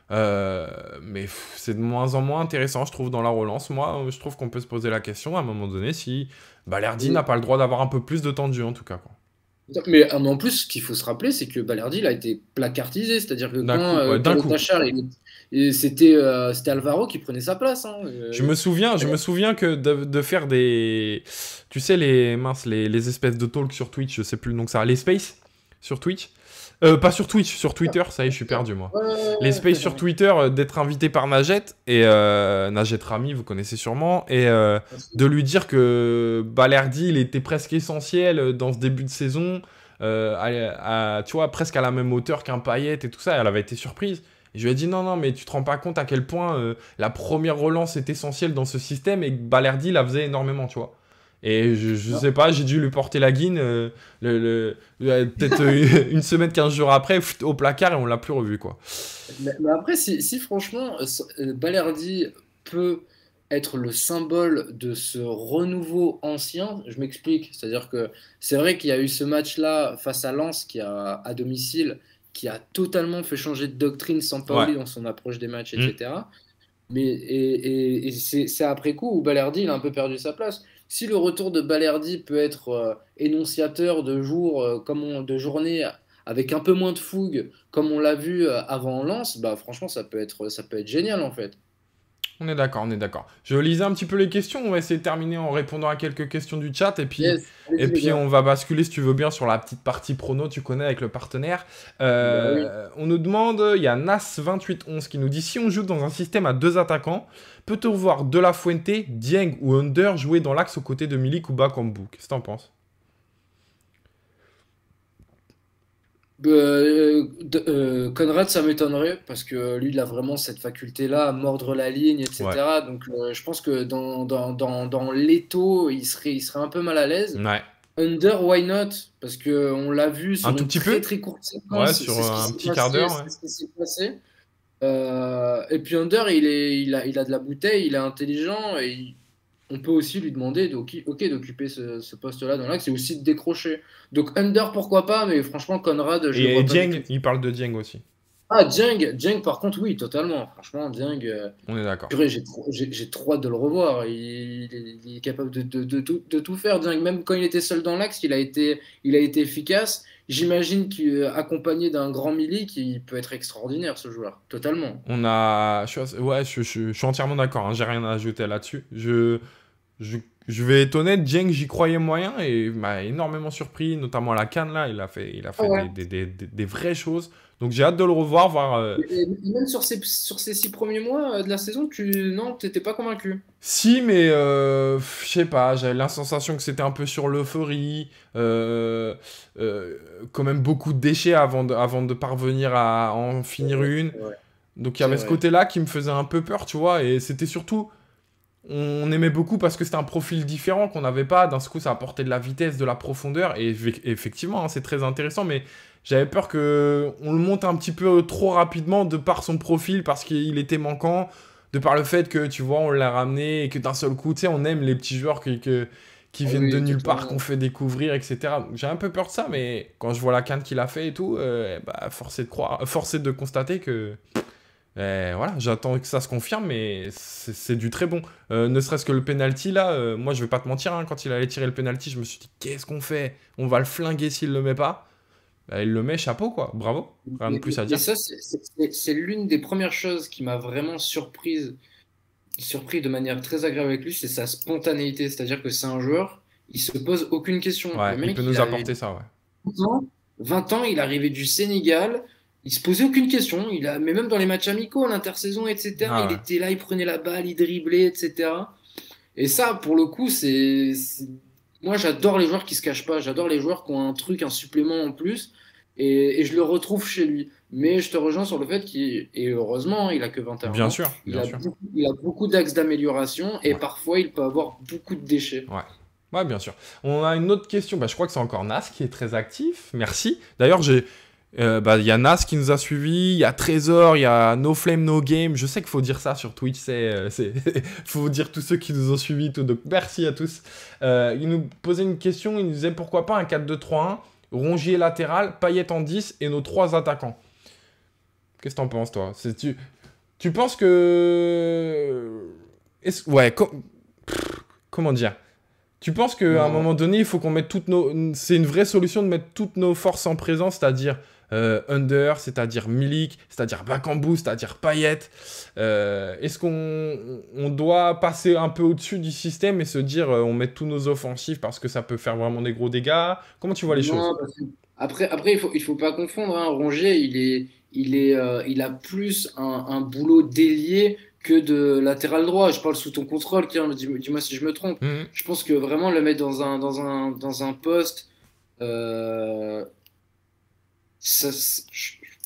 Mais c'est de moins en moins intéressant, je trouve, dans la relance. Moi, je trouve qu'on peut se poser la question à un moment donné si Balerdi n'a pas le droit d'avoir un peu plus de temps de jeu, en tout cas, quoi.
Mais en plus, ce qu'il faut se rappeler, c'est que Balerdi il a été placardisé. C'est-à-dire que
D'un coup,
quand
ouais, d'un coup.
Caleta-Car, c'était Alvaro qui prenait sa place, hein.
Je me souviens que de faire des... Tu sais, les espèces de talks sur Twitch, je sais plus le nom que ça, les space sur Twitch. Pas sur Twitch, sur Twitter, ça y est, je suis perdu, moi. Les space sur Twitter, d'être invité par Najet, et Najet Rami, vous connaissez sûrement, et de lui dire que Balerdi, il était presque essentiel dans ce début de saison, tu vois, presque à la même hauteur qu'un Payet et tout ça, et elle avait été surprise. Et je lui ai dit non, non, mais tu te rends pas compte à quel point la première relance est essentielle dans ce système et que Balerdi la faisait énormément, tu vois. Et je sais pas, j'ai dû lui porter la guine peut-être une semaine, 15 jours après, au placard et on l'a plus revu, quoi.
Mais après, si franchement, Balerdi peut être le symbole de ce renouveau ancien, je m'explique. C'est-à-dire que c'est vrai qu'il y a eu ce match-là face à Lens à domicile qui a totalement fait changer de doctrine
Ouais.
Sampaoli dans son approche des matchs,
Mm.
etc. Et c'est après coup où Balerdi il a un peu perdu sa place. Si le retour de Balerdi peut être énonciateur de jours, de journées avec un peu moins de fougue, comme on l'a vu avant Lens, bah franchement ça peut être génial en fait.
On est d'accord, on est d'accord. Je lisais un petit peu les questions, on va essayer de terminer en répondant à quelques questions du chat, et puis,
Yes,
et
allez-y les
puis
gars.
on va basculer, si tu veux bien, sur la petite partie prono, tu connais, avec le partenaire.
Bah oui.
On nous demande, il y a Nas2811 qui nous dit, si on joue dans un système à deux attaquants, peut-on voir De La Fuente, Dieng ou Under jouer dans l'axe aux côtés de Milik ou Bakambu? Qu'est-ce que t'en penses?
Conrad, ça m'étonnerait parce que lui, il a vraiment cette faculté-là à mordre la ligne,
Ouais.
etc. Donc, je pense que dans l'étau, il serait un peu mal à l'aise.
Ouais.
Under, why not? Parce que on l'a vu
Un
sur
tout
une
petit
très
peu?
très courte
Ouais,
séquence,
sur
c'est ce qui
un
s'est
petit quart
passé,
d'heure, ouais.
c'est ce qui s'est passé. Et puis Under, il a de la bouteille, il est intelligent et on peut aussi lui demander d'occuper ce poste-là dans l'axe et aussi de décrocher. Donc Under, pourquoi pas, mais franchement, Conrad, je le
Et
vois pas du
Dieng,
tout.
il parle de Dieng aussi.
Ah, Dieng, par contre, oui, totalement. Franchement, Dieng,
On est d'accord.
purée, j'ai trop hâte de le revoir. Il est capable de tout faire, Dieng. Même quand il était seul dans l'axe, il a été efficace. J'imagine qu'accompagné d'un grand Milik, il peut être extraordinaire, ce joueur. Totalement.
Ouais, je suis entièrement d'accord, hein, j'ai rien à ajouter là-dessus. Je, je vais être honnête, Dieng, j'y croyais moyen et il m'a énormément surpris, notamment à la CAN, là, il a fait des vraies choses. Donc j'ai hâte de le revoir, voir
Et même sur ces 6 premiers mois de la saison, non, t'étais pas convaincu.
si, mais je sais pas, j'avais la sensation que c'était un peu sur l'euphorie, euh, quand même beaucoup de déchets avant de parvenir à en finir une.
C'est vrai.
Donc il y
C'est
avait ce
vrai.
côté-là qui me faisait un peu peur, tu vois, et c'était surtout, on aimait beaucoup parce que c'était un profil différent qu'on n'avait pas. D'un coup, ça apportait de la vitesse, de la profondeur. Et effectivement, hein, c'est très intéressant. Mais j'avais peur que on le monte un petit peu trop rapidement de par son profil, parce qu'il était manquant, de par le fait que, tu vois, on l'a ramené et que d'un seul coup, tu sais, on aime les petits joueurs qui
Ah
viennent de
oui,
nulle part, qu'on
totalement.
fait découvrir, etc. J'ai un peu peur de ça, mais quand je vois la canne qu'il a fait et tout, bah, force est de constater que voilà, j'attends que ça se confirme, mais c'est du très bon. Ne serait-ce que le penalty là, moi je vais pas te mentir, hein, quand il allait tirer le penalty, je me suis dit qu'est-ce qu'on fait? On va le flinguer s'il le met pas. Bah, il le met, chapeau quoi, bravo, rien de
Mais,
plus à
mais
dire.
ça, c'est l'une des premières choses qui m'a vraiment surpris de manière très agréable avec lui, c'est sa spontanéité. C'est-à-dire que c'est un joueur, il se pose aucune question.
Ouais,
Le
il peut
mec, il
nous
avait
apporter ça, ouais.
20 ans, 20 ans, il arrivait du Sénégal, il se posait aucune question. Mais même dans les matchs amicaux, l'intersaison, etc.,
Ah
il
ouais.
était là, il prenait la balle, il driblait, etc. Et ça, pour le coup, moi, j'adore les joueurs qui se cachent pas. J'adore les joueurs qui ont un truc, un supplément en plus. Et je le retrouve chez lui. Mais je te rejoins sur le fait et heureusement, il a que 21
Bien
ans,
sûr,
il
bien
a
sûr.
beaucoup, il a beaucoup d'axes d'amélioration et
Ouais,
parfois, il peut avoir beaucoup de déchets.
ouais. Ouais, bien sûr. On a une autre question, bah, je crois que c'est encore Nas qui est très actif, merci. D'ailleurs, Il y a Nas qui nous a suivis, il y a Trésor, il y a No Flame No Game. Je sais qu'il faut dire ça sur Twitch, faut dire tous ceux qui nous ont suivis. Tout. Donc merci à tous. Il nous posait une question, il nous disait pourquoi pas un 4-2-3-1, Rongier latéral, Payet en 10 et nos 3 attaquants. Qu'est-ce que t'en penses toi? Tu penses que... Ouais, comment dire? Tu penses qu'à un moment donné, il faut qu'on mette toutes nos... C'est une vraie solution de mettre toutes nos forces en présence, c'est-à-dire Under, c'est-à-dire Milik, c'est-à-dire Bakambu, c'est-à-dire Payet. Est-ce qu'on doit passer un peu au-dessus du système et se dire on met tous nos offensifs parce que ça peut faire vraiment des gros dégâts? Comment tu vois les choses?
Non, après, il faut pas confondre, hein. Rongier, il a plus un boulot d'ailier que de latéral droit. Je parle sous ton contrôle, Kylian, dis-moi si je me trompe.
Mhm.
Je pense que vraiment le mettre dans un poste, euh,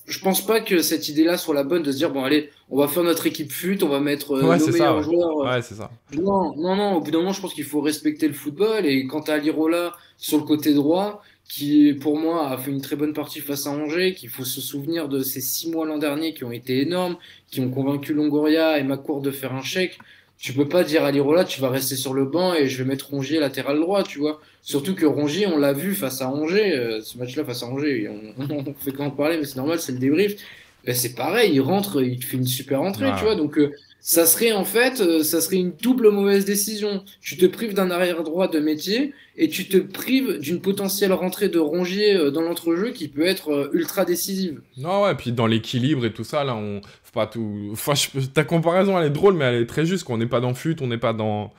je pense pas que cette idée-là soit la bonne de se dire, bon, allez, on va faire notre équipe fut, on va mettre
Ouais,
nos
c'est ça,
meilleurs
ouais.
joueurs.
Ouais, c'est ça.
Non, non, non, au bout d'un moment, je pense qu'il faut respecter le football. Et quant à Lirola sur le côté droit, qui pour moi a fait une très bonne partie face à Angers, qu'il faut se souvenir de ces 6 mois l'an dernier qui ont été énormes, qui ont convaincu Longoria et McCourt de faire un chèque. Tu peux pas dire à Lirola, tu vas rester sur le banc et je vais mettre Rongier latéral droit, tu vois. Surtout que Rongier, on l'a vu face à Angers, ce match-là face à Angers, on fait qu'en parler, mais c'est normal, c'est le débrief. Ben, c'est pareil, il rentre, il fait une super entrée, tu
Ouais.
vois. Donc, ça serait en fait, ça serait une double mauvaise décision. Tu te prives d'un arrière droit de métier et tu te prives d'une potentielle rentrée de Rongier dans l'entrejeu qui peut être ultra décisive.
Non, ouais, puis dans l'équilibre et tout ça, là, faut pas tout... Enfin, ta comparaison, elle est drôle, mais elle est très juste, quoi. On n'est pas dans FUT, on n'est pas dans...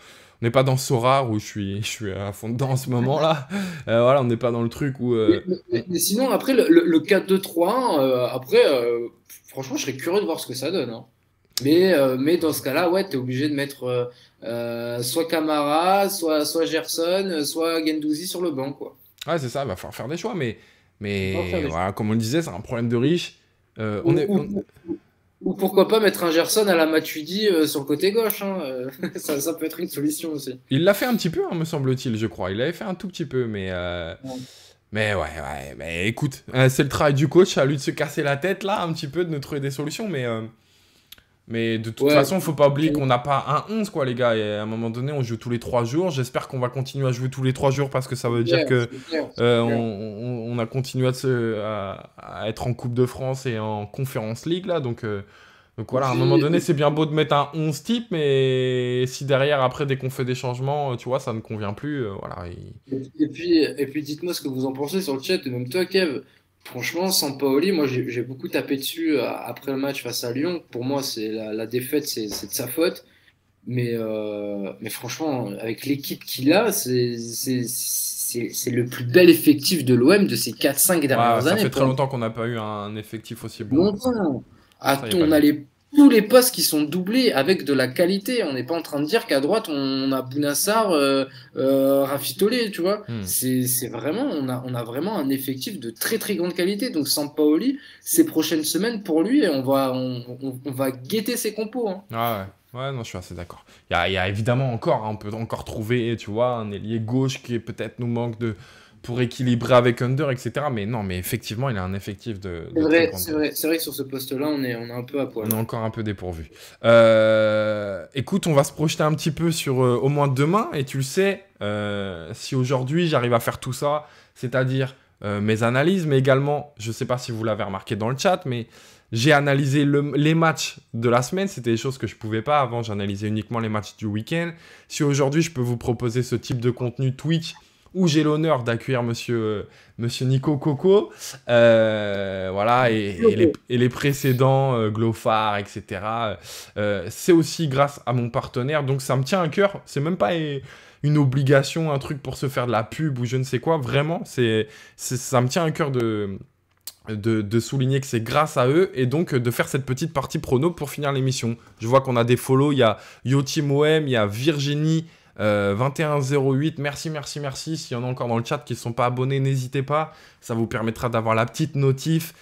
On n'est pas dans Sora où je suis à fond dedans en ce moment-là. Voilà, on n'est pas dans le truc où...
Mais sinon, après, le 4-2-3-1, après, franchement, je serais curieux de voir ce que ça donne, hein. Mais dans ce cas-là, ouais, tu es obligé de mettre soit Camara, soit Gerson, soit Guendouzi sur le banc, quoi.
Ouais, c'est ça, il va falloir faire des choix,
On va faire
mais
des
voilà, comme on le disait, c'est un problème de riche. On
Ou,
est...
ou- ou pourquoi pas mettre un Gerson à la Matuidi sur le côté gauche, hein, ça peut être une solution aussi.
Il l'a fait un petit peu, hein, me semble-t-il, je crois. Il l'avait fait un tout petit peu,
Ouais.
mais ouais, mais écoute, c'est le travail du coach, à lui de se casser la tête, là, un petit peu, de nous trouver des solutions, mais de toute
Ouais,
façon, faut pas oublier qu'on n'a pas un 11, quoi, les gars. Et à un moment donné, on joue tous les 3 jours. J'espère qu'on va continuer à jouer tous les 3 jours parce que ça veut dire que
c'est clair,
on,
c'est clair.
on a continué à être en Coupe de France et en Conference League, là. Donc
Et
voilà, à un moment
puis,
donné, c'est bien beau de mettre un 11 type, mais si derrière, après, dès qu'on fait des changements, tu vois, ça ne convient plus, voilà.
et puis dites-moi ce que vous en pensez sur le chat, et même toi, Kev. Franchement, Sampaoli, moi j'ai beaucoup tapé dessus après le match face à Lyon. Pour moi, c'est la défaite, c'est de sa faute. Mais franchement, avec l'équipe qu'il a, c'est le plus bel effectif de l'OM de ces 4-5
Ouais,
dernières
ça
années.
fait très longtemps qu'on n'a pas eu un effectif aussi bon.
Longtemps.
Ça, y a pas
On
de
a
doute.
tous les postes qui sont doublés avec de la qualité. On n'est pas en train de dire qu'à droite, on a Bounassar, Rafi Tolé, tu vois.
Hmm.
C'est vraiment, on a vraiment un effectif de très très grande qualité. Donc Sampaoli, ces prochaines semaines, pour lui, on va guetter ses compos, hein.
Ah ouais. Ouais, non, je suis assez d'accord. Il y a évidemment encore, hein, on peut encore trouver, tu vois, un ailier gauche qui peut-être nous manque pour équilibrer avec Under, etc. Mais non, mais effectivement, il a un effectif
C'est
de très
vrai,
grande
c'est
qualité.
vrai, c'est vrai que sur ce poste-là, on est un peu à
On
poil.
est encore un peu dépourvu. Écoute, on va se projeter un petit peu sur au moins demain. Et tu le sais, si aujourd'hui j'arrive à faire tout ça, c'est-à-dire mes analyses, mais également, je ne sais pas si vous l'avez remarqué dans le chat, mais j'ai analysé les matchs de la semaine. C'était des choses que je ne pouvais pas. Avant, j'analysais uniquement les matchs du week-end. Si aujourd'hui, je peux vous proposer ce type de contenu Twitch, où j'ai l'honneur d'accueillir monsieur Nico Coco, voilà, et les précédents, Glofar, etc. C'est aussi grâce à mon partenaire, donc ça me tient à cœur. C'est même pas une obligation, un truc pour se faire de la pub ou je ne sais quoi. Vraiment, ça me tient à cœur de souligner que c'est grâce à eux et donc de faire cette petite partie prono pour finir l'émission. Je vois qu'on a des follow, il y a YoTimOM, il y a Virginie 2108, merci. S'il y en a encore dans le chat qui ne sont pas abonnés, n'hésitez pas. Ça vous permettra d'avoir la petite notif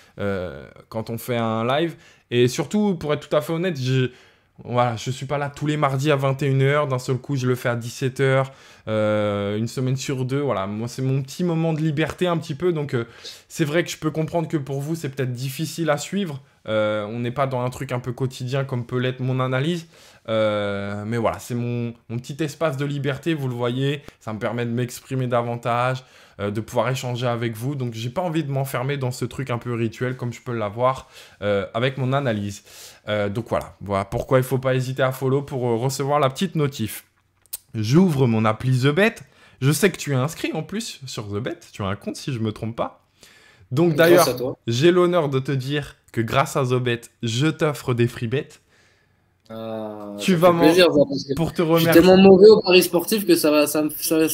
quand on fait un live. Et surtout, pour être tout à fait honnête, Voilà, je suis pas là tous les mardis à 21h. D'un seul coup, je le fais à 17h, une semaine sur deux. Voilà, moi, c'est mon petit moment de liberté un petit peu. Donc, c'est vrai que je peux comprendre que pour vous, c'est peut-être difficile à suivre. On n'est pas dans un truc un peu quotidien comme peut l'être mon analyse. Mais voilà, c'est mon petit espace de liberté, vous le voyez. Ça me permet de m'exprimer davantage, de pouvoir échanger avec vous. Donc, j'ai pas envie de m'enfermer dans ce truc un peu rituel comme je peux l'avoir avec mon analyse. Donc voilà pourquoi il ne faut pas hésiter à follow pour recevoir la petite notif. J'ouvre mon appli TheBet. Je sais que tu es inscrit en plus sur TheBet. Tu as un compte si je ne me trompe pas. Donc
Grâce à
d'ailleurs,
toi.
j'ai l'honneur de te dire que grâce à TheBet, je t'offre des free bets. Tu
Ça
vas
fait plaisir, ça, parce que
pour te
je suis
remercier.
tellement mauvais au paris sportif que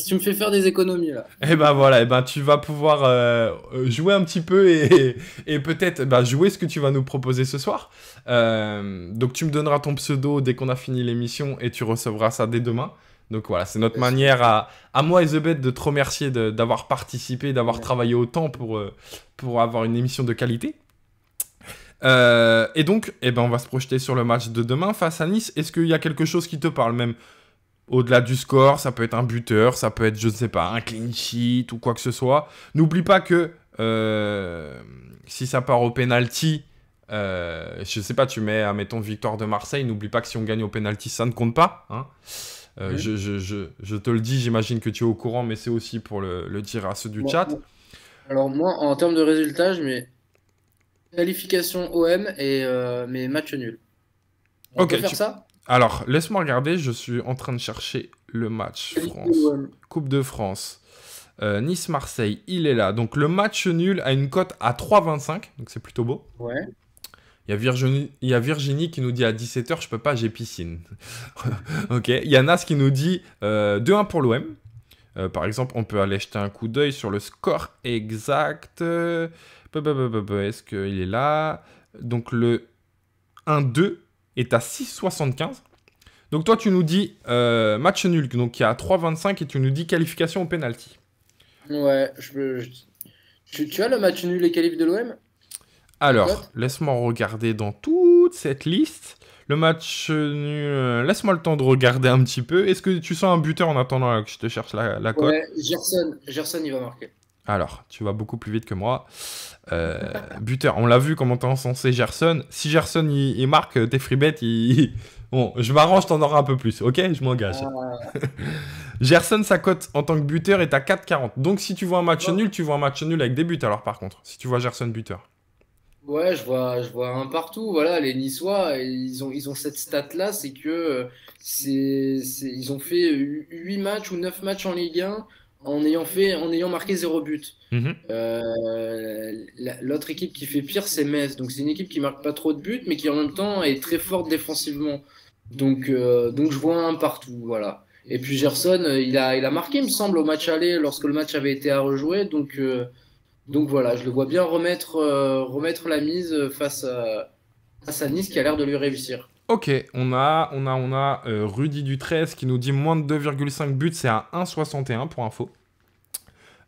tu me fais faire des économies là.
Et ben voilà, et ben tu vas pouvoir jouer un petit peu et peut-être jouer ce que tu vas nous proposer ce soir. Donc tu me donneras ton pseudo dès qu'on a fini l'émission et tu recevras ça dès demain. Donc voilà, c'est notre manière à moi et TheBet de te remercier d'avoir participé, d'avoir travaillé autant pour avoir une émission de qualité. Et donc, on va se projeter sur le match de demain face à Nice. Est-ce qu'il y a quelque chose qui te parle même au-delà du score? Ça peut être un buteur, ça peut être, je ne sais pas, un clean sheet ou quoi que ce soit. N'oublie pas que si ça part au penalty, je ne sais pas, tu mets, admettons, victoire de Marseille. N'oublie pas que si on gagne au penalty, ça ne compte pas. Hein. Je te le dis, j'imagine que tu es au courant, mais c'est aussi pour le dire à ceux du chat.
Alors moi, en termes de résultats, je mets qualification OM et mes matchs nuls. On peut faire ça?
Alors, laisse-moi regarder, je suis en train de chercher le match Coupe de France. Nice-Marseille, il est là. Donc, le match nul a une cote à 3,25, donc c'est plutôt beau.
Ouais.
Il y a Virginie qui nous dit à 17h, je peux pas, j'ai piscine. Ok. Il y a Nas qui nous dit 2-1 pour l'OM. Par exemple, on peut aller jeter un coup d'œil sur le score exact. Est-ce qu'il est là? Donc, le 1-2 est à 6,75. Donc toi, tu nous dis match nul, donc il y a 3,25 et tu nous dis qualification au penalty.
Ouais, tu as le match nul et qualif de l'OM?
Alors, laisse-moi regarder dans toute cette liste. Le match nul, laisse-moi le temps de regarder un petit peu. Est-ce que tu sens un buteur en attendant que je te cherche la cote?
Ouais, Gerson, il va marquer.
Alors, tu vas beaucoup plus vite que moi. Buteur, on l'a vu comment t'as encensé Gerson. Si Gerson il marque, tes free bets, bon, je m'arrange, t'en auras un peu plus, ok? Je m'engage. Gerson, sa cote en tant que buteur est à 4,40. Donc si tu vois un match nul, tu vois un match nul avec des buts alors par contre. Si tu vois Gerson buteur.
Ouais, je vois un partout. Voilà, les Niçois, ils ont cette stat-là, c'est que ils ont fait 8 matchs ou 9 matchs en Ligue 1 en ayant marqué 0 but. L'autre équipe qui fait pire, c'est Metz. Donc c'est une équipe qui marque pas trop de buts, mais qui en même temps est très forte défensivement. Donc je vois un partout, voilà. Et puis Gerson, il a marqué, il me semble, au match aller lorsque le match avait été à rejouer. Donc voilà, je le vois bien remettre la mise face à Nice qui a l'air de lui réussir.
Ok, on a Rudy Dutresse qui nous dit moins de 2,5 buts, c'est à 1,61 pour info.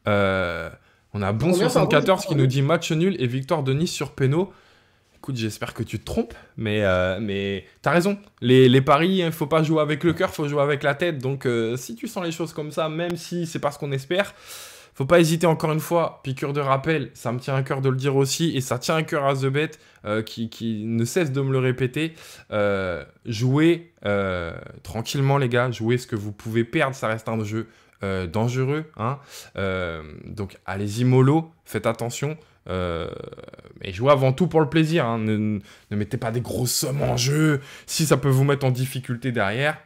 On a Bon74 qui nous dit match nul et victoire de Nice sur péno. Écoute, j'espère que tu te trompes, mais t'as raison. Les paris, il ne faut pas jouer avec le cœur, il faut jouer avec la tête. Donc si tu sens les choses comme ça, même si c'est pas ce qu'on espère, faut pas hésiter encore une fois. Piqûre de rappel, ça me tient à cœur de le dire aussi, et ça tient à cœur à TheBet qui ne cesse de me le répéter. Jouez tranquillement les gars, jouez ce que vous pouvez perdre, ça reste un jeu dangereux. Hein. Donc allez-y mollo, faites attention. Et jouez avant tout pour le plaisir. Hein. Ne mettez pas des grosses sommes en jeu si ça peut vous mettre en difficulté derrière.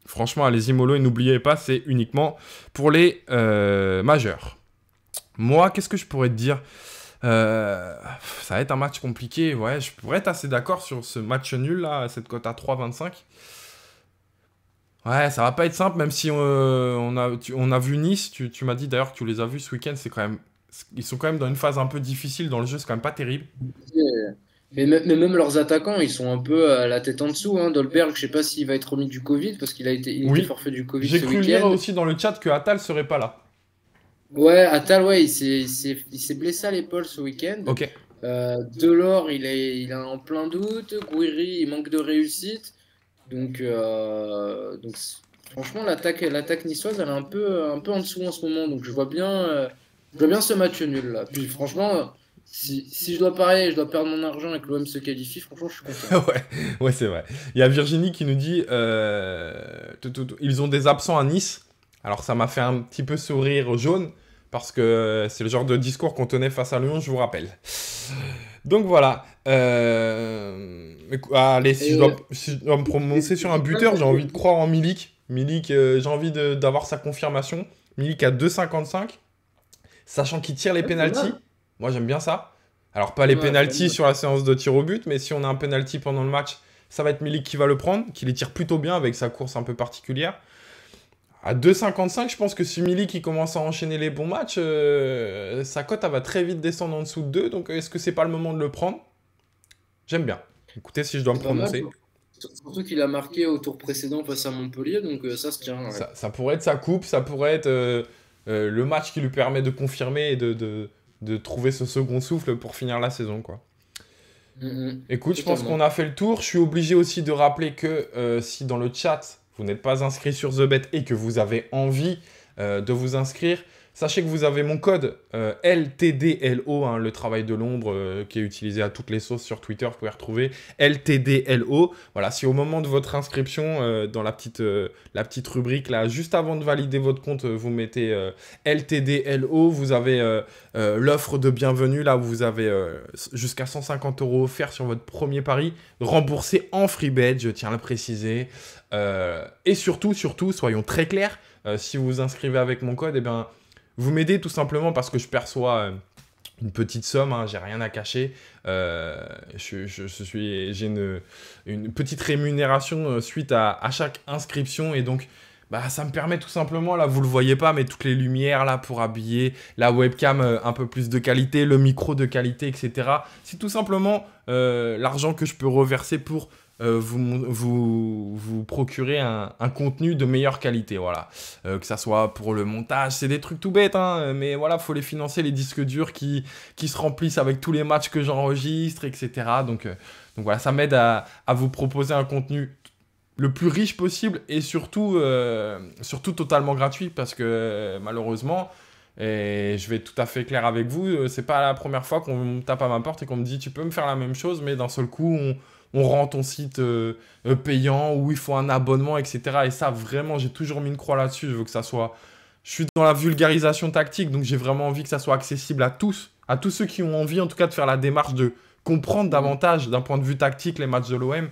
Franchement, allez-y mollo et n'oubliez pas, c'est uniquement pour les majeurs. Moi, qu'est-ce que je pourrais te dire? Ça va être un match compliqué. Ouais, je pourrais être assez d'accord sur ce match nul là, cette cote à 3,25. Ouais, ça va pas être simple, même si on a vu Nice. Tu m'as dit d'ailleurs que tu les as vus ce week-end. Ils sont quand même dans une phase un peu difficile dans le jeu. C'est quand même pas terrible.
Mais même leurs attaquants, ils sont un peu à la tête en dessous. Hein. Dolberg, je sais pas s'il va être remis du Covid parce qu'il était forfait du Covid ce week-end.
J'ai cru lire aussi dans le chat que Attal serait pas là.
Ouais, Attal, ouais, il s'est blessé à l'épaule ce week-end.
Ok.
Delors, il est en plein doute. Gouiri, il manque de réussite. Franchement, l'attaque niçoise, elle est un peu en dessous en ce moment. Donc je vois bien ce match nul là. Puis franchement, si je dois parier, je dois perdre mon argent et que l'OM se qualifie, franchement, je suis content.
Ouais, ouais, c'est vrai. Il y a Virginie qui nous dit ils ont des absents à Nice. Alors ça m'a fait un petit peu sourire jaune parce que c'est le genre de discours qu'on tenait face à Lyon, je vous rappelle. Donc voilà. Allez, si je dois me prononcer sur un buteur, j'ai envie de croire en Milik. Milik, j'ai envie d'avoir sa confirmation. Milik à 2,55, sachant qu'il tire les
Ouais, pas
pénaltys.
mal.
Moi, j'aime bien ça. Alors, pas les
Ouais, pas
pénaltys
mal.
sur la séance de tir au but, mais si on a un pénalty pendant le match, ça va être Milik qui va le prendre, qui les tire plutôt bien avec sa course un peu particulière. À 2,55, je pense que si Milik qui commence à enchaîner les bons matchs, sa cote elle va très vite descendre en dessous de 2. Donc, est-ce que c'est pas le moment de le prendre? J'aime bien. Écoutez, si je dois me
C'est pas mal.
prononcer,
Surtout qu'il a marqué au tour précédent face à Montpellier, donc ça se tient. Ouais.
ça pourrait être sa coupe, ça pourrait être le match qui lui permet de confirmer et de trouver ce second souffle pour finir la saison, quoi. Écoute, je pense
Totalement.
qu'on a fait le tour. Je suis obligé aussi de rappeler que si dans le chat, vous n'êtes pas inscrit sur TheBet et que vous avez envie de vous inscrire, sachez que vous avez mon code LTDLO, hein, le travail de l'ombre qui est utilisé à toutes les sauces sur Twitter, vous pouvez retrouver LTDLO. Voilà, si au moment de votre inscription, dans la petite rubrique, là, juste avant de valider votre compte, vous mettez LTDLO, vous avez l'offre de bienvenue, là où vous avez jusqu'à 150 € offerts sur votre premier pari, remboursé en free bet, je tiens à le préciser. Et surtout, soyons très clairs, si vous vous inscrivez avec mon code, eh bien, vous m'aidez tout simplement parce que je perçois une petite somme, hein, j'ai rien à cacher. J'ai une petite rémunération suite à chaque inscription et donc bah, ça me permet tout simplement, là vous le voyez pas, mais toutes les lumières là pour habiller, la webcam un peu plus de qualité, le micro de qualité, etc. C'est tout simplement l'argent que je peux reverser pour vous procurer un contenu de meilleure qualité, voilà. Que ça soit pour le montage, c'est des trucs tout bêtes, hein, mais voilà, faut les financer, les disques durs qui se remplissent avec tous les matchs que j'enregistre, etc. Donc voilà, ça m'aide à vous proposer un contenu le plus riche possible et surtout totalement gratuit parce que malheureusement, et je vais être tout à fait clair avec vous, c'est pas la première fois qu'on me tape à ma porte et qu'on me dit tu peux me faire la même chose, mais d'un seul coup on rend ton site payant ou il faut un abonnement, etc. Et ça vraiment j'ai toujours mis une croix là-dessus, je veux que ça soit... Je suis dans la vulgarisation tactique, donc j'ai vraiment envie que ça soit accessible à tous ceux qui ont envie en tout cas de faire la démarche de comprendre davantage d'un point de vue tactique les matchs de l'OM.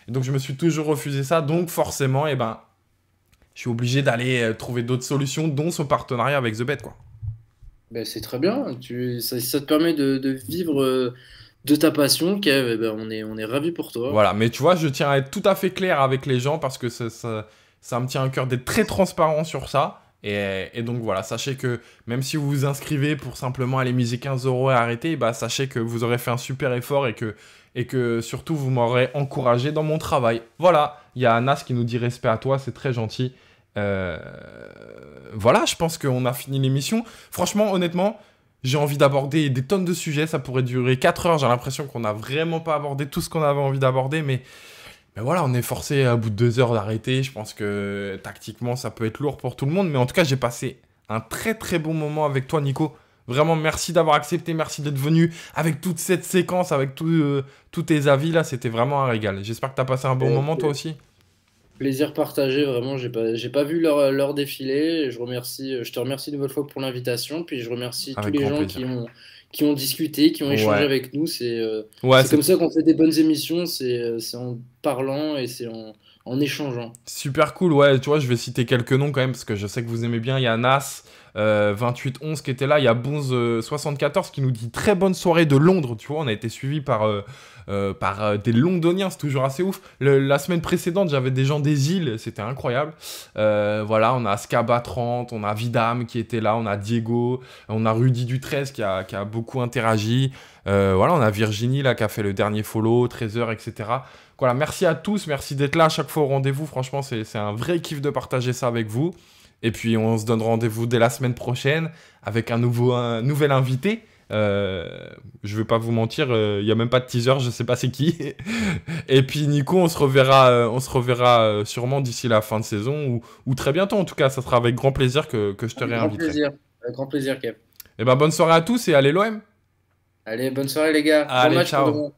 Et donc je me suis toujours refusé ça, donc forcément, eh ben, je suis obligé d'aller trouver d'autres solutions, dont ce partenariat avec TheBet, quoi.
Ben, c'est très bien. Ça te permet de vivre de ta passion, Kev. Eh ben, on est ravis pour toi.
Voilà, mais tu vois, je tiens à être tout à fait clair avec les gens parce que ça me tient à cœur d'être très transparent sur ça. Et donc voilà, sachez que même si vous vous inscrivez pour simplement aller miser 15 € et arrêter, bah, sachez que vous aurez fait un super effort et que surtout vous m'aurez encouragé dans mon travail. Voilà, il y a Anas qui nous dit respect à toi, c'est très gentil. Voilà, je pense qu'on a fini l'émission. Franchement, honnêtement, j'ai envie d'aborder des tonnes de sujets. Ça pourrait durer 4 heures. J'ai l'impression qu'on n'a vraiment pas abordé tout ce qu'on avait envie d'aborder. Mais voilà, on est forcé à bout de 2 heures d'arrêter. Je pense que tactiquement, ça peut être lourd pour tout le monde. Mais en tout cas, j'ai passé un très très bon moment avec toi, Nico. Vraiment, merci d'avoir accepté. Merci d'être venu avec toute cette séquence, avec tous tes avis. Là, c'était vraiment un régal. J'espère que tu as passé un bon moment, toi aussi.
Plaisir partagé, vraiment. J'ai pas vu leur défilé. Je te remercie une nouvelle fois pour l'invitation. Puis je remercie tous
Avec
les
grand
gens
plaisir.
qui ont discuté, qui ont échangé
Ouais.
avec nous.
Ouais,
C'est comme ça qu'on fait des bonnes émissions. C'est en parlant et en échangeant.
super cool, ouais, tu vois, je vais citer quelques noms quand même, parce que je sais que vous aimez bien. Il y a Nas, 2811 qui était là, il y a Bonze 74 qui nous dit très bonne soirée de Londres, tu vois, on a été suivi par des Londoniens, c'est toujours assez ouf. La semaine précédente, j'avais des gens des îles, c'était incroyable. Voilà, on a Scaba 30, on a Vidam qui était là, on a Diego, on a Rudy du 13 qui a beaucoup interagi. Voilà, on a Virginie là qui a fait le dernier follow, Trésor, etc. Voilà, merci à tous, merci d'être là à chaque fois au rendez-vous. Franchement, c'est un vrai kiff de partager ça avec vous. Et puis, on se donne rendez-vous dès la semaine prochaine avec un nouvel invité. Je vais pas vous mentir, il y a même pas de teaser, je sais pas c'est qui. Et puis Nico, on se reverra sûrement d'ici la fin de saison ou très bientôt en tout cas. Ça sera avec grand plaisir que je te réinviterai.
Avec grand plaisir, Kev.
Et ben bonne soirée à tous et allez l'OM.
Allez, bonne soirée les gars. Bon
Allez,
match pour
ciao.
demain.